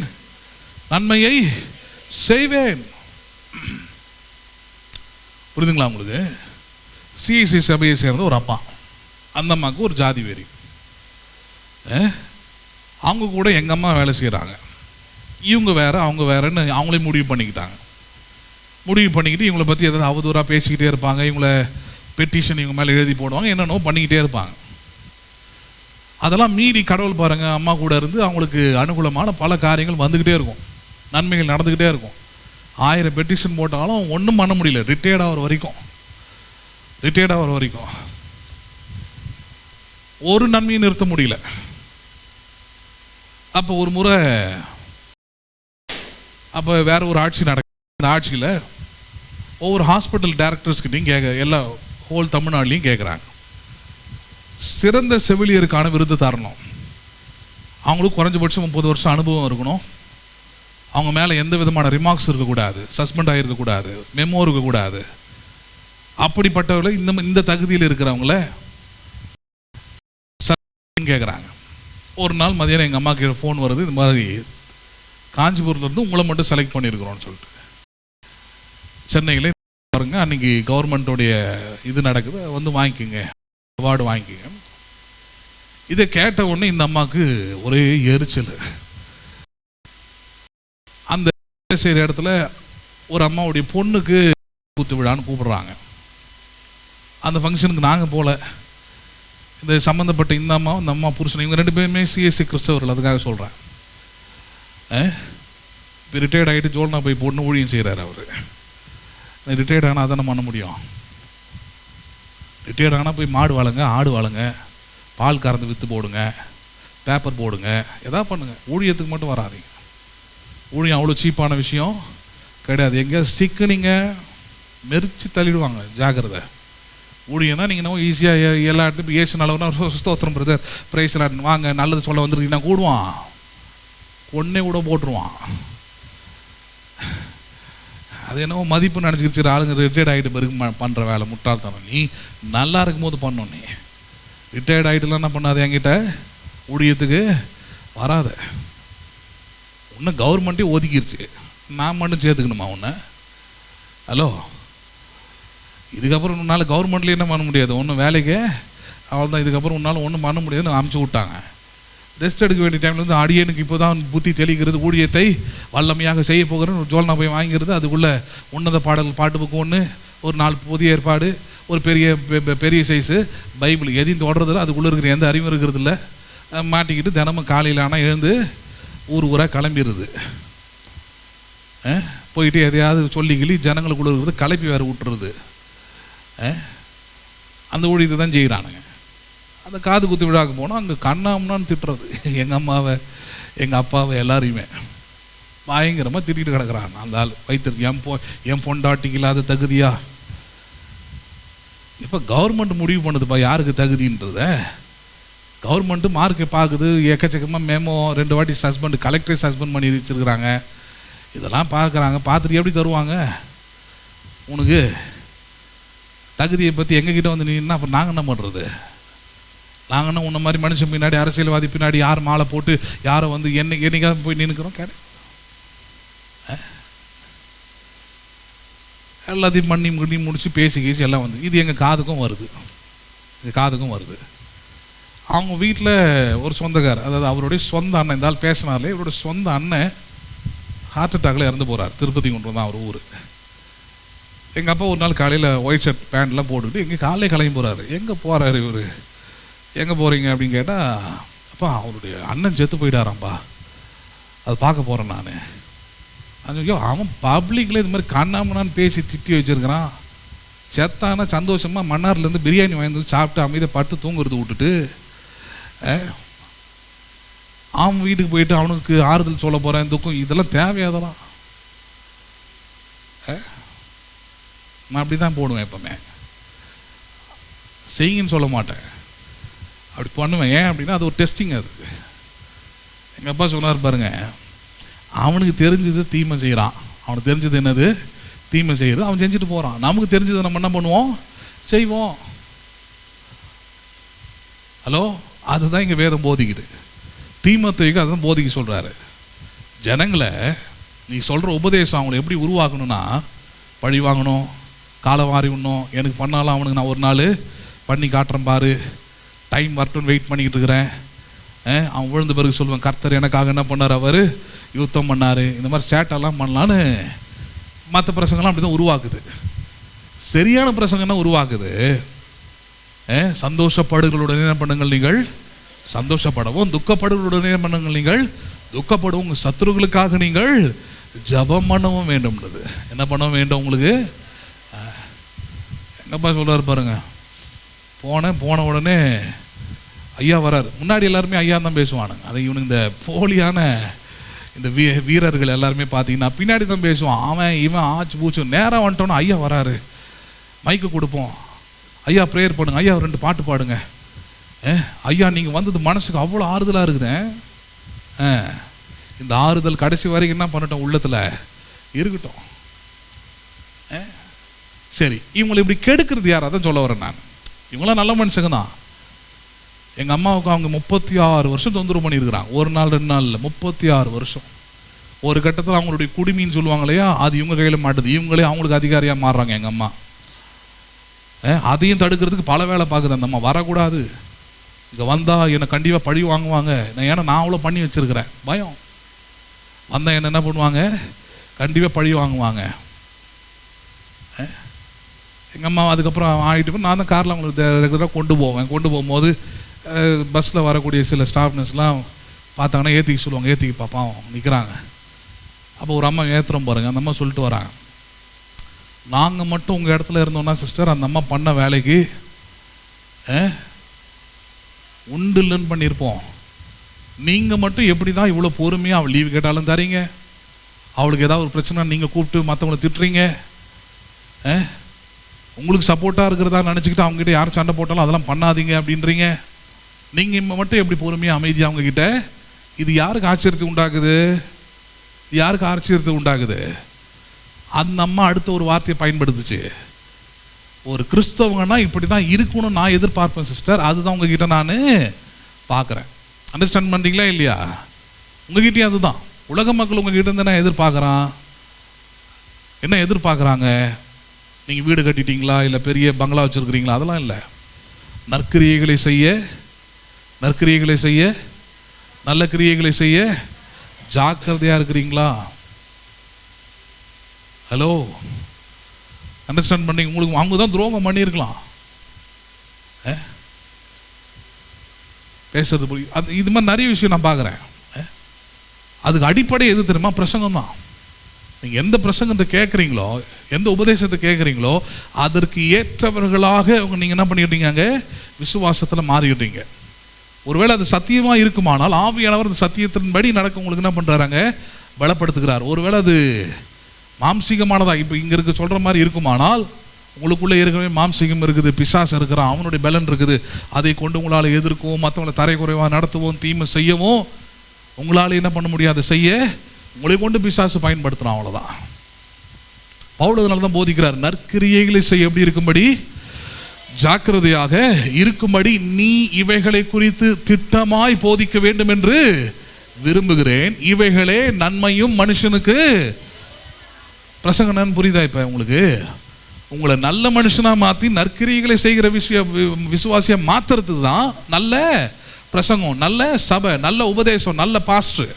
Speaker 1: நன்மையை செய்வேன். புரியுதுங்களா உங்களுக்கு? சிஎஸ்சி சபையை சேர்ந்த ஒரு அப்பா, அந்த அம்மாவுக்கு ஒரு ஜாதி வெறி. அவங்க கூட எங்கள் அம்மா வேலை செய்கிறாங்க. இவங்க வேற அவங்க வேறன்னு அவங்களே முடிவு பண்ணிக்கிட்டாங்க. முடிவு பண்ணிக்கிட்டு இவங்களை பற்றி எதாவது அவதூறாக பேசிக்கிட்டே இருப்பாங்க. இவங்களை பெட்டிஷன் இவங்க மேலே எழுதி போடுவாங்க. என்னென்னோ பண்ணிக்கிட்டே இருப்பாங்க. அதெல்லாம் மீறி கடவுள் பாருங்கள், அம்மா கூட இருந்து அவங்களுக்கு அனுகூலமான பல காரியங்கள் வந்துக்கிட்டே இருக்கும். நன்மைகள் நடந்துக்கிட்டே இருக்கும். 1000 பெட்டிஷன் போட்டாலும் ஒன்றும் பண்ண முடியல. ரிட்டையர்ட் ஆகிற வரைக்கும் ஒரு நன்மையை நிறுத்த முடியல. அப்போ ஒரு முறை வேற ஒரு ஆட்சி நடக்குது. அந்த ஆட்சியில் ஒவ்வொரு ஹாஸ்பிட்டல் டைரக்டர்ஸ்கிட்டையும் எல்லா ஹோல் தமிழ்நாடுலையும் கேட்குறாங்க, சிறந்த செவிலியருக்கான விருது தரணும். அவங்களுக்கு குறைஞ்சபட்சம் 30 வருஷம் அனுபவம் இருக்கணும். அவங்க மேலே எந்த விதமான ரிமார்க்ஸ் இருக்கக்கூடாது, சஸ்பெண்ட் ஆகிருக்கக்கூடாது, மெமோ இருக்கக்கூடாது. அப்படிப்பட்டவர்களை இந்த தகுதியில் இருக்கிறவங்கள கேட்குறாங்க. ஒரு நாள் மதியானம் எங்கள் அம்மாவுக்கு ஃபோன் வருது, இது மாதிரி காஞ்சிபுரத்துலேருந்து உங்களை மட்டும் செலக்ட் பண்ணியிருக்கிறோன்னு சொல்லிட்டு. சென்னையில் பாருங்க, அன்றைக்கி கவர்மெண்ட்டோடைய இது நடக்குது, வந்து வாங்கிக்கோங்க, அவார்டு வாங்கிக்கோங்க. இதை கேட்ட உடனே இந்த அம்மாவுக்கு ஒரே எரிச்சல். அந்த செய்கிற இடத்துல ஒரு அம்மாவுடைய பொண்ணுக்கு கூத்து விழான்னு கூப்பிடுறாங்க. அந்த ஃபங்க்ஷனுக்கு நாங்கள் போகல. இந்த சம்மந்தப்பட்ட இந்த அம்மா புருஷன் இவங்க 2 பேருமே சிஎஸ்சி கிறிஸ்தவர்கள். அதுக்காக சொல்கிறேன். இப்போ ரிட்டையர்ட் ஆகிட்டு ஜோல்னா போய் பொண்ணு ஊழியம் செய்கிறார் அவர். ரிட்டையர்ட் ஆனால் அதானே பண்ண முடியும். ரிட்டையர்ட் ஆனால் போய் மாடு வாழுங்க, ஆடு வாழுங்க, பால் கறந்து விற்று போடுங்க, பேப்பர் போடுங்க, எதா பண்ணுங்க. ஊழியத்துக்கு மட்டும் வராதிங்க. ஊழியம் அவ்வளோ சீப்பான விஷயம் கிடையாது. எங்கே சிக்குனிங்க மெரிச்சு தள்ளிடுவாங்க, ஜாக்கிரதை. ஊழியன்னா நீங்கள் நம்ம ஈஸியாக எல்லா இடத்துலையும் ஏசு நல்லவனா ஸ்தோத்திரம் பிரதர் பிரைஸ் வாங்க நல்லது சொல்ல வந்துருக்கீங்கன்னா கூடுவான், ஒன்னே கூட போட்டுருவான். அது என்னவோ மதிப்பு நினச்சிக்கிச்சு ஆளுங்க ரிட்டையர்ட் ஆகிட்டு பிறகு பண்ணுற வேலை முட்டாள்தனம். நீ நல்லா இருக்கும்போது பண்ணணும். நீ ரிட்டையர்ட் ஆகிட்டுலாம் என்ன பண்ணாது, என்கிட்ட ஊழியத்துக்கு வராத. இன்னும் கவர்மெண்ட்டே ஒதுக்கிருச்சு, நான் மட்டும் சேர்த்துக்கணுமா உன்னை? ஹலோ, இதுக்கப்புறம் உன்னால் கவர்மெண்ட்லேயே என்ன பண்ண முடியாது, ஒன்றும் வேலைக்கு அவள் தான். இதுக்கப்புறம் உன்னால் ஒன்றும் பண்ண முடியாதுன்னு அமுச்சு விட்டாங்க. ரெஸ்ட் எடுக்க வேண்டிய டைமில் வந்து அடியனுக்கு இப்போ தான் புத்தி தெளிக்கிறது, ஊழியத்தை வல்லமையாக செய்ய போகிறேன்னு ஒரு ஜோல்னா போய் வாங்கிறது. அதுக்குள்ளே உன்னத பாடல் பாட்டு புக்கு ஒன்று, ஒரு 4 புதிய ஏற்பாடு, ஒரு பெரிய சைஸு பைபிள், எதையும் தொடர்றதில்ல. அதுக்குள்ளே இருக்கிற எந்த அறிவும் இருக்கிறதில்ல. மாட்டிக்கிட்டு தினமும் காலையில் ஆனால் எழுந்து ஊராக கிளம்பிடுது. போயிட்டு எதையாவது சொல்லிக்கிளி ஜனங்களுக்குள்ள இருக்கிறது கலப்பி வேறு விட்டுறது. அந்த ஊழியத்தை தான் செய்கிறானுங்க. அந்த காது குத்து விழாக்கு போனால் அங்கே கண்ணாம்னான்னு திட்டுறது. எங்கள் அம்மாவை, எங்கள் அப்பாவை, எல்லாரையுமே பயங்கரமாக திட்டிகிட்டு கிடக்குறாங்க. அந்த ஆள் வைத்திருக்கு என் பொண்டாட்டிக்கு இல்லாத தகுதியா? இப்போ கவர்மெண்ட் முடிவு பண்ணுதுப்பா யாருக்கு தகுதின்றத. கவர்மெண்ட்டு மார்க்கை பார்க்குது, எக்கச்சக்கமாக மேமோ 2 வாட்டி சஸ்பெண்ட், கலெக்டரே சஸ்பெண்ட் பண்ணி வச்சுருக்குறாங்க. இதெல்லாம் பார்க்குறாங்க. பார்த்துட்டு எப்படி தருவாங்க உனக்கு தகுதியை பற்றி? எங்ககிட்ட வந்து நீன்னா அப்புறம் நாங்கள் என்ன பண்ணுறது? நாங்கள் என்ன உன்ன மாதிரி மனுஷன் பின்னாடி, அரசியல்வாதி பின்னாடி யார் மாலை போட்டு யாரை வந்து என்னைக்காவது போய் நின்றுக்கிறோம்? எல்லாத்தையும் பண்ணி முடிச்சு பேசி எல்லாம் வந்து இது எங்கள் காதுக்கும் வருது. அவங்க வீட்டில் ஒரு சொந்தக்கார், அதாவது அவருடைய சொந்த அண்ணன், இந்த ஆள் பேசினார்லே, இவருடைய சொந்த அண்ணன் ஹார்ட் அட்டாக்ல இறந்து போகிறார். திருப்பதி கொண்டு தான் அவர் ஊர். எங்கள் அப்பா ஒரு நாள் காலையில் ஒயிட் ஷர்ட் பேண்ட்லாம் போட்டுக்கிட்டு எங்கே காலையில் கிளம்பி போகிறாரு. எங்கே போகிறாரு இவர்? எங்கே போகிறீங்க அப்படின்னு கேட்டால், அப்பா அவருடைய அண்ணன் செத்து போயிட்டாராம்ப்பா அது பார்க்க போகிறேன் நான். ஐயோ, அவன் பப்ளிக்கில் இது மாதிரி கண்ணாமண்ணான்னு பேசி திட்டி வச்சுருக்கிறான். செத்தானா சந்தோஷமாக மன்னார்லேருந்து பிரியாணி வாங்கி சாப்பிட்டு அமைதியை பட்டு தூங்குறது விட்டுட்டு அவன் வீட்டுக்கு போயிட்டு அவனுக்கு ஆறுதல் சொல்ல போகிறேன், துக்கம், இதெல்லாம் தேவையாதெல்லாம். நான் அப்படி தான் போடுவேன், எப்பவுமே செய்யுங்கன்னு சொல்ல மாட்டேன், அப்படி பண்ணுவேன். ஏன் அப்படின்னா அது ஒரு டெஸ்டிங். அது எங்கள் அப்பா சொன்னார் பாருங்க, அவனுக்கு தெரிஞ்சது தீமை செய்கிறான், அவனுக்கு தெரிஞ்சது என்னது தீமை செய்கிறது, அவன் செஞ்சுட்டு போகிறான். நமக்கு தெரிஞ்சதை நம்ம என்ன பண்ணுவோம், செய்வோம். ஹலோ, அதுதான் இங்கே வேதம் போதிக்குது. தீமோத்தேயுக்கு அதுதான் போதிக்க சொல்கிறாரு. ஜனங்களை நீ சொல்கிற உபதேசம் அவங்களை எப்படி உருவாக்கணும்னா, பழி வாங்கணும், காலை வாரி விடணும், எனக்கு பண்ணாலும் அவனுக்கு நான் ஒரு நாள் பண்ணி காட்டுறேன் பாரு, டைம் வரட்டும்னு வெயிட் பண்ணிக்கிட்டு இருக்கிறேன். அவன் விழுந்த பிறகு சொல்லுவேன், கர்த்தர் எனக்காக என்ன பண்ணார், அவர் யுத்தம் பண்ணார். இந்த மாதிரி சேட்டெல்லாம் பண்ணலான்னு மற்ற பிரசங்கெல்லாம் அப்படி தான் உருவாக்குது. சரியான பிரசங்கன்னா உருவாக்குது. சந்தோஷப்படுகளுடனே என்ன பண்ணுங்கள் நீங்கள் சந்தோஷப்படவும், துக்கப்படுகளுடனே என்ன பண்ணுங்கள் நீங்கள் துக்கப்படவும், உங்கள் சத்துருக்களுக்காக நீங்கள் ஜபம் பண்ணவும் வேண்டும்ன்றது. என்ன பண்ண வேண்டும் உங்களுக்கு? எங்கப்பா சொல்கிறார் பாருங்க, போன உடனே ஐயா வரார். முன்னாடி எல்லாருமே ஐயா தான் பேசுவானுங்க. அதை இவனுக்கு இந்த போலியான இந்த வீரர்கள் எல்லாருமே பார்த்தீங்கன்னா பின்னாடி தான் பேசுவான். அவன் இவன் ஆச்சு பூச்சு. நேராக வந்துட்டோன்னா ஐயா வராரு, மைக்கு கொடுப்போம், ஐயா ப்ரேயர் பண்ணுங்க, ஐயா 2 பாட்டு பாடுங்க, ஐயா நீங்கள் வந்தது மனசுக்கு அவ்வளோ ஆறுதலாக இருக்குது. இந்த ஆறுதல் கடைசி வரைக்கும் என்ன பண்ணட்டும், உள்ளத்தில் இருக்கட்டும். சரி, இவங்களை இப்படி கெடுக்கிறது யார்? அதான் சொல்ல வரேன் நான். இவங்களாம் நல்ல மனுஷங்க தான். எங்கள் அம்மாவுக்கு அவங்க 36 வருஷம் தொந்தரவு பண்ணியிருக்கிறாங்க. ஒரு நாள் 2 நாள் இல்லை, 36 வருஷம். ஒரு கட்டத்தில் அவங்களுடைய குடிமின்னு சொல்லுவாங்க இல்லையா, அது இவங்க கையில் மாட்டுது. இவங்களே அவங்களுக்கு அதிகாரியாக மாறுறாங்க எங்கள் அம்மா. அதையும் தடுக்கிறதுக்கு பல வேலை பார்க்குது அந்த அம்மா. வரக்கூடாது, இங்கே வந்தால் என்னை கண்டிப்பாக பழி வாங்குவாங்க, ஏன்னா நான் அவ்வளோ பண்ணி வச்சுருக்கிறேன், பயம். வந்தால் என்ன பண்ணுவாங்க, கண்டிப்பாக பழி வாங்குவாங்க. எங்கள் அம்மா அதுக்கப்புறம் ஆகிட்டு நான் தான் காரில் அவங்களுக்கு ரெகுலராக கொண்டு போகும்போது பஸ்ஸில் வரக்கூடிய சில ஸ்டாஃப்னஸ்லாம் பார்த்தாங்கன்னா ஏற்றிக்க சொல்லுவாங்க, ஏற்றிக்க பாப்பா நிற்கிறாங்க. அப்போ ஒரு அம்மா ஏற்றுறோம் பாருங்க, அந்த அம்மா சொல்லிட்டு வராங்க, நாங்கள் மட்டும் உங்கள் இடத்துல இருந்தோம்னா சிஸ்டர் அந்த அம்மா பண்ண வேலைக்கு உண்டு இல்லைன்னு பண்ணியிருப்போம். நீங்கள் மட்டும் எப்படி தான் இவ்வளோ பொறுமையாக அவள் லீவு கேட்டாலும் தரீங்க, அவளுக்கு ஏதாவது ஒரு பிரச்சனை நீங்கள் கூப்பிட்டு மற்றவங்களை திட்டுறீங்க, உங்களுக்கு சப்போர்ட்டாக இருக்கிறதா நினச்சிக்கிட்டு அவங்ககிட்ட யார் சண்டை போட்டாலும் அதெல்லாம் பண்ணாதீங்க அப்படின்றீங்க. நீங்கள் மட்டும் எப்படி பொறுமையாக அமைதியாக அவங்கக்கிட்ட. இது யாருக்கு ஆச்சரியத்தை உண்டாக்குது? யாருக்கு ஆச்சரியத்தை உண்டாக்குது? அந்த அம்மா அடுத்த ஒரு வார்த்தையை பயன்படுத்துச்சு, ஒரு கிறிஸ்தவங்கன்னா இப்படி தான் இருக்கணும்னு நான் எதிர்பார்ப்பேன் சிஸ்டர், அதுதான் உங்ககிட்ட நான் பார்க்குறேன். அண்டர்ஸ்டாண்ட் பண்ணுறீங்களா இல்லையா? உங்ககிட்டயும் அதுதான். உலக மக்கள் உங்ககிட்ட இருந்து என்ன எதிர்பார்க்குறான், என்ன எதிர்பார்க்குறாங்க? நீங்கள் வீடு கட்டிட்டீங்களா, இல்லை பெரிய பங்களா வச்சுருக்கிறீங்களா, அதெல்லாம் இல்லை. நற்கிரியைகளை செய்ய, நல்ல கிரியைகளை செய்ய ஜாக்கிரதையாக இருக்கிறீங்களா? ஹலோ, அண்டர்ஸ்டாண்ட் பண்ணீங்க? உங்களுக்கு அவங்க தான் துரோகம் பண்ணியிருக்கலாம், பேசுறது புரியும். அது இது மாதிரி நிறைய விஷயம் நான் பார்க்குறேன். அதுக்கு அடிப்படை எது தெரியுமா? பிரசங்கம் தான். நீங்கள் எந்த பிரசங்கத்தை கேட்குறீங்களோ, எந்த உபதேசத்தை கேட்குறீங்களோ, அதற்கு ஏற்றவர்களாக நீங்கள் என்ன பண்ணிக்கிட்டீங்க, அங்கே விசுவாசத்தில் மாறிக்கிட்டீங்க. ஒருவேளை அது சத்தியமாக இருக்குமானால் ஆவியானவர் அந்த சத்தியத்தின்படி நடக்க உங்களுக்கு என்ன பண்ணுறாங்க, பலப்படுத்துகிறார். ஒருவேளை அது மாம்சீகமானதாக இப்போ இங்கே இருக்க சொல்கிற மாதிரி இருக்குமானால், உங்களுக்குள்ளே ஏற்கனவே மாம்சீகம் இருக்குது, பிசாசு இருக்கிறான், அவனுடைய பலன் இருக்குது, அதை கொண்டு உங்களால் எதிர்க்கவும், மற்றவங்களை தரை குறைவாக நடத்தவும், தீமை செய்யவும் உங்களால் என்ன பண்ண முடியாது, செய்ய உங்களை கொண்டு பிசாசு பயன்படுத்துகிறான், அவ்வளோதான். பவுல் அதனால தான் போதிக்கிறார், நற்கிரியைகளை செய்ய எப்படி இருக்கும்படி, ஜாக்கிரதையாக இருக்கும்படி நீ இவைகளை குறித்து திட்டமாய் போதிக்க வேண்டும் என்று விரும்புகிறேன். இவைகளே நன்மையும் மனுஷனுக்கு. பிரசங்கன்னு புரியுதா? இப்போ உங்களுக்கு உங்களை நல்ல மனுஷனாக மாற்றி நற்கிரியைகளை செய்கிற விசுவாசியை மாற்றுறது தான் நல்ல பிரசங்கம், நல்ல சபை, நல்ல உபதேசம், நல்ல பாஸ்டர்.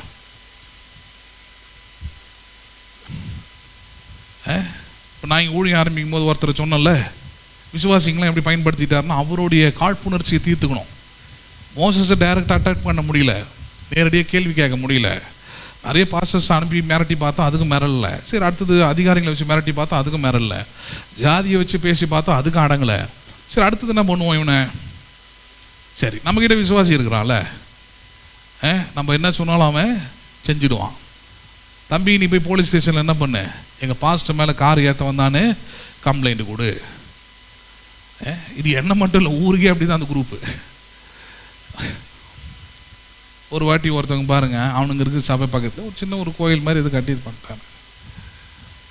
Speaker 1: இப்போ நான் இங்கே ஊழியம் ஆரம்பிக்கும் போது ஒருத்தர் சொன்னல, விசுவாசிங்களாம் எப்படி பயன்படுத்திட்டாருன்னா அவருடைய காழ்ப்புணர்ச்சியை தீர்த்துக்கணும். மோசஸை டைரக்டாக அட்டாக் பண்ண முடியல, நேரடியாக கேள்வி கேட்க முடியல, நிறைய பாஸ்டர்ஸ் அனுப்பி மிரட்டி பார்த்தா அதுக்கும் மிரளல. சரி, அடுத்தது அதிகாரிகளை வச்சு மிரட்டி பார்த்தா அதுக்கும் மிரளல. ஜாதியை வச்சு பேசி பார்த்தா அதுக்கும் அடங்கலை. சரி, அடுத்தது என்ன பண்ணுவோம் இவனை? சரி, நம்மக்கிட்ட விசுவாசி இருக்கிறான்ல, நம்ம என்ன சொன்னாலும் அவன் செஞ்சிடுவான். தம்பி, நீ போய் போலீஸ் ஸ்டேஷனில் என்ன பண்ணு, எங்கள் பாஸ்டர் மேலே கார் ஏற்ற வந்தான்னு கம்ப்ளைண்ட் கொடு. இது என்ன மட்டும் இல்லை, ஊருக்கே அப்படி தான் அந்த குரூப்பு. ஒரு வாட்டி ஒருத்தவங்க பாருங்க, அவனுங்க இருக்குது சபை பக்கத்தில் ஒரு சின்ன ஒரு கோயில் மாதிரி இது கட்டி இது பண்ணிட்டாங்க.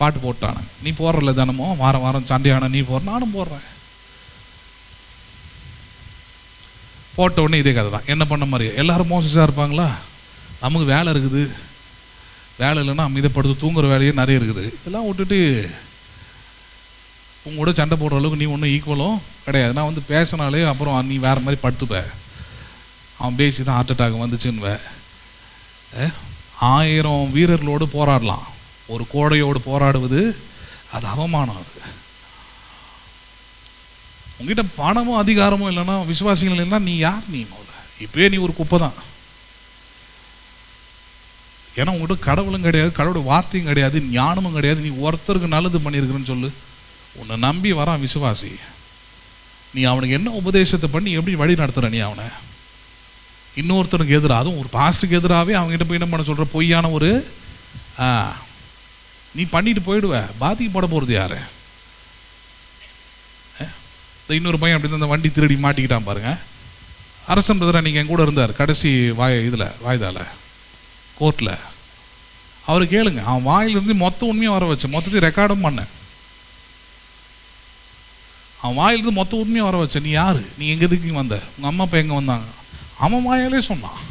Speaker 1: பாட்டு போட்டானுங்க, நீ போடுறல தினமும் வாரம் வாரம் சண்டையான நீ போடுற, நானும் போடுறேன். போட்ட உடனே இதே கதை தான். என்ன பண்ண மாதிரி எல்லாரும் மோசஸாக இருப்பாங்களா? நமக்கு வேலை இருக்குது, வேலை இல்லைன்னா அமைதிப்படுத்து தூங்குற வேலையே நிறைய இருக்குது. இதெல்லாம் விட்டுட்டு உங்களோட சண்டை போடுற அளவுக்கு நீ ஒன்றும் ஈக்குவலும் கிடையாது. நான் வந்து பேசினாலே அப்புறம் நீ வேறு மாதிரி படுத்துப்ப, அவன் பேசி தான் ஹார்ட் அட்டாக் வந்துச்சுன்னுவ. 1000 வீரர்களோடு போராடலாம், ஒரு கோடையோடு போராடுவது அது அவமானம். அது உங்ககிட்ட பணமும் அதிகாரமும் இல்லைன்னா, விசுவாசிகள் இல்லைன்னா நீ யார்? நீ இப்பயே நீ ஒரு குப்பை தான். ஏன்னா உங்கள்கிட்ட கடவுளும் கிடையாது, கடவுளுடைய வார்த்தையும் கிடையாது, ஞானமும் கிடையாது. நீ ஒருத்தருக்கு நல்லது பண்ணியிருக்கிறேன்னு சொல்லு, உன்னை நம்பி வரான் விசுவாசி, நீ அவனுக்கு என்ன உபதேசத்தை பண்ணி எப்படி வழி நடத்துகிற? நீ அவனை இன்னொருத்தனுக்கு எதிராக, அதுவும் ஒரு பாஸ்டருக்கு எதிராகவே அவங்ககிட்ட போய் என்ன பண்ண சொல்கிற? பொய்யான ஒரு நீ பண்ணிட்டு போயிடுவ. பாதிக்கப்பட போகிறது யாரு? இன்னொரு பையன் அப்படி அந்த வண்டி திருடி மாட்டிக்கிட்டான் பாருங்க. அரசன் பிரதர் அன்றைக்கி என் கூட இருந்தார் கடைசி வாய்தால கோர்ட்டில். அவர் கேளுங்க, அவன் வாயிலிருந்து மொத்த உண்மையாக வர வச்சேன், மொத்தத்தையும் ரெக்கார்டும் பண்ணேன். அவன் வாயிலிருந்து மொத்த உண்மையாக வர வச்சேன். நீ யார்? நீ எங்கே எதுக்கு வந்த? உங்கள் அம்மா அப்பா எங்கே வந்தாங்க? அவன் வாயாலே சொன்னான்.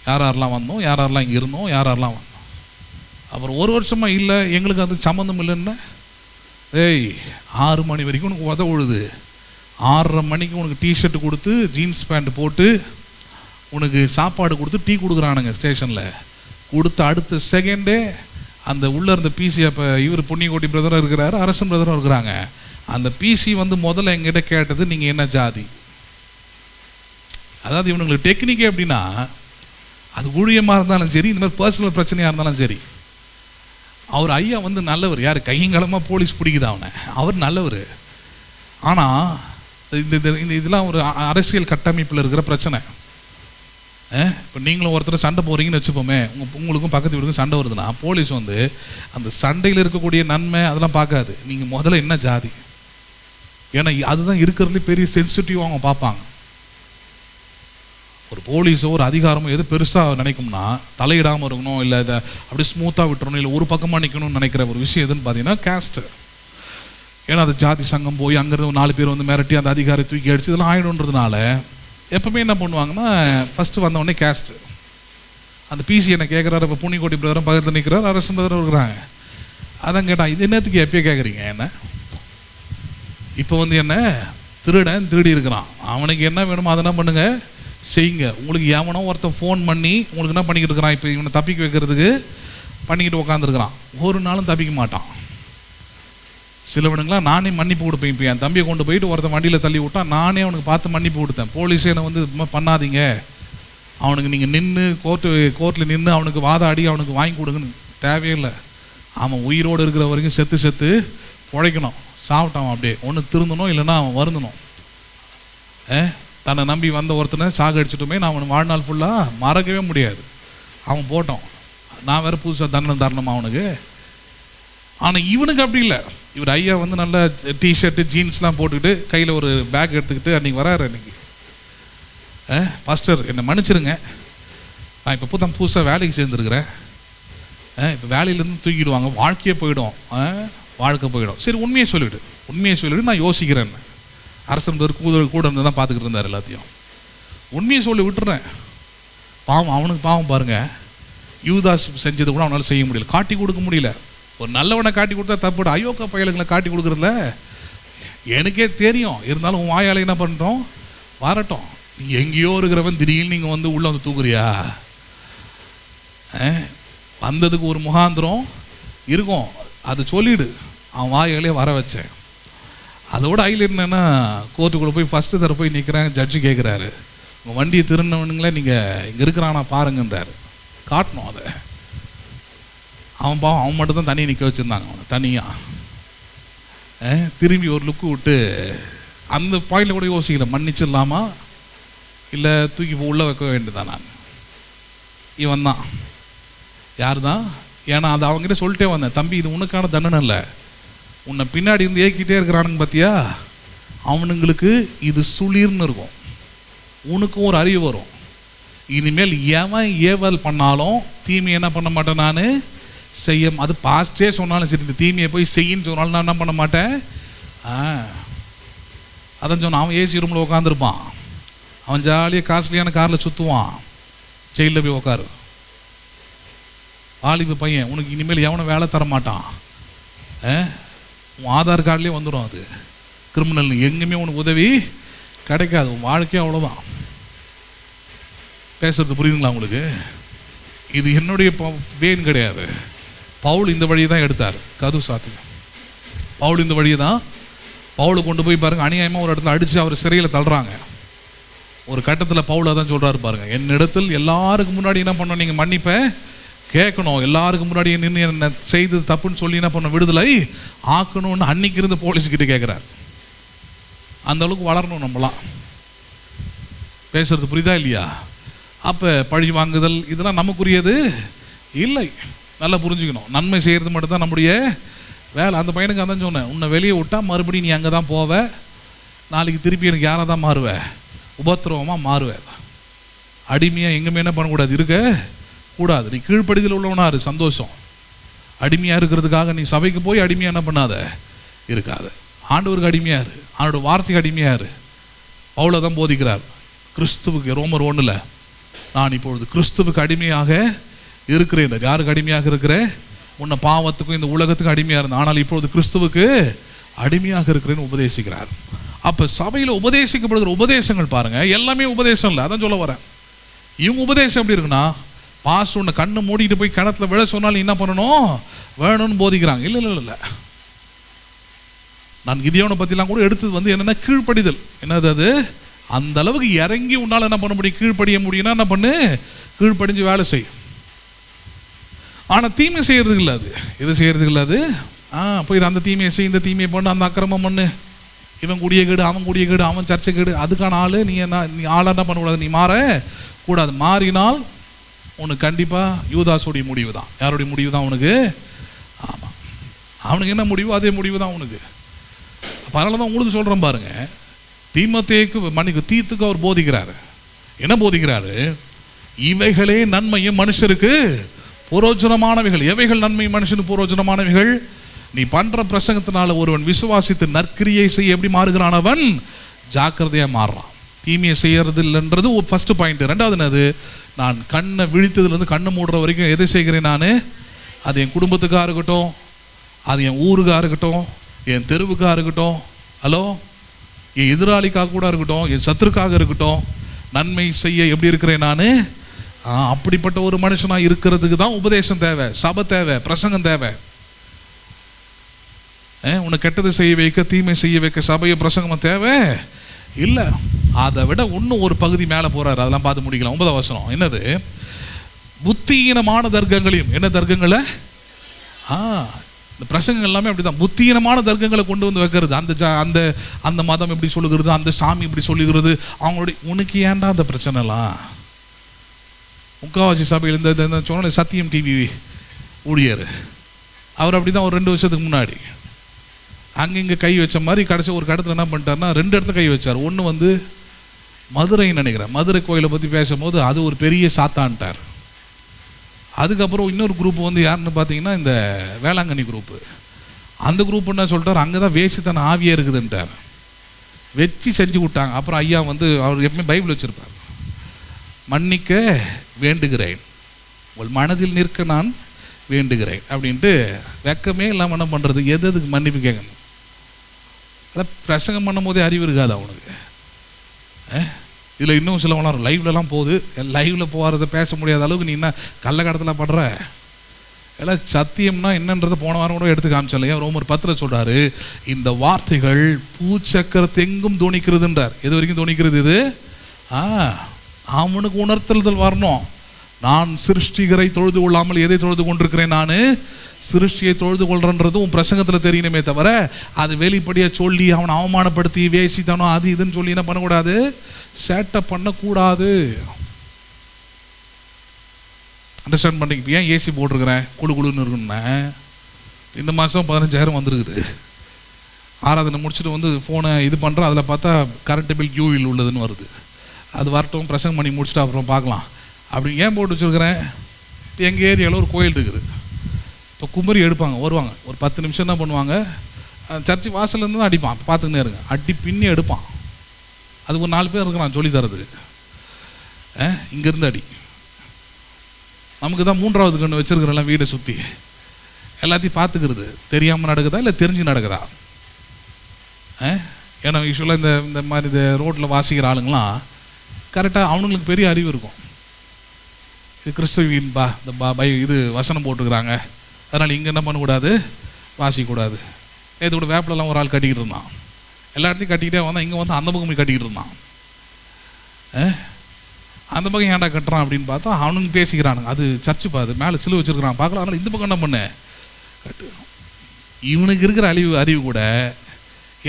Speaker 1: யாரெல்லாம் வந்தோம், யாரெல்லாம் இங்கே இருந்தோம், யாரெல்லாம் வந்தோம். அப்புறம் 1 வருஷமாக இல்லை, எங்களுக்கு அது சம்மந்தம் இல்லைன்னு. 6 மணி வரைக்கும் உனக்கு உத உழுது, 6:30 மணிக்கு உனக்கு டிஷர்ட்டு கொடுத்து ஜீன்ஸ் பேண்ட் போட்டு உனக்கு சாப்பாடு கொடுத்து டீ கொடுக்குறானுங்க ஸ்டேஷனில். கொடுத்த அடுத்த செகண்டே அந்த உள்ளே இருந்த பிசி, அப்போ இவர் புண்ணியகோட்டி பிரதரும் இருக்கிறாரு, அரசன் பிரதரும் இருக்கிறாங்க. அந்த பிசி வந்து முதல்ல எங்கிட்ட கேட்டது, நீங்கள் என்ன ஜாதி? அதாவது இவனுங்களுக்கு டெக்னிக்கே எப்படின்னா, அது ஊழியமாக இருந்தாலும் சரி, இந்த மாதிரி பர்சனல் பிரச்சனையாக இருந்தாலும் சரி, அவர் ஐயா வந்து நல்லவர். யார்? கையங்கலமாக போலீஸ் பிடிக்குது அவனை, அவர் நல்லவர். ஆனால் இந்த இதெல்லாம் ஒரு அரசியல் கட்டமைப்பில் இருக்கிற பிரச்சனை. இப்போ நீங்களும் ஒருத்தர் சண்டை போகிறீங்கன்னு வச்சுப்போமே, உங்களுக்கும் பக்கத்து வீட்டுக்கும் சண்டை வருதுன்னா, போலீஸ் வந்து அந்த சண்டையில் இருக்கக்கூடிய நன்மை அதெல்லாம் பார்க்காது, நீங்கள் முதல்ல என்ன ஜாதி. ஏன்னா அதுதான் இருக்கிறதுலே பெரிய சென்சிட்டிவாக அவங்க பார்ப்பாங்க. ஒரு போலீஸோ ஒரு அதிகாரமோ எது பெருசாக நினைக்கும்னா, தலையிடாமல் இருக்கணும், இல்லை இதை அப்படியே ஸ்மூத்தாக விட்டுறணும், இல்லை ஒரு பக்கமாக நிற்கணும்னு நினைக்கிற ஒரு விஷயம் எதுன்னு பார்த்தீங்கன்னா கேஸ்ட்டு. ஏன்னா அது ஜாதி சங்கம் போய் அங்கேருந்து 4 பேர் வந்து மிரட்டி அந்த அதிகாரி தூக்கி அடிச்சு இதெல்லாம் ஆகிடும்ன்றதுனால எப்பவுமே என்ன பண்ணுவாங்கன்னா, ஃபஸ்ட்டு வந்தவொடனே கேஸ்ட்டு. அந்த பிசி என்ன கேட்குறாரு, இப்போ புண்ணியகோட்டி பிரதரும் பக்கத்தில் நிற்கிறார், அரசு பிரதரும் இருக்கிறாங்க. அதான் கேட்டான், இது என்னத்துக்கு எப்பயே கேட்குறீங்க என்ன? இப்போ வந்து என்ன திருடன் திருடி இருக்கிறான், அவனுக்கு என்ன வேணுமோ அதை என்ன பண்ணுங்க செய்யுங்க. உங்களுக்கு எவனோ ஒருத்தன் ஃபோன் பண்ணி உங்களுக்கு என்ன பண்ணிக்கிட்டு இருக்கிறான், இப்போ இவனை தப்பிக்க வைக்கிறதுக்கு பண்ணிக்கிட்டு உட்காந்துருக்கிறான், ஒரு நாளும் தப்பிக்க மாட்டான். சிலவனுங்களாம் நானே மன்னிப்பு கொடுப்பேன். இப்போ என் தம்பியை கொண்டு போயிட்டு ஒருத்தன் வண்டியில் தள்ளி விட்டான், நானே அவனுக்கு பார்த்து மன்னிப்பு கொடுத்தேன். போலீஸே என்னை வந்து இது மாதிரி பண்ணாதீங்க, அவனுக்கு நீங்கள் நின்று கோர்ட்டில் நின்று அவனுக்கு வாதாடி அவனுக்கு வாங்கி கொடுங்கன்னு தேவையில்லை. அவன் உயிரோடு இருக்கிற வரைக்கும் செத்து பிழைக்கணும், சாப்பிட்டான் அப்படியே ஒன்று திருந்தணும், இல்லைன்னா அவன் வருந்தணும். தன்னை நம்பி வந்த ஒருத்தனை சாகடிச்சிட்டுமே நான் அவன் வாழ்நாள் ஃபுல்லாக மறக்கவே முடியாது. அவன் போட்டோம், நான் வேறு புதுசாக தண்டனை தரணுமா அவனுக்கு? ஆனால் இவனுக்கு அப்படி இல்லை. இவர் ஐயா வந்து நல்ல டிஷர்ட்டு ஜீன்ஸ்லாம் போட்டுக்கிட்டு கையில் ஒரு பேக் எடுத்துக்கிட்டு அன்றைக்கி வராரு. அன்றைக்கி பாஸ்டர் என்னை மன்னிச்சிருங்க, நான் இப்போ புதுசாக வேலைக்கு சேர்ந்துருக்கிறேன், இப்போ வேலையிலேருந்து தூக்கிடுவாங்க, வாழ்க்கையே போயிடும், வாழ்க்கை போயிடும். சரி உண்மையை சொல்லிவிடு நான் யோசிக்கிறேன். அரசன் கூட இருந்து தான் பார்த்துக்கிட்டு இருந்தார் எல்லாத்தையும். உண்மையை சொல்லி விட்டுறேன். பாவம், அவனுக்கு பாவம் பாருங்கள், யூதாஸ் செஞ்சது கூட அவனால் செய்ய முடியல, காட்டி கொடுக்க முடியல. ஒரு நல்லவனை காட்டி கொடுத்தா தப்பு, அயோக்க பயலுங்களை காட்டி கொடுக்குறதுல எனக்கே தெரியும். இருந்தாலும் உன் வாயால் என்ன பண்ணுறோம், வரட்டும். நீ எங்கேயோ இருக்கிறவன் திடீர்னு நீங்கள் வந்து உள்ளே வந்து தூக்குறியா? வந்ததுக்கு ஒரு முகாந்திரம் இருக்கும், அது சொல்லிவிடு. அவன் வாயாலே வர வச்சேன். அதோட ஹைலைட் என்னென்னா, கோர்ட்டுக்குள்ளே போய் ஃபஸ்ட்டு தர போய் நிற்கிறேன். ஜட்ஜு கேட்குறாரு, உங்கள் வண்டியை திருநவனுங்களே நீங்கள் இங்கே இருக்கிறானா பாருங்கன்றாரு. காட்டணும் அதை. அவன் பாவம், அவன் மட்டும் தான் தனியாக நிற்க வச்சுருந்தாங்க அவனை தனியாக. திரும்பி ஒரு லுக்கு விட்டு அந்த பாயிண்டில் கூட யோசிக்கல, மன்னிச்சிடலாமா இல்லை தூக்கி உள்ளே வைக்க வேண்டியதான். நான் இவன் தான் யார் தான், ஏன்னா அது அவங்ககிட்ட சொல்லிட்டே வந்தேன், தம்பி இது உனக்கான தண்டனை இல்லை, உன்னை பின்னாடி இருந்து ஏக்கிட்டே இருக்கிறானுங்க பார்த்தியா, அவனுங்களுக்கு இது சுளிர்னு இருக்கும், உனக்கும் ஒரு அறிவு வரும், இனிமேல் எவன் ஏவல் பண்ணாலும் தீமையை என்ன பண்ண மாட்டேன் நான் செய்ய. அது பாஸ்டே சொன்னாலும் சரி, இந்த தீமையை போய் செய்யின்னு சொன்னாலும் நான் என்ன பண்ண மாட்டேன். அதான் சொன்னான், அவன் ஏசி ரூமில் உட்காந்துருப்பான், அவன் ஜாலியாக காஸ்ட்லியான காரில் சுற்றுவான், ஜெயிலில் போய் உட்காரு. வாலிப பையன், உனக்கு இனிமேல் எவனை வேலை தர மாட்டான், உன் ஆதார் கார்டுலேயே வந்துடும், அது கிரிமினல், எங்கேயுமே உனக்கு உதவி கிடைக்காது, உன் வாழ்க்கையே அவ்வளோதான். பேசுறது புரியுதுங்களா உங்களுக்கு? இது என்னுடைய வேன் கிடையாது. பவுல் இந்த வழியை தான் எடுத்தார், கதவு சாத்தி. பவுல் இந்த வழியை தான், பவுலை கொண்டு போய் பாருங்க, அநியாயமாக ஒரு இடத்துல அடித்து அவர் சிறையில் தள்ளுறாங்க. ஒரு கட்டத்தில் பவுலை தான் சொல்கிறாரு பாருங்க, என்னிடத்தில் எல்லாருக்கும் முன்னாடி என்ன பண்ணணும், நீங்கள் மன்னிப்பை கேட்கணும், எல்லாருக்கும் முன்னாடி நின்று என்ன செய்தது தப்புன்னு சொல்லி என்ன பண்ண விடுதலை ஆக்கணும்னு அன்னைக்கு இருந்து போலீஸ்கிட்ட கேட்குறாரு. அந்த அளவுக்கு வளரணும் நம்மளாம். பேசுறது புரியுதா இல்லையா? அப்போ பழி வாங்குதல் இதெல்லாம் நமக்குரியது இல்லை. நல்லா புரிஞ்சுக்கணும், நன்மை செய்கிறது மட்டும்தான் நம்முடைய வேலை. அந்த பையனுக்கு அதான் சொன்னேன், உன்னை வெளியே விட்டால் மறுபடியும் நீ அங்கே தான் போவ, நாளைக்கு திருப்பி எனக்கு யாராக தான் மாறுவேன், உபத்திரவமாக மாறுவேன், அடிமையாக எங்கேயுமே என்ன பண்ணக்கூடாது, இருக்க கூடாது. நீ கீழ்ப்படிதல் உள்ளவனாரு, சந்தோஷம். அடிமையாக இருக்கிறதுக்காக நீ சபைக்கு போய் அடிமையாக என்ன பண்ணாத இருக்காது. ஆண்டவருக்கு அடிமையாக இரு, அவனோட வார்த்தைக்கு அடிமையாக இரு. பவுலை தான் போதிக்கிறார் கிறிஸ்துவுக்கு. ரோமர் 1 நான் இப்பொழுது கிறிஸ்துவுக்கு அடிமையாக இருக்கிறேன். யாருக்கு அடிமையாக இருக்கிறேன்? உன்னை பாவத்துக்கும் இந்த உலகத்துக்கும் அடிமையாக இருந்தேன், ஆனால் இப்பொழுது கிறிஸ்துவுக்கு அடிமையாக இருக்கிறேன்னு உபதேசிக்கிறார். அப்போ சபையில் உபதேசிக்கப்படுகிற உபதேசங்கள் பாருங்க, எல்லாமே உபதேசம் இல்லை. அதான் சொல்ல வரேன். இவங்க உபதேசம் எப்படி இருக்குன்னா, பாஸ்டர் உன்னை கண்ணை மூடிட்டு போய் கிணத்துல விழ சொன்னாலும் என்ன பண்ணணும், வேணும்னு போதிக்கிறாங்க. இல்லை இல்லை இல்லை, நான் கிதியோனை பற்றிலாம் கூட எடுத்தது வந்து என்னென்னா கீழ்ப்படிதல். என்னது அது? அந்த அளவுக்கு இறங்கி உன்னால் என்ன பண்ண முடியும், கீழ்ப்படிய முடியும்னா என்ன பண்ணு, கீழ்ப்படிஞ்சு வேலை செய். ஆனால் தீமை செய்யறதுக்கு இல்லை, அது எது செய்யறதுக்கு இல்லை, அது போய் அந்த தீமையை செய், இந்த தீமையை பண்ணு, அந்த அக்கிரமம் பண்ணு, இவன் கூடிய கேடு, அவன் கூடிய கேடு, அவன் சர்ச்சை கேடு, அதுக்கான ஆள் நீ ஆளாக என்ன பண்ணக்கூடாது, நீ மாற கூடாது. மாறினால் உனக்கு கண்டிப்பாக யூதாஸோடைய முடிவு தான். யாருடைய முடிவு தான் உனக்கு? ஆமாம், அவனுக்கு என்ன முடிவோ அதே முடிவு தான் உனக்கு. அதனால தான் உங்களுக்கு சொல்கிறேன் பாருங்க, தீமோத்தேயுக்கு தீத்துக்கு அவர் போதிக்கிறாரு. என்ன போதிக்கிறாரு? இவைகளே நன்மையும் மனுஷருக்கு புரோஜனமானவைகள். எவைகள் நன்மை மனுஷனுக்கு புரோஜனமானவைகள்? நீ பண்ற பிரசங்கத்தினால ஒருவன் விசுவாசித்து நற்கிரியை செய்ய எப்படி மாறுகிறான், அவன் ஜாக்கிரதையாக மாறுறான். தீமையை செய்யறது இல்லைன்றது ஃபர்ஸ்ட் பாயிண்ட். ரெண்டாவது என்னது, நான் கண்ணை விழித்ததுலேருந்து கண்ணை மூடுற வரைக்கும் எதை செய்கிறேன் நான், அது என் குடும்பத்துக்காக இருக்கட்டும், அது என் ஊருக்காக இருக்கட்டும், என் தெருவுக்காக இருக்கட்டும், ஹலோ, என் எதிராளிக்காக கூட இருக்கட்டும், என் சத்துருக்காக இருக்கட்டும், நன்மை செய்ய எப்படி இருக்கிறேன் நான். அப்படிப்பட்ட ஒரு மனுஷனாக இருக்கிறதுக்கு தான் உபதேசம் தேவை, சபை தேவை, பிரசங்கம் தேவை. உன்னை கெட்டது செய்ய வைக்க, தீமை செய்ய வைக்க சபையை பிரசங்கம் தேவை இல்லை. அதை விட இன்னும் ஒரு பகுதி மேலே போறாரு, அதெல்லாம் பார்த்து முடிக்கலாம். 9ஆம் வசனம் என்னது? புத்தியீனமான தர்க்கங்களையும். என்ன தர்க்கங்களை? இந்த பிரசங்கம் எல்லாமே அப்படிதான், புத்தியீனமான தர்க்கங்களை கொண்டு வந்து வைக்கிறது. அந்த அந்த மதம் எப்படி சொல்லுகிறது, அந்த சாமி இப்படி சொல்லுகிறது, அவங்களுடைய. உனக்கு ஏன்டா அந்த பிரச்சனைலாம்? முக்காவாசி சபையில் இந்த சொன்ன சத்தியம் டிவி ஊழியர் அவர் அப்படி தான் ஒரு 2 வருஷத்துக்கு முன்னாடி அங்கங்கே கை வச்ச மாதிரி கடைசி ஒரு இடத்துல என்ன பண்ணிட்டாருன்னா 2 இடத்துல கை வச்சார். ஒன்று வந்து மதுரைன்னு நினைக்கிறேன், மதுரை கோயிலை பற்றி பேசும்போது அது ஒரு பெரிய சாத்தான்ட்டார். அதுக்கப்புறம் இன்னொரு குரூப் வந்து யாருன்னு பார்த்தீங்கன்னா இந்த வேளாங்கண்ணி குரூப்பு. அந்த குரூப் என்ன சொல்லிட்டார், அங்கே தான் வேசித்தன ஆவியாக இருக்குதுன்ட்டார். வச்சு செஞ்சு விட்டாங்க. அப்புறம் ஐயா வந்து அவர் எப்பவுமே பைபிள் வச்சுருப்பார். மன்னிக்க வேண்டுகிறேன், உங்கள் மனதில் நிற்க நான் வேண்டுகிறேன் அப்படின்ட்டு வெக்கமே இல்லாமல் என்ன பண்ணுறது, எதுக்கு மன்னிப்பு கேட்கணும். அதான் பிரசங்கம் பண்ணும் போதே அறிவு இருக்காது அவனுக்கு. இதில் இன்னும் சிலவங்களாம் லைவ்லலாம் போகுது, லைவில் போகிறத பேச முடியாத அளவுக்கு நீ என்ன கள்ளக்கடத்தில் படுற. எல்லாம் சத்தியம்னா என்னன்றதை போன வாரம் கூட எடுத்து காமிச்சாலையா. ரோமர் 10 சொல்கிறாரு, இந்த வார்த்தைகள் பூச்சக்கரத்தெங்கும் துணிக்கிறதுன்றார். எது வரைக்கும் துணிக்கிறது? இது அவனுக்கு உணர்த்தல் வரணும். நான் சிருஷ்டிகரை தொழுது கொள்ளாமல் எதை தொழுது கொண்டிருக்கிறேன்? நான் சிருஷ்டியை தொழுது கொள்றன்றது உன் பிரசங்கத்தில் தெரியணுமே தவிர அது வெளிப்படையாக சொல்லி அவனை அவமானப்படுத்தி வேசித்தனோ அது இதுன்னு சொல்லி என்ன பண்ணக்கூடாது, சேட்டை பண்ணக்கூடாது. அண்டர்ஸ்டாண்ட் பண்ணிக்க. ஏன் ஏசி போட்டிருக்கிறேன் குழு குழுன்னு இருக்குன்னா, இந்த மாதம் 15,000 வந்துருக்குது. ஆராதனை முடிச்சுட்டு வந்து ஃபோனை இது பண்ணுறேன், அதில் பார்த்தா கரண்ட் பில் யூவில் உள்ளதுன்னு வருது. அது வரட்டும், பிரசங்கம் பண்ணி முடிச்சுட்டு அப்புறம் பார்க்கலாம் அப்படி ஏன் போட்டு வச்சுருக்கிறேன். இப்போ எங்கள் ஏரியாவில் ஒரு கோயில் இருக்குது. இப்போ குமரி எடுப்பாங்க, வருவாங்க, ஒரு 10 நிமிஷம் என்ன பண்ணுவாங்க, சர்ச்சு வாசல்லேருந்து தான் அடிப்பான், பார்த்துக்கினே இருங்க, அடி பின்னி எடுப்பான். அது ஒரு 4 பேர் இருக்கிறான் சொல்லி தரதுக்கு. இங்கேருந்து அடி. நமக்கு தான் 3வது கண்ணு வச்சுருக்கிறெல்லாம் வீடை சுற்றி எல்லாத்தையும் பார்த்துக்கிறது. தெரியாமல் நடக்குதா இல்லை தெரிஞ்சு நடக்குதா? ஏன்னா யூஸ்வலாக இந்த மாதிரி இந்த ரோட்டில் வாசிக்கிற ஆளுங்களாம் கரெக்டாக அவனுங்களுக்கு பெரிய அறிவு இருக்கும். இது கிறிஸ்தவின் இந்த இது வசனம் போட்டுக்கிறாங்க, அதனால் இங்கே என்ன பண்ணக்கூடாது, வாசிக்கக்கூடாது. நேற்று கூட வேப்பிலெல்லாம் ஒரு ஆள் கட்டிக்கிட்டு இருந்தான், எல்லா இடத்தையும் கட்டிக்கிட்டே வந்தான். இங்கே வந்து அந்த பக்கம் போய் கட்டிக்கிட்டு இருந்தான். அந்த பக்கம் ஏன்டா கட்டுறான் அப்படின்னு பார்த்தா அவனுங்க பேசிக்கிறானுங்க, அது சர்ச்சு அது மேலே சிலு வச்சுருக்கிறான் பார்க்கலாம். அதனால் இந்த பக்கம் என்ன பண்ண கட்டு. இவனுக்கு இருக்கிற அறிவு கூட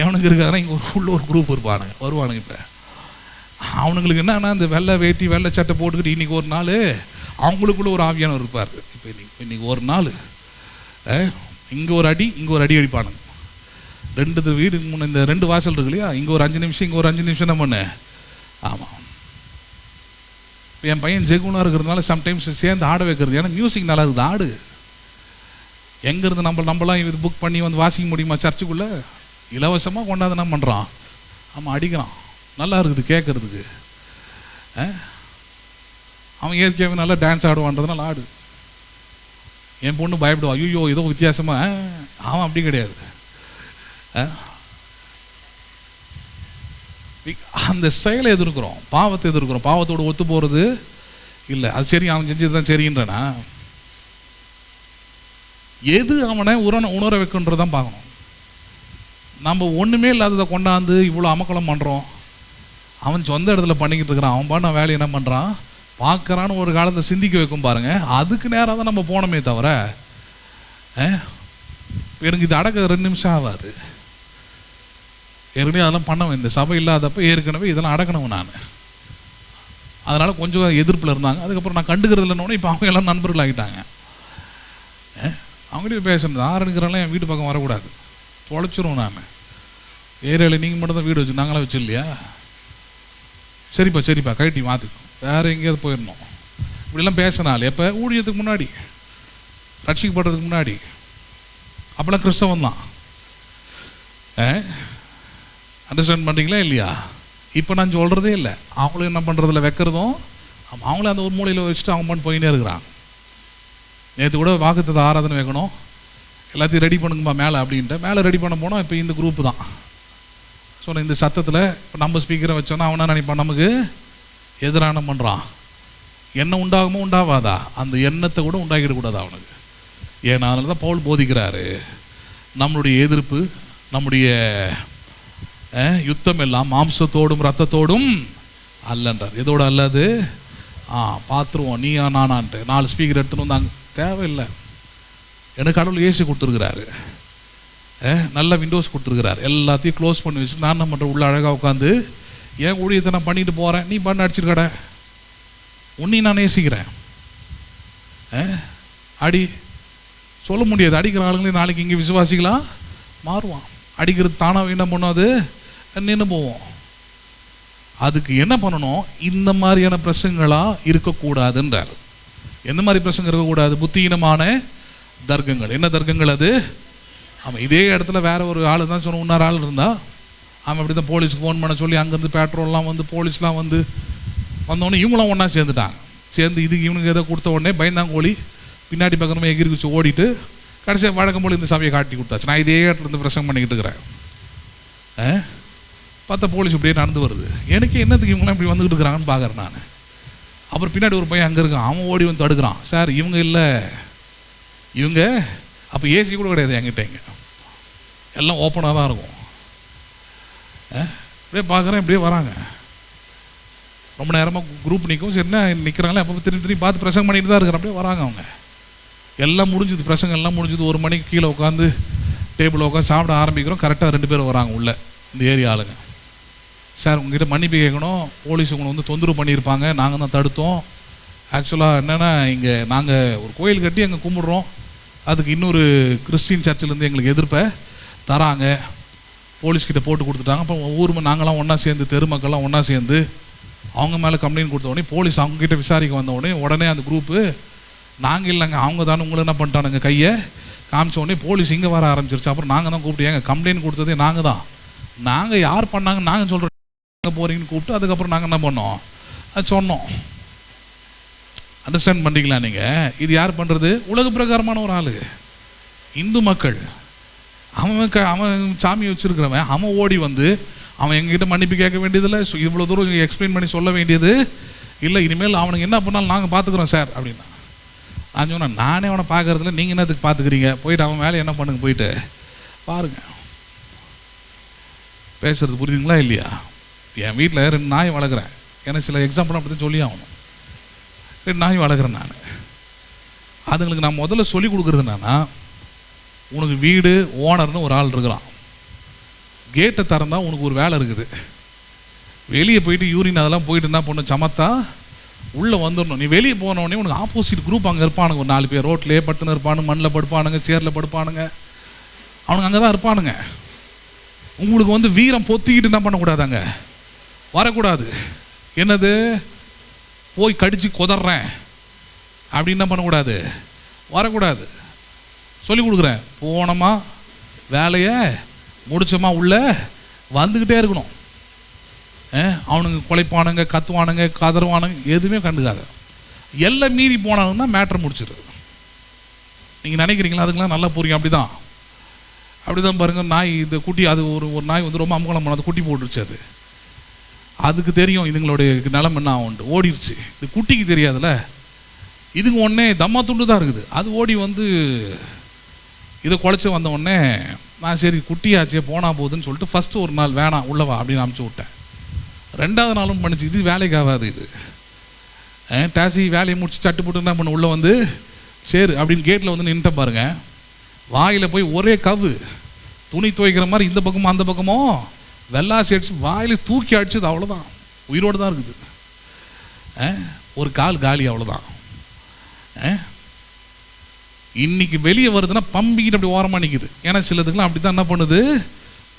Speaker 1: எவனுக்கு இருக்கிறதுனா இங்கே உள்ள ஒரு குரூப் இருப்பானுங்க, வருவானுங்க. இப்போ அவனுங்களுக்கு என்னன்னா இந்த வெள்ளை வேட்டி வெள்ளை சட்டை போட்டுக்கிட்டு இன்றைக்கி ஒரு நாள் அவங்களுக்குள்ள ஒரு ஆவியானவர் இருப்பார். இப்போ இன்னைக்கு ஒரு நாள் இங்கே ஒரு அடி இங்கே ஒரு அடி அடிப்பானுங்க. 2 வீடு முன்னே இந்த 2 வாசல் இருக்கு இல்லையா, இங்கே ஒரு 5 நிமிஷம் இங்கே ஒரு 5 நிமிஷம் என்ன பண்ண. ஆமாம், இப்போ என் பையன் ஜெகுனாக இருக்கிறதுனால சம்டைம்ஸ் சேர்ந்து ஆட வைக்கிறது. ஏன்னா மியூசிக் நல்லா இருக்குது, ஆடு. எங்கேருந்து நம்மளாம் இது புக் பண்ணி வந்து வாசிக்க முடியுமா? சர்ச்சுக்குள்ளே இலவசமாக கொண்டாந்து என்ன பண்ணுறான், ஆமாம் அடிக்கிறான், நல்லா இருக்குது கேட்குறதுக்கு. அவன் இயற்கையாகவே நல்லா டான்ஸ் ஆடுவான்றதுனால ஆடு. என் பொண்ணு பயப்படுவா, ஐயோ ஏதோ வித்தியாசமாக. அவன் அப்படி கிடையாது. அந்த செயலை எதிர்க்கிறோம், பாவத்தை எதிர்க்கிறோம். பாவத்தோடு ஒத்து போகிறது இல்லை, அது சரி அவன் செஞ்சது தான் சரின்றனா, எது அவனை உணர வைக்கின்றதான் பார்க்கணும். நம்ம ஒன்றுமே இல்லாததை கொண்டாந்து இவ்வளோ அமக்கலம் பண்ணுறோம். அவன் சொந்த இடத்துல பண்ணிக்கிட்டு இருக்கிறான், அவன் பண்ண வேலையை என்ன பண்ணுறான் பார்க்குறான்னு ஒரு காலத்தை சிந்திக்க வைக்கும் பாருங்க. அதுக்கு நேராக தான் நம்ம போனோமே தவிர எனக்கு இது அடக்க 2 நிமிஷம் ஆகாது. ஏற்கனவே அதெல்லாம் பண்ணவன், இந்த சபை இல்லாதப்போ ஏற்கனவே இதெல்லாம் அடக்கணும் நான். அதனால் கொஞ்சம் எதிர்ப்பில் இருந்தாங்க. அதுக்கப்புறம் நான் கண்டுக்கிறது இல்லைன்னு இப்போ அவங்க எல்லாம் நண்பர்கள் ஆகிட்டாங்க. அவங்ககிட்ட பேசுறது ஆரம்பிக்கிறனால என் வீட்டு பக்கம் வரக்கூடாது, தொலைச்சிரும். நான் ஏரியாவில் நீங்கள் மட்டும் தான் வீடு வச்சு நாங்களாம் வச்சு இல்லையா, சரிப்பா கழட்டி மாற்றிக்கும், வேறு எங்கேயாவது போயிடணும் இப்படிலாம் பேசினாலே. எப்போ ஊழியத்துக்கு முன்னாடி, ரட்சிக்கப்படுறதுக்கு முன்னாடி அப்போலாம் கிறிஸ்தவம் தான். அண்டர்ஸ்டாண்ட் பண்ணுறீங்களா இல்லையா? இப்போ நான் சொல்கிறதே இல்லை. அவங்களும் என்ன பண்ணுறதில்ல வைக்கிறதும், அவங்களே அந்த ஒரு மூலையில் வச்சுட்டு அவங்க பண்ணி போயினே இருக்கிறான். நேற்று கூட வாக்குத்தத்த ஆராதனை வைக்கணும், எல்லாத்தையும் ரெடி பண்ணுங்கம்மா மேலே அப்படின்ட்டு மேலே ரெடி பண்ண போனோம். இப்போ இந்த குரூப்பு தான் சொன்ன இந்த சத்தத்தில் இப்போ நம்ம ஸ்பீக்கரை வச்சோன்னா அவனா நினைப்பான் நமக்கு எதிரான பண்ணுறான். எண்ணம் உண்டாகுமோ உண்டாவாதா, அந்த எண்ணத்தை கூட உண்டாக்கிடக்கூடாது அவனுக்கு. ஏன்னா அதனால தான் பவுல் போதிக்கிறாரு, நம்மளுடைய எதிர்ப்பு, நம்முடைய யுத்தம் எல்லாம் மாம்சத்தோடும் ரத்தத்தோடும் அல்லன்றார். எதோட அல்லது பார்த்துருவோம் நீ நானான்ட்டு 4 ஸ்பீக்கர் எடுத்துன்னு வந்தாங்க, தேவையில்லை. எனக்கு கடவுள் ஏசி கொடுத்துருக்குறாரு, நல்ல விண்டோஸ் கொடுத்துருக்குறாரு, எல்லாத்தையும் க்ளோஸ் பண்ணி வச்சு நான் என்ன பண்ணுறேன், உள்ள அழகாக உட்காந்து ஏன் ஊழியத்தை நான் பண்ணிட்டு போகிறேன், நீ பண்ண அடிச்சிருக்கட, உன்னையும் நான் நேசிக்கிறேன். அடி சொல்ல முடியாது. அடிக்கிற ஆளுங்களே நாளைக்கு இங்கே விசுவாசிக்கலாம் மாறுவான். அடிக்கிறது தானாக என்ன பண்ணும், அது நின்று போவோம். அதுக்கு என்ன பண்ணணும், இந்த மாதிரியான பிரசங்களாக இருக்கக்கூடாதுன்றார். எந்த மாதிரி பிரசங்கம் இருக்கக்கூடாது, புத்தியீனமான தர்க்கங்கள். என்ன தர்க்கங்கள் அது? ஆமாம், இதே இடத்துல வேற ஒரு ஆள் தான் சொன்ன, இன்னொரு ஆள் இருந்தால் அவன் அப்படி தான் போலீஸுக்கு ஃபோன் பண்ண சொல்லி அங்கேருந்து பெட்ரோல்லாம் வந்து போலீஸ்லாம் வந்து வந்தோடனே இவங்களாம் ஒன்றா சேர்ந்துட்டாங்க. சேர்ந்து இதுக்கு இவனுக்கு எதை கொடுத்த உடனே பயந்தாங்கோழி பின்னாடி பக்கமாக எகிரி குச்சி ஓடிட்டு கடைசியாக வழக்கம் போல் இந்த சபையை காட்டி கொடுத்தாச்சு. நான் இதே இடத்துல இருந்து பிரசங்கம் பண்ணிக்கிட்டு இருக்கிறேன். பார்த்தா போலீஸ் இப்படியே நடந்து வருது. எனக்கு என்னத்துக்கு இவங்களாம் இப்படி வந்துக்கிட்டு இருக்கிறாங்கன்னு பார்க்குறேன் நான். அப்புறம் பின்னாடி ஒரு பையன் அங்கே இருக்கான், அவன் ஓடி வந்து தடுக்கிறான். சார் இவங்க இல்லை, இவங்க அப்போ ஏசி கூட கிடையாது என்கிட்ட, இங்கே எல்லாம் ஓப்பனாக தான் இருக்கும். இப்படியே பார்க்குறேன், இப்படியே வராங்க. ரொம்ப நேரமாக குரூப் நிற்கும். சரின்னா நிற்கிறாங்களே, அப்போ திரும்பி பார்த்து பிரசங்கம் பண்ணிட்டு தான் இருக்கிற. அப்படியே வராங்க அவங்க. எல்லாம் முடிஞ்சுது, பிரசங்கம் எல்லாம் முடிஞ்சுது. 1 மணிக்கு கீழே உட்காந்து டேபிளில் உட்காந்து சாப்பிட ஆரம்பிக்கிறோம். கரெக்டாக 2 பேர் வராங்க உள்ளே, இந்த ஏரியா ஆளுங்க. சார் உங்ககிட்ட மன்னிப்பு கேட்கணும், போலீஸ் உங்களை வந்து தொந்தரவு பண்ணியிருப்பாங்க, நாங்கள் தான் தடுத்தோம். ஆக்சுவலாக என்னென்னா இங்கே நாங்கள் ஒரு கோயில் கட்டி அங்கே கும்பிட்றோம், அதுக்கு இன்னொரு கிறிஸ்டின் சர்ச்சிலேருந்து எங்களுக்கு எதிர்ப்பை தராங்க, போலீஸ்கிட்ட போட்டு கொடுத்துட்டாங்க. அப்போ ஊர் நாங்களாம் ஒன்றா சேர்ந்து, தெருமக்கள்லாம் ஒன்றா சேர்ந்து அவங்க மேலே கம்ப்ளைண்ட் கொடுத்த உடனே போலீஸ் அவங்ககிட்ட விசாரிக்க வந்த உடனே அந்த குரூப்பு நாங்கள் இல்லைங்க அவங்க தானே உங்களை என்ன பண்ணிட்டானுங்க கையை காமிச்ச உடனே போலீஸ் இங்கே வர ஆரம்பிச்சிருச்சு. அப்புறம் நாங்கள் தான் கூப்பிட்டு, ஏங்க கம்ப்ளைண்ட் கொடுத்ததே நாங்கள் தான், நாங்கள் யார் பண்ணாங்கன்னு நாங்கள் சொல்கிறோம், நாங்கள் போகிறீங்கன்னு கூப்பிட்டு அதுக்கப்புறம் நாங்கள் என்ன பண்ணோம் அது சொன்னோம். அண்டர்ஸ்டாண்ட் பண்ணுறீங்களா நீங்கள்? இது யார் பண்ணுறது? உலக பிரகாரமான ஒரு ஆள், இந்து மக்கள். அவன் சாமி வச்சுருக்கிறவன், அவன் ஓடி வந்து அவன் எங்ககிட்ட மன்னிப்பு கேட்க வேண்டியதில்லை, இவ்வளோ தூரம் எக்ஸ்பிளைன் பண்ணி சொல்ல வேண்டியது இல்லை, இனிமேல் அவனுக்கு என்ன பண்ணாலும் நாங்கள் பார்த்துக்குறோம் சார் அப்படின்னா. நான் சொன்னேன், நானே அவனை பார்க்குறதில்ல, நீங்கள் என்னத்துக்கு பார்த்துக்கிறீங்க, போயிட்டு அவன் வேலையை என்ன பண்ணுங்க, போயிட்டு பாருங்கள். பேசுகிறது புரியுதுங்களா இல்லையா? என் வீட்டில் 2 நாய் வளர்க்குறேன், எனக்கு சில எக்ஸாம்பிள் அப்படி தான் சொல்லி ஆகணும். 2 நாய் வளர்க்குறேன் நான். அதுங்களுக்கு நான் முதல்ல சொல்லி கொடுக்குறது என்னன்னா, உனக்கு வீடு ஓனர்னு ஒரு ஆள் இருக்கிறான், கேட்டை திறந்தா உனக்கு ஒரு வேலை இருக்குது, வெளியே போயிட்டு யூரின் அதெல்லாம் போயிட்டு என்ன பண்ண சமத்தா உள்ளே வந்துடணும். நீ வெளியே போனோடனே உனக்கு ஆப்போசிட் குரூப் அங்கே இருப்பானுங்க, ஒரு 4 பேர் ரோட்லேயே படுத்துன்னு இருப்பானுங்க, மண்ணில் படுப்பானுங்க, சேரில் படுப்பானுங்க, அவனுங்க அங்கே தான் இருப்பானுங்க. உங்களுக்கு வந்து வீரம் பொத்திக்கிட்டு என்ன பண்ணக்கூடாது, அங்கே வரக்கூடாது. என்னது போய் கடிச்சு கொதறேன் அப்படின்னு என்ன பண்ணக்கூடாது, வரக்கூடாது. சொல்லி கொடுக்குறேன், போனோமா வேலையை முடிச்சோமா உள்ள வந்துக்கிட்டே இருக்கணும். அவனுங்க குலைப்பானுங்க, கத்துவானுங்க, கதறுவானுங்க, எதுவுமே கண்டுக்காத. எல்லாம் மீறி போனானுங்கன்னா மேட்ரு முடிச்சிடு. நீங்கள் நினைக்கிறீங்களா? அதுக்கெல்லாம் நல்லா புரியும். அப்படிதான் பாருங்கள். நாய் இந்த குட்டி, அது ஒரு நாய் வந்து ரொம்ப அமங்கலம் பண்ண, அது குட்டி போட்டுருச்சு. அதுக்கு தெரியும் இதுங்களுடைய நிலம் என்ன ஆகும்ட்டு, ஓடிடுச்சு. இது குட்டிக்கு தெரியாதுல்ல, இதுங்க உடனே தம்மா துண்டு தான் இருக்குது. அது ஓடி வந்து இதை குலைச்சி வந்த உடனே நான் சரி குட்டியாச்சே போனால் போகுதுன்னு சொல்லிட்டு ஃபஸ்ட்டு ஒரு நாள் வேணாம் உள்ளவா அப்படின்னு அனுப்பிச்சி விட்டேன். 2வது நாளும் பண்ணிச்சு, இது வேலைக்கு ஆகாது, இது டாக்ஸி வேலையை முடிச்சு சட்டு போட்டு என்ன பண்ண உள்ளே வந்து சரி அப்படின்னு கேட்டில் வந்து நின்றுட்ட பாருங்க. வாயில் போய் ஒரே கவு, துணி துவைக்கிற மாதிரி இந்த பக்கமும் அந்த பக்கமும் வெள்ளாசி அடிச்சு வாயில் தூக்கி அடிச்சது. அவ்வளோதான், உயிரோடு தான் இருக்குது. ஒரு கால் காலி, அவ்வளோதான். இன்னைக்கு வெளியே வருதுன்னா பம்பிக்கிட்டு அப்படி ஓரமாக நிற்குது. ஏன்னா சிலதுக்கெல்லாம் அப்படி தான் என்ன பண்ணுது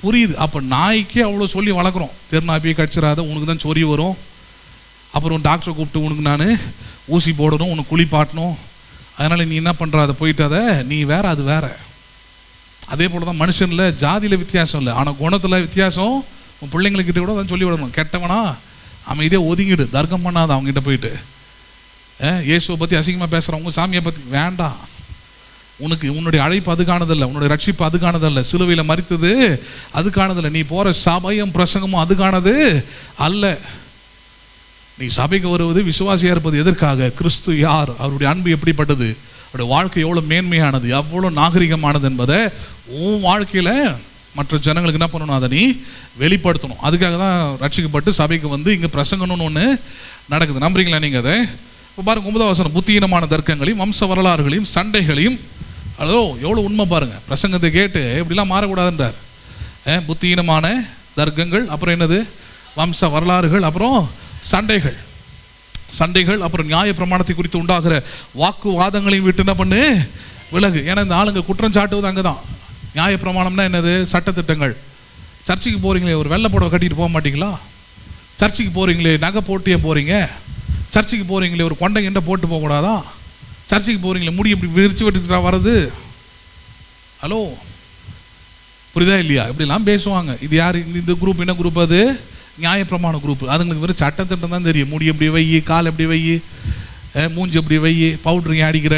Speaker 1: புரியுது. அப்போ நாய்க்கே அவ்வளோ சொல்லி வளர்க்குறோம், தெருநாப்பியை கடிச்சிடாத, உனக்கு தான் சொறி வரும், அப்புறம் டாக்டரை கூப்பிட்டு உனக்கு நான் ஊசி போடணும், உனக்கு குளிப்பாட்டணும், அதனால் நீ என்ன பண்ணுற, அதை போயிட்டு அதை நீ வேற அது வேற. அதே போல் தான் மனுஷனில் ஜாதியில் வித்தியாசம் இல்லை, ஆனால் குணத்தில் வித்தியாசம். உன் பிள்ளைங்கக்கிட்ட கூட தான் சொல்லி விடணும், கெட்டவனா அமைதியே ஒதுங்கிடு, தர்க்கம் பண்ணாத அவங்ககிட்ட போயிட்டு. இயேசுவை பற்றி அசிங்கமாக பேசுகிறவங்க, சாமியை பற்றி வேண்டாம். உன்னுடைய அழைப்பு அதுக்கானதில்லை, உன்னுடைய ரட்சிப்பு அதுக்கானதில்லை, சிலுவையில் மரித்தது அதுக்கானதில்லை, நீ போகிற சபையும் பிரசங்கமும் அதுக்கானது அல்ல. நீ சபைக்கு வருவது, விசுவாசியாக இருப்பது எதற்காக? கிறிஸ்து யார், அவருடைய அன்பு எப்படிப்பட்டது, அவருடைய வாழ்க்கை எவ்வளோ மேன்மையானது, எவ்வளோ நாகரிகமானது என்பதை உன் வாழ்க்கையில் மற்ற ஜனங்களுக்கு என்ன பண்ணணும், அதை நீ வெளிப்படுத்தணும். அதுக்காக தான் ரட்சிக்கப்பட்டு சபைக்கு வந்து இங்கே பிரசங்கணும்னு ஒன்று நடக்குது. நம்புறீங்களா நீங்கள் அதை? இப்போ பாருங்க, 9வது வசனம், புத்தியீனமான தர்க்கங்களையும் வம்ச வரலாறுகளையும் சண்டைகளையும். அதோ எவ்வளோ உண்மை பாருங்கள், பிரசங்கத்தை கேட்டு இப்படிலாம் மாறக்கூடாதுன்றார். புத்தியீனமான தர்க்கங்கள், அப்புறம் என்னது, வம்ச வரலாறுகள், அப்புறம் சண்டைகள், அப்புறம் நியாய பிரமாணத்தை குறித்து உண்டாகிற வாக்குவாதங்களையும் விட்டு என்ன பண்ணு, விலகு. ஏன்னா இந்த ஆளுங்க குற்றம் சாட்டுவது அங்கே தான். நியாய பிரமாணம்னா என்னது, சட்டத்திட்டங்கள். சர்ச்சுக்கு போகிறீங்களே, ஒரு வெள்ளை புடவை கட்டிட்டு போக மாட்டீங்களா? சர்ச்சுக்கு போகிறீங்களே, நகை போட்டியே போகிறீங்க. சர்ச்சுக்கு போகிறீங்களே, ஒரு கொண்டை கிண்டை போட்டு போகக்கூடாதா? சர்ச்சுக்கு போகிறீங்களே, முடி இப்படி விரிச்சு விட்டுக்கிட்டா வர்றது. ஹலோ, புரியுதா இல்லையா? இப்படிலாம் பேசுவாங்க. இது யார், இந்த குரூப் என்ன குரூப்? அது நியாயப்பிரமாண குரூப். அதுங்களுக்கு வெறும் சட்டத்திட்டம் தான் தெரியும். முடி எப்படி வை, கால் எப்படி வை, மூஞ்சி எப்படி வை, பவுட்ரு ஏன் அடிக்கிற,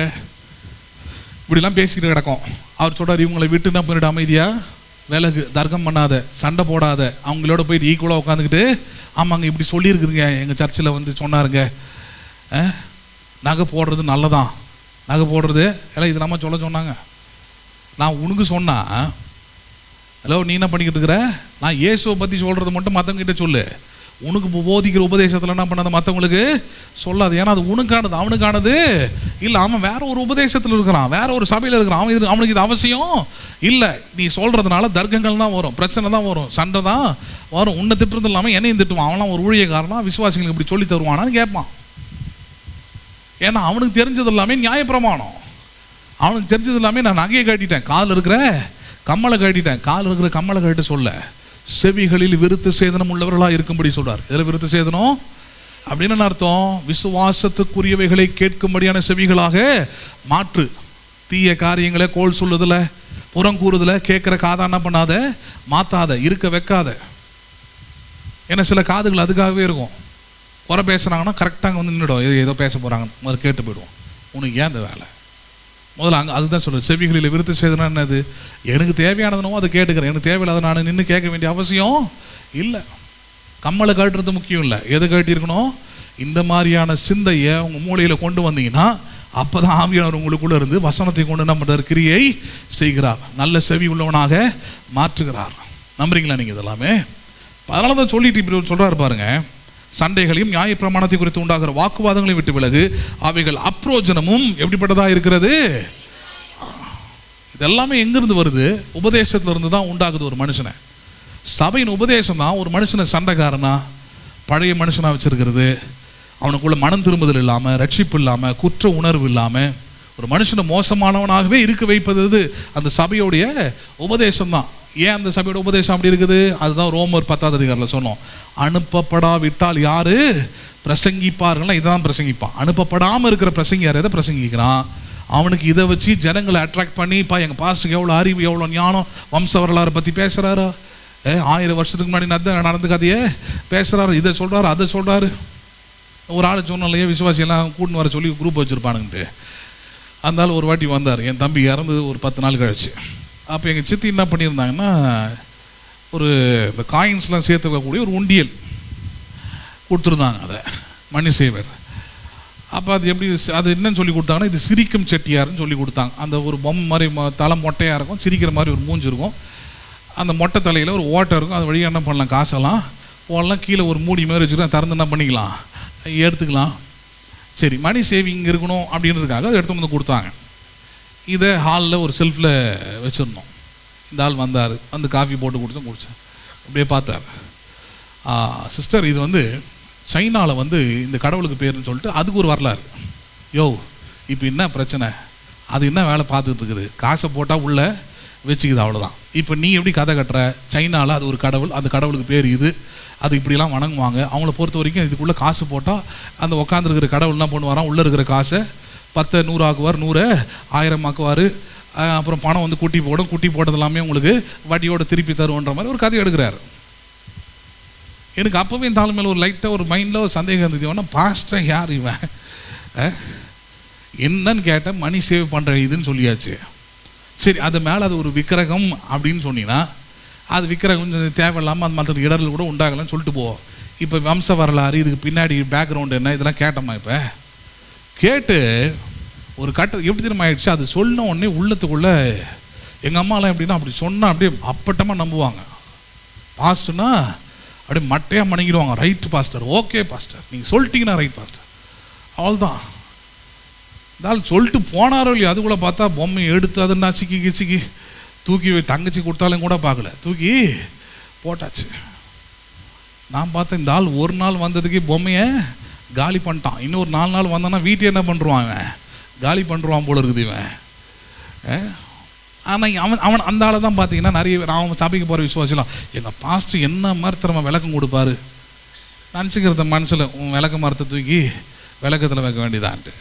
Speaker 1: இப்படிலாம் பேசிக்கிட்டு கிடக்கும். அவர் சொல்கிறார், இவங்களை விட்டு என்ன பண்ணிட்டு அமைதியாக விலகு, தர்க்கம் பண்ணாத, சண்டை போடாத, அவங்களோட போயிட்டு ஈக்குவலாக உட்காந்துக்கிட்டு, ஆமாங்க இப்படி சொல்லியிருக்குதுங்க, எங்கள் சர்ச்சில் வந்து சொன்னாருங்க, நகை போடுறது நல்லதான், நகை போடுறது எல்லாம் இது நம்ம சொன்னாங்க. நான் உனக்கு சொன்னால், ஹலோ நீ என்ன பண்ணிக்கிட்டு இருக்கிற, நான் இயேசுவை பற்றி சொல்கிறது மட்டும் மற்றவங்கிட்ட சொல்லு, உனக்கு போதிக்கிற உபதேசத்தில் என்ன பண்ணாது மற்றவங்களுக்கு சொல்லாது. ஏன்னா அது உனக்கானது, அவனுக்கானது இல்லை. அவன் வேற ஒரு உபதேசத்தில் இருக்கிறான், வேற ஒரு சபையில் இருக்கிறான். அவனுக்கு இது அவசியம் இல்லை. நீ சொல்கிறதுனால தர்க்கங்கள் தான் வரும், பிரச்சனை தான் வரும், சண்டை தான் வரும். உன்னை திட்டுறது இல்லாமல் என்னையும் திட்டுவான். அவன்லாம் ஒரு ஊழியக்காரனா விசுவாசிகளுக்கு இப்படி சொல்லி தருவானான்னு கேட்பான். ஏன்னா அவனுக்கு தெரிஞ்சது எல்லாமே நியாயப்பிரமாணம். அவனுக்கு தெரிஞ்சது எல்லாமே நான் நகையை கட்டிட்டேன், காலில் இருக்கிற கம்மலை கட்டிட்டேன். காலில் இருக்கிற கம்மலை கட்டு சொல்ல செவிகளில் விருத்த சேதனம் உள்ளவர்களாக இருக்கும்படி சொல்றார். இதில் விருத்த சேதனம் அப்படின்னு அர்த்தம், விசுவாசத்துக்குரியவைகளை கேட்கும்படியான செவிகளாக மாற்று. தீய காரியங்களை கோல் சொல்லுதில், புறங்கூறுதில் கேட்குற காதை என்ன பண்ணாத, மாற்றாத, இருக்க வைக்காத. ஏன்னா சில காதுகள் அதுக்காகவே இருக்கும். குறை பேசுகிறாங்கன்னா கரெக்டாக வந்து நின்றுடும், ஏதோ பேச போகிறாங்க, முதல்ல கேட்டு போயிடுவோம். உனக்கு ஏன் அந்த வேலை? முதல்ல அங்கே அதுதான் சொல்லுது, செவிகளில் விருத்த சேதனம் என்னது? எனக்கு தேவையானதுனோ அதை கேட்டுக்கிறேன், எனக்கு தேவையில்லாத நான் நின்று கேட்க வேண்டிய அவசியம் இல்லை. கம்மலை காட்டுறது முக்கியம் இல்லை, எதை காட்டியிருக்கணும்? இந்த மாதிரியான சிந்தையை உங்கள் மூளையில் கொண்டு வந்தீங்கன்னா அப்போ தான் ஆவியானவர் உங்களுக்குள்ளே இருந்து வசனத்தை கொண்டு என்ன பண்ணுறார்? கிரியை செய்கிறார், நல்ல செவி உள்ளவனாக மாற்றுகிறார். நம்புறீங்களா நீங்கள் இதெல்லாமே? அதனால தான் சொல்லிட்டு இப்படி சொல்கிறாரு பாருங்க, சண்டைகளையும் நியாய பிரமாணத்தை குறித்து உண்டாகிற வாக்குவாதங்களையும் விட்டு விலகு, அவைகள் அப்ரோஜனமும் எப்படிப்பட்டதாக இருக்கிறது? இதெல்லாமே எங்கிருந்து வருது? உபதேசத்துல இருந்து தான் உண்டாகுது ஒரு மனுஷனை. சபையின் உபதேசம் தான் ஒரு மனுஷனை சண்டைக்காரனா, பழைய மனுஷனா வச்சிருக்கிறது. அவனுக்குள்ள மனம் திரும்புதல் இல்லாமல், ரட்சிப்பு இல்லாமல், குற்ற உணர்வு இல்லாமல் ஒரு மனுஷனை மோசமானவனாகவே இருக்க வைப்பது அந்த சபையோடைய உபதேசம் தான். ஏன் அந்த சபையோட உபதேசம் அப்படி இருக்குது? அதுதான் ரோமர் 10ஆம் அதிகாரத்தில் சொன்னோம். அனுப்பப்படாவிட்டால் யாரு பிரசங்கிப்பார்கள்னா இதுதான் பிரசங்கிப்பான். அனுப்பப்படாமல் இருக்கிற பிரசங்கி யார் எதை பிரசங்கிக்கிறான்? அவனுக்கு இதை வச்சு ஜனங்களை அட்ராக்ட் பண்ணி, எங்கள் பாஸ்டருக்கு எவ்வளோ அறிவு, எவ்வளோ ஞானம், வம்ச வரலாறை பற்றி பேசுகிறாரா, 1000 வருஷத்துக்கு முன்னாடி நடந்த கதையே பேசுகிறாரு, இதை சொல்கிறாரு, அதை சொல்கிறாரு. ஒரு ஆள் சொன்னாலையே விசுவாசியெல்லாம் கூட்டின்னு வர சொல்லி குரூப் வச்சுருப்பானுன்ட்டு. அந்த ஒரு வாட்டி வந்தார், என் தம்பி இறந்து ஒரு 10 நாள் கழிச்சு. அப்போ எங்கள் சித்தி என்ன பண்ணியிருந்தாங்கன்னா, ஒரு இந்த காயின்ஸ்லாம் சேர்த்து வைக்கக்கூடிய ஒரு உண்டியல் கொடுத்துருந்தாங்க, அதை மணி சேவர். அப்போ அது எப்படி, அது என்னன்னு சொல்லி கொடுத்தாங்கன்னா, இது சிரிக்கும் செட்டியார்னு சொல்லி கொடுத்தாங்க. அந்த ஒரு பொம்மை மாதிரி தலை மொட்டையாக இருக்கும், சிரிக்கிற மாதிரி ஒரு மூஞ்சி இருக்கும். அந்த மொட்டை தலையில் ஒரு ஓட்டை இருக்கும், அது வழியாக என்ன பண்ணலாம், காசெல்லாம் போடலாம், கீழே ஒரு மூடி மாதிரி வச்சுக்கலாம், திறந்து என்ன பண்ணிக்கலாம், எடுத்துக்கலாம். சரி, மணி சேவிங் இருக்கணும் அப்படின்றதுக்காக அதை எடுத்து வந்து கொடுத்தாங்க. இதை ஹாலில் ஒரு செல்ஃபில் வச்சுருந்தோம். இந்த ஆள் வந்தார், வந்து காஃபி போட்டு குடித்தேன். அப்படியே பார்த்தார், சிஸ்டர் இது வந்து சைனாவில் வந்து இந்த கடவுளுக்கு பேருன்னு சொல்லிட்டு அதுக்கு ஒரு வரலாறு. யோ இப்போ என்ன பிரச்சனை, அது என்ன வேலை பார்த்துட்டு இருக்குது, காசை போட்டால் உள்ளே வச்சுக்குது, அவ்வளோதான். இப்போ நீ எப்படி கதை கட்டுற, சைனாவில் அது ஒரு கடவுள், அந்த கடவுளுக்கு பேர் இது, அது இப்படிலாம் வணங்குவாங்க. அவங்கள பொறுத்த வரைக்கும் இதுக்குள்ளே காசு போட்டால் அந்த உட்காந்துருக்கிற கடவுள் என்ன பண்ணுவாராம், உள்ளே இருக்கிற காசை 10 100 ஆக்குவார், 100 1000 ஆக்குவார். அப்புறம் பணம் வந்து குட்டி போடும், குட்டி போட்டது எல்லாமே உங்களுக்கு வட்டியோட திருப்பி தருவோன்ற மாதிரி ஒரு கதை எடுக்கிறாரு. எனக்கு அப்போவே இந்த ஆள் மேலே ஒரு லைட்டாக ஒரு மைண்டில் ஒரு சந்தேகம் இருந்தது. இவனா பாஸ்டர் யார் இவன், என்னன்னு கேட்டால் மணி சேவ் பண்ணுற இதுன்னு சொல்லியாச்சு. சரி, அது மேலே அது ஒரு விக்கிரகம் அப்படின்னு சொன்னீங்கன்னா, அது விக்கிரகம் தேவையில்லாமல் அது மற்ற இடர்கள் கூட உண்டாகலன்னு சொல்லிட்டு போவோம். இப்போ வம்ச வரலாறு, இதுக்கு பின்னாடி பேக்ரவுண்டு என்ன, இதெல்லாம் கேட்டோமா? இப்போ கேட்டு ஒரு எப்படி திரும்ப ஆயிடுச்சு, அது சொன்ன உடனே உள்ளத்துக்குள்ளே எங்கள் அம்மாலாம் எப்படின்னா, அப்படி சொன்னால் அப்படியே அப்பட்டமாக நம்புவாங்க. பாஸ்டர்னா அப்படியே மட்டையாக மணங்கிடுவாங்க. ரைட்டு பாஸ்டர், ஓகே பாஸ்டர், நீங்கள் சொல்லிட்டீங்கன்னா ரைட் பாஸ்டர், அவ்வளோதான். இருந்தாலும் சொல்லிட்டு போனாரோ இல்லையா, அது கூட பார்த்தா பொம்மையை எடுத்து அதை நசுக்கி கிச்சிக்கி தூக்கி தங்கச்சி கொடுத்தாலும் கூட பார்க்கல, தூக்கி போட்டாச்சு. நான் பார்த்தேன், இந்த ஆள் ஒரு நாள் வந்ததுக்கு பொம்மையை காலி பண்ணிட்டான். இன்னும் ஒரு 4 நாள் வந்தான்னா வீட்டை என்ன பண்ணுறான், அவன் காலி பண்ணுறான் போல இருக்குது இவன். ஆனால் அவன் அந்த ஆளை தான் பார்த்தீங்கன்னா நிறைய பேர் அவன் சபைக்கு போகிற விசுவாசிலாம், எங்கள் பாஸ்டர் என்ன மாதிரி திறமை விளக்கம் கொடுப்பாரு நினச்சிக்கிறத மனசில், உன் விளக்க மரத்தை தூக்கி விளக்கத்தில் வைக்க வேண்டியதான்ட்டு,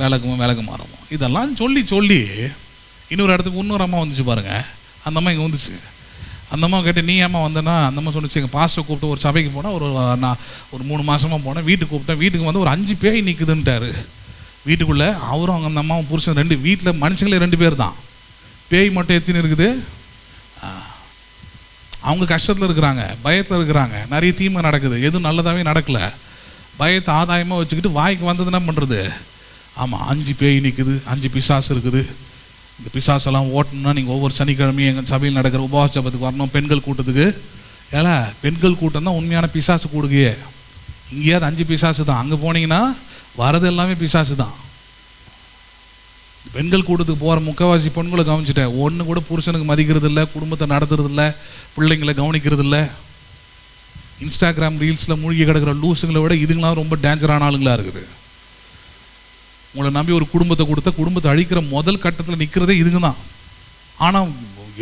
Speaker 1: விளக்கு மரமும் இதெல்லாம் சொல்லி சொல்லி இன்னொரு இடத்துக்கு இன்னொரு அம்மா வந்துச்சு பாருங்கள். அந்த அம்மா இங்கே வந்துச்சு. அந்த அம்மா கேட்டு, நீ ஏம்மா வந்தேன்னா, அந்த அம்மா சொன்னிச்சு, எங்கள் பாஸ்டர் கூப்பிட்டு ஒரு சபைக்கு போனால் நான் ஒரு 3 மாதமாக போனேன், வீட்டுக்கு கூப்பிட்டேன், வீட்டுக்கு வந்து ஒரு 5 பேய் நிற்குதுன்ட்டாரு வீட்டுக்குள்ளே. அவரும் அவங்க அந்த அம்மாவும் புருஷன் 2 வீட்டில் மனுஷங்களே 2 பேர் தான், பேய் மட்டும் எத்தின்னு இருக்குது. அவங்க கஷ்டத்தில் இருக்கிறாங்க, பயத்தில் இருக்கிறாங்க, நிறைய தீமை நடக்குது, எதுவும் நல்லதாகவே நடக்கலை. பயத்தை ஆதாயமாக வச்சுக்கிட்டு வாய்க்கு வந்தது என்ன பண்ணுறது? ஆமாம், 5 பேய் நிற்குது, 5 பிசாசு இருக்குது. இந்த பிசாசெல்லாம் ஓட்டணும்னா நீங்கள் ஒவ்வொரு சனிக்கிழமையும் எங்கள் சபையில் நடக்கிற உபவாச ஜபத்துக்கு வரணும், பெண்கள் கூட்டத்துக்கு ஏல பெண்கள் கூட்டம் தான் உண்மையான பிசாசு கூடுகையே. இங்கேயாவது 5 பிசாசு தான், அங்கே போனீங்கன்னா வரது எல்லாமே பிசாசு தான். பெண்கள் கூட்டத்துக்கு போகிற முக்கால்வாசி பெண்களை கவனிச்சிட்டேன், ஒன்று கூட புருஷனுக்கு மதிக்கிறது இல்லை, குடும்பத்தை நடத்துறது இல்லை, பிள்ளைங்களை கவனிக்கிறது இல்லை. இன்ஸ்டாகிராம் ரீல்ஸில் மூழ்கி கிடக்கிற லூஸுங்களை விட இதுங்களாம் ரொம்ப டேஞ்சரான ஆளுங்களாக இருக்குது. உங்களை நம்பி ஒரு குடும்பத்தை கொடுத்த குடும்பத்தை அழிக்கிற முதல் கட்டத்தில் நிற்கிறதே இதுங்க தான். ஆனால்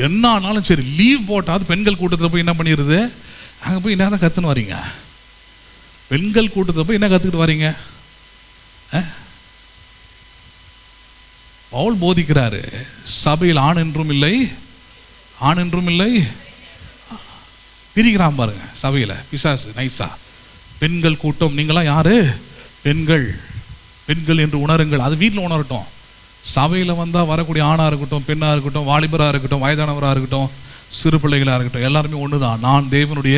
Speaker 1: என்ன ஆனாலும் சரி லீவ் போட்டாவது பெண்கள் கூட்டத்தில் போய் என்ன பண்ணிடுது, அங்கே போய் என்ன தான் கற்றுன்னு வரீங்க? பெண்கள் கூட்டத்தில் போய் என்ன கற்றுக்கிட்டு வரீங்க? பவுல் போதிக்கிறாரு, சபையில் ஆண் என்றும் இல்லை ஆண் என்றும் இல்லை. பிரிக்கிறான் பாருங்க சபையில் பிசாசு நைஸா. பெண்கள் கூட்டம், நீங்களாம் யாரு? பெண்கள். பெண்கள் என்று உணருங்கள். அது வீட்டில் உணரட்டும். சபையில் வந்தால் வரக்கூடிய ஆணாக இருக்கட்டும், பெண்ணாக இருக்கட்டும், வாலிபராக இருக்கட்டும், வயதானவராக இருக்கட்டும், சிறு பிள்ளைகளாக இருக்கட்டும், எல்லாருமே ஒன்று தான். நான் தேவனுடைய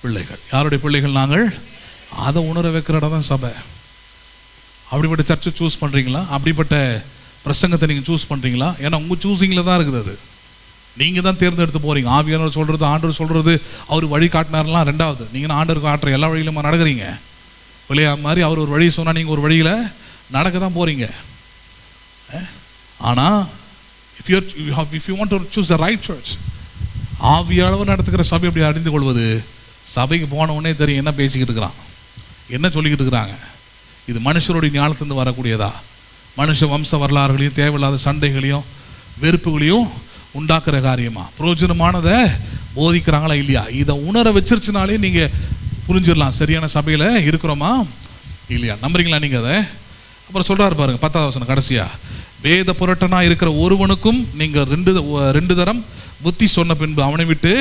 Speaker 1: பிள்ளைகள். யாருடைய பிள்ளைகள் நாங்கள்? அதை உணர வைக்கிற இடம் தான் சபை. அப்படிப்பட்ட சர்ச்சை சூஸ் பண்ணுறீங்களா? அப்படிப்பட்ட பிரசங்கத்தை நீங்கள் சூஸ் பண்ணுறீங்களா? ஏன்னா உங்கள் சூஸிங்கில் தான் இருக்குது. அது நீங்கள் தான் தேர்ந்தெடுத்து போகிறீங்க. ஆவியானவர் சொல்கிறது, ஆண்டவர் சொல்கிறது, அவர் வழி காட்டினார்லாம் ரெண்டாவது. நீங்கள் ஆண்டவர் காட்டுற எல்லா வழியிலுமா நடக்கிறீங்க. இல்லையா? மாதிரி அவர் ஒரு வழி சொன்னால் நீங்கள் ஒரு வழியில் நடக்க தான் போகிறீங்க. ஆனால் if you want to choose the right church, ஆவியானவர் நடத்துக்கிற சபை எப்படி அறிந்து கொள்வது? சபைக்கு போன உடனே தெரியும் என்ன பேசிக்கிட்டு இருக்கிறான், என்ன சொல்லிக்கிட்டு இருக்கிறாங்க. இது மனுஷருடைய ஞானத்திலிருந்து வரக்கூடியதா, மனுஷ வம்ச வரலாறுகளையும் தேவையில்லாத சண்டைகளையும் வெறுப்புகளையும் உண்டாக்குற காரியமா, பிரயோஜனமானதை போதிக்கிறாங்களா இல்லையா? இதை உணர வச்சிருச்சுனாலே நீங்கள் புரிஞ்சிடலாம் சரியான சபையில் இருக்கிறோமா இல்லையா. நம்புறீங்களா நீங்கள் அதை? அப்புறம் சொல்கிறாரு பாருங்க 10வது வசனம் கடைசியா, வேத புரட்டனாக இருக்கிற ஒருவனுக்கும் நீங்கள் ரெண்டு தரம் புத்தி சொன்ன பின்பு அவனை விட்டு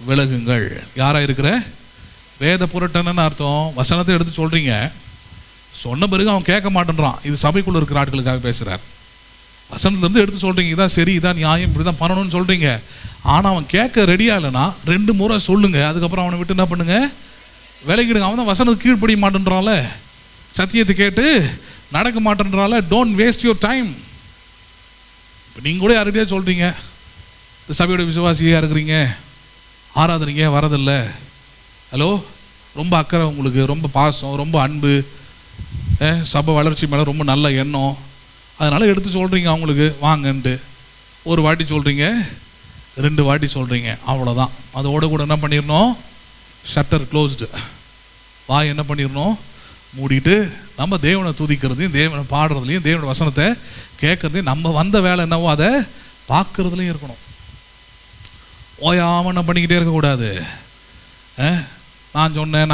Speaker 1: விலகுங்கள். யாராக இருக்கிற? வேத புரட்டன்னு அர்த்தம். வசனத்தை எடுத்து சொல்கிறீங்க, சொன்ன பிறகு அவன் கேட்க மாட்டேன்றான். இது சபைக்குள்ளே இருக்கிற ஆட்களுக்காக பேசுகிறார். வசனத்துலேருந்து எடுத்து சொல்கிறீங்க, இதான் சரி, இதான் நியாயம், இப்படி தான் பண்ணணும்னு சொல்கிறீங்க. ஆனால் அவன் கேட்க ரெடியாக இல்லைன்னா 2 முறை சொல்லுங்கள், அதுக்கப்புறம் அவனை விட்டு என்ன பண்ணுங்க, விலகிடுங்க. அவன் தான் வசனத்துக்கு கீழ்ப்படிய மாட்டேன்றான்ல, சத்தியத்தை கேட்டு நடக்க மாட்டேன்றால. Don't waste your time. இப்போ நீங்கள் கூட யார்கிட்டயா சொல்கிறீங்க, இந்த சபையோட விசுவாசியாக இருக்கிறீங்க, ஆராதனைங்க வரதில்லை, ஹலோ ரொம்ப அக்கறை உங்களுக்கு, ரொம்ப பாசம், ரொம்ப அன்பு, சபை வளர்ச்சி மேலே ரொம்ப நல்ல எண்ணம், அதனால் எடுத்து சொல்கிறீங்க அவங்களுக்கு வாங்கன்ட்டு. ஒரு வாட்டி சொல்கிறீங்க, 2 வாட்டி சொல்கிறீங்க, அவ்வளோதான். அதோட கூட என்ன பண்ணிடணும், ஷட்டர் க்ளோஸ்டு. வாய் என்ன பண்ணிடணும், மூடிட்டு நம்ம தேவனை துதிக்கிறதையும் தேவனை பாடுறதுலையும் தேவனோட வசனத்தை கேட்குறதையும் நம்ம வந்த வேலை என்னவோ அதை பார்க்குறதுலையும் இருக்கணும். ஓயாமல் என்ன பண்ணிக்கிட்டே இருக்கக்கூடாது. நான் சொன்னேன்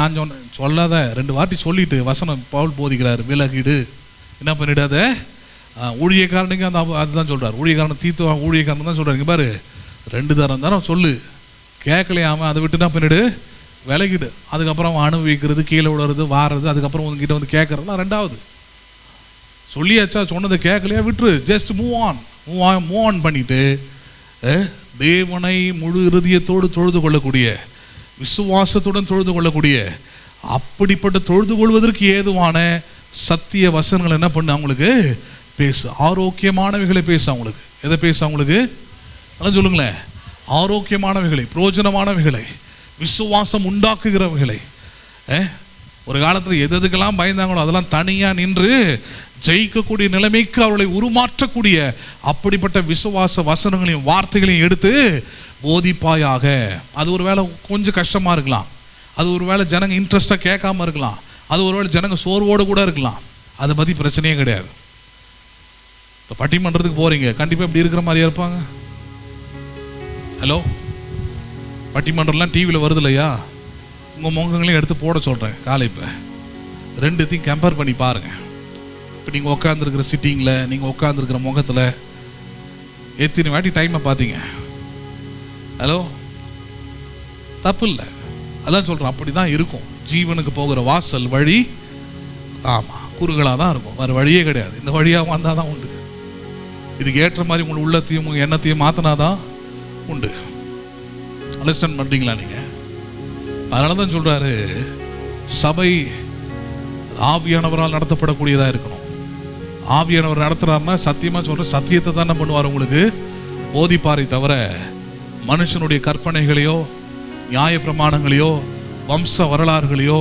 Speaker 1: சொல்லாத, 2 வாட்டி சொல்லிட்டு வசனம் பவுல் போதிக்கிறார், விலகிடு, என்ன பண்ணிடாத. ஊழியக்காரனுக்கு அதுதான் சொல்கிறார், ஊழியக்காரன் தீத்து ஊழியக்காரன் தான் சொல்கிறார். இங்கே பாரு, 2 தரம் தானே சொல்லு, கேட்கலையாமல் அதை விட்டு என்ன பண்ணிடு, விலகிடு. அதுக்கப்புறம் அனுபவிக்கிறது, கீழே விடுறது, வாடுறது, அதுக்கப்புறம் உங்ககிட்ட வந்து கேட்கறதுலாம் 2வது. சொல்லியாச்சா, சொன்னதை கேட்கலையா விட்டுரு, ஜஸ்ட் மூவ் ஆன் பண்ணிட்டு தேவனை முழு இருதயத்தோடு தொழுது கொள்ளக்கூடிய, விசுவாசத்துடன் தொழுது கொள்ளக்கூடிய, அப்படிப்பட்ட தொழுது கொள்வதற்கு ஏதுவான சத்திய வசனங்கள் என்ன பண்ணு அவங்களுக்கு பேசு. ஆரோக்கியமானவைகளை பேசு அவங்களுக்கு. எதை பேசு அவங்களுக்கு? அதான் சொல்லுங்களேன், ஆரோக்கியமானவைகளை, பிரயோஜனமானவைகளை, விசுவாசம் உண்டாக்குகிறவைகளை. ஒரு காலத்தில் எதுக்கெல்லாம் பயந்தாங்களோ அதெல்லாம் தனியாக நின்று ஜெயிக்கக்கூடிய நிலைமைக்கு அவர்களை உருமாற்றக்கூடிய அப்படிப்பட்ட விசுவாச வசனங்களையும் வார்த்தைகளையும் எடுத்து போதிப்பாயாக. அது ஒரு வேளை கொஞ்சம் கஷ்டமாக இருக்கலாம், அது ஒரு வேளை ஜனங்க இன்ட்ரெஸ்டாக கேட்காம இருக்கலாம், அது ஒரு வேளை ஜனங்க சோர்வோடு கூட இருக்கலாம், அதை பற்றி பிரச்சனையே கிடையாது. இப்போ பட்டிமன்றத்துக்கு போகிறீங்க, கண்டிப்பாக இப்படி இருக்கிற மாதிரியா இருப்பாங்க? ஹலோ, பட்டிமன்றம்லாம் டிவியில் வருது இல்லையா? உங்கள் முகங்களையும் எடுத்து போட சொல்கிறேன் காலை. இப்போ 2த்தையும் கம்பேர் பண்ணி பாருங்கள். இப்போ நீங்கள் உட்காந்துருக்கிற சிட்டிங்கில், நீங்கள் உட்காந்துருக்கிற முகத்தில் எத்தனை வாட்டி டைமை பார்த்தீங்க? ஹலோ, தப்பு இல்லை, அதான் சொல்கிறேன். அப்படி தான் இருக்கும். ஜீவனுக்கு போகிற வாசல் வழி ஆமாம் குறுகலாக தான் இருக்கும், வேறு வழியே கிடையாது. இந்த வழியாக வந்தால் தான் உண்டு. இதுக்கு ஏற்ற மாதிரி உங்கள் உள்ளத்தையும் உங்கள் எண்ணத்தையும் மாற்றினாதான் உண்டு. அண்டர்ஸ்டாண்ட் பண்ணுறீங்களா நீங்கள்? அதனால தான் சொல்கிறாரு, சபை ஆவியானவரால் நடத்தப்படக்கூடியதாக இருக்கணும். ஆவியானவர் நடத்துகிறாருன்னா சத்தியமாக சொல்கிற சத்தியத்தை தான் என்ன பண்ணுவார், உங்களுக்கு போதிப்பாரை தவிர மனுஷனுடைய கற்பனைகளையோ நியாய பிரமாணங்களையோ வம்ச வரலாறுகளையோ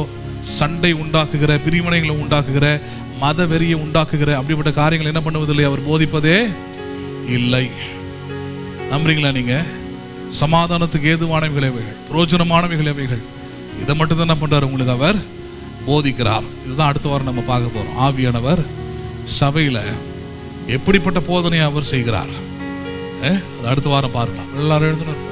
Speaker 1: சண்டை உண்டாக்குகிற, பிரிவினைகளை உண்டாக்குகிற, மத வெறியை உண்டாக்குகிற அப்படிப்பட்ட காரியங்கள் என்ன பண்ணுவதில்லை, அவர் போதிப்பதே இல்லை. நம்புறீங்களா நீங்க? சமாதானத்துக்கு ஏதுவானவைகள், பிரயோஜனமானவைகள், இதை மட்டும் தான் என்ன பண்றாரு உங்களுக்கு அவர் போதிக்கிறார். இதுதான் அடுத்த வாரம் நம்ம பார்க்க போறோம். ஆவியானவர் சபையில எப்படிப்பட்ட போதனையை அவர் செய்கிறார், அடுத்த வாரம் பார்க்கலாம். எல்லாரும் எழுதுனர்.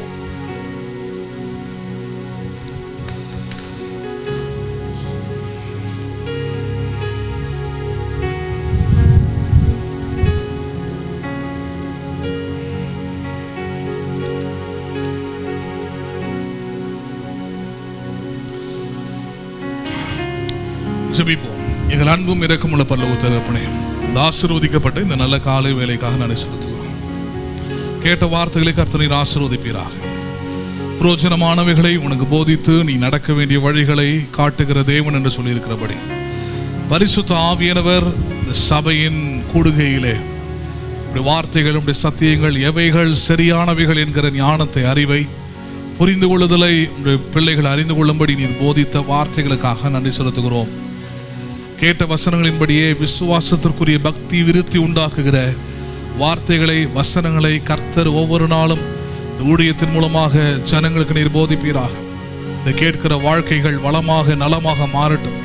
Speaker 1: ஜெபிப்போம். எங்கள் அன்பும் இரக்கமுள்ள பரலோக தகப்பனே, இந்த ஆசீர்வதிக்கப்பட்ட இந்த நல்ல காலை வேலைக்காக நான் செலுத்துகிறோம். கேட்ட வார்த்தைகளை கர்த்தர் ஆசீர்வதிப்பீராக. பிரயோஜனமானவைகளை உனக்கு போதித்து நீ நடக்க வேண்டிய வழிகளை காட்டுகிற தேவன் என்று சொல்லியிருக்கிறபடி பரிசுத்த ஆவியானவர் இந்த சபையின் கூடுகையிலே வார்த்தைகள், சத்தியங்கள் எவைகள் சரியானவைகள் என்கிற ஞானத்தை, அறிவை, புரிந்து கொள்ளுதலை பிள்ளைகள் அறிந்து கொள்ளும்படி நீர் போதித்த வார்த்தைகளுக்காக நன்றி செலுத்துகிறோம். கேட்ட வசனங்களின்படியே விசுவாசத்திற்குரிய பக்தி விருத்தி உண்டாக்குகிற வார்த்தைகளை, வசனங்களை கர்த்தர் ஒவ்வொரு நாளும் ஊழியத்தின் மூலமாக ஜனங்களுக்கு நீர் போதிப்பீராக. இந்த கேட்கிற வாழ்க்கைகள் வளமாக நலமாக மாறட்டும்.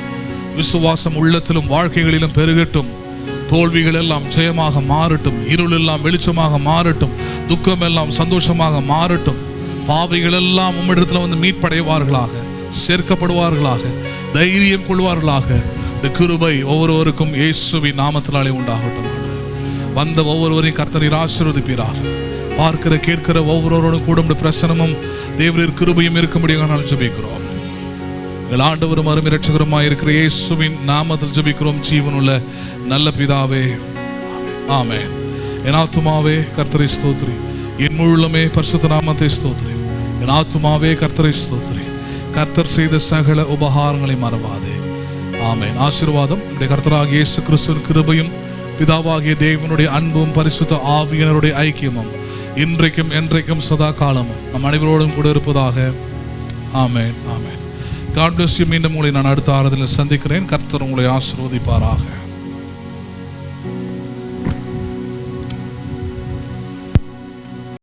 Speaker 1: விசுவாசம் உள்ளத்திலும் வாழ்க்கைகளிலும் பெருகட்டும். தோல்விகள் எல்லாம் ஜெயமாக மாறட்டும். இருள் எல்லாம் வெளிச்சமாக மாறட்டும். துக்கம் எல்லாம் சந்தோஷமாக மாறட்டும். பாவிகள் எல்லாம் உம்மிடத்தில் வந்து மீட்படைவார்களாக, சேர்க்கப்படுவார்களாக, தைரியம் கொள்வார்களாக. இந்த கிருபை ஒவ்வொருவருக்கும் இயேசுவின் நாமத்தினாலே உண்டாகட்டும். வந்த ஒவ்வொருவரையும் கர்த்தர் ஆசீர்வதிப்பீராக. பார்க்கிற கேட்கிற ஒவ்வொருவரோடும் கூட பிரசனமும் தேவனின் கிருபையும் இருக்கும்படியாக நான் ஜெபிக்கிறோம். எங்கள் ஆண்டவரும் அருமை இரட்சகருமாய் இருக்கிற இயேசுவின் நாமத்தில் ஜெபிக்கிறோம் ஜீவனுள்ள நல்ல பிதாவே, ஆமென். என் ஆத்துமாவே கர்த்தரை ஸ்தோத்திரி, என் முழுமே பரிசுத்த நாமத்தை ஸ்தோத்திரி. என் ஆத்துமாவே கர்த்தரை ஸ்தோத்திரி, கர்த்தர் செய்த சகல உபகாரங்களை மறவாதே. ஆமென். ஆசீர்வாதம் நம்முடைய கர்த்தராகிய இயேசு கிறிஸ்துவின் கிருபையும் பிதாவாகிய தேவனுடைய அன்பும் பரிசுத்த ஆவியானவருடைய ஐக்கியமும் இன்றைக்கும் என்றைக்கும் சதா காலமும் நம் அனைவரோடும் கூட இருப்பதாக. ஆமென், ஆமென். God bless you. மீண்டும் உங்களை நான் அடுத்த ஆராதனையில் சந்திக்கிறேன். கர்த்தர் உங்களை ஆசீர்வதிப்பாராக.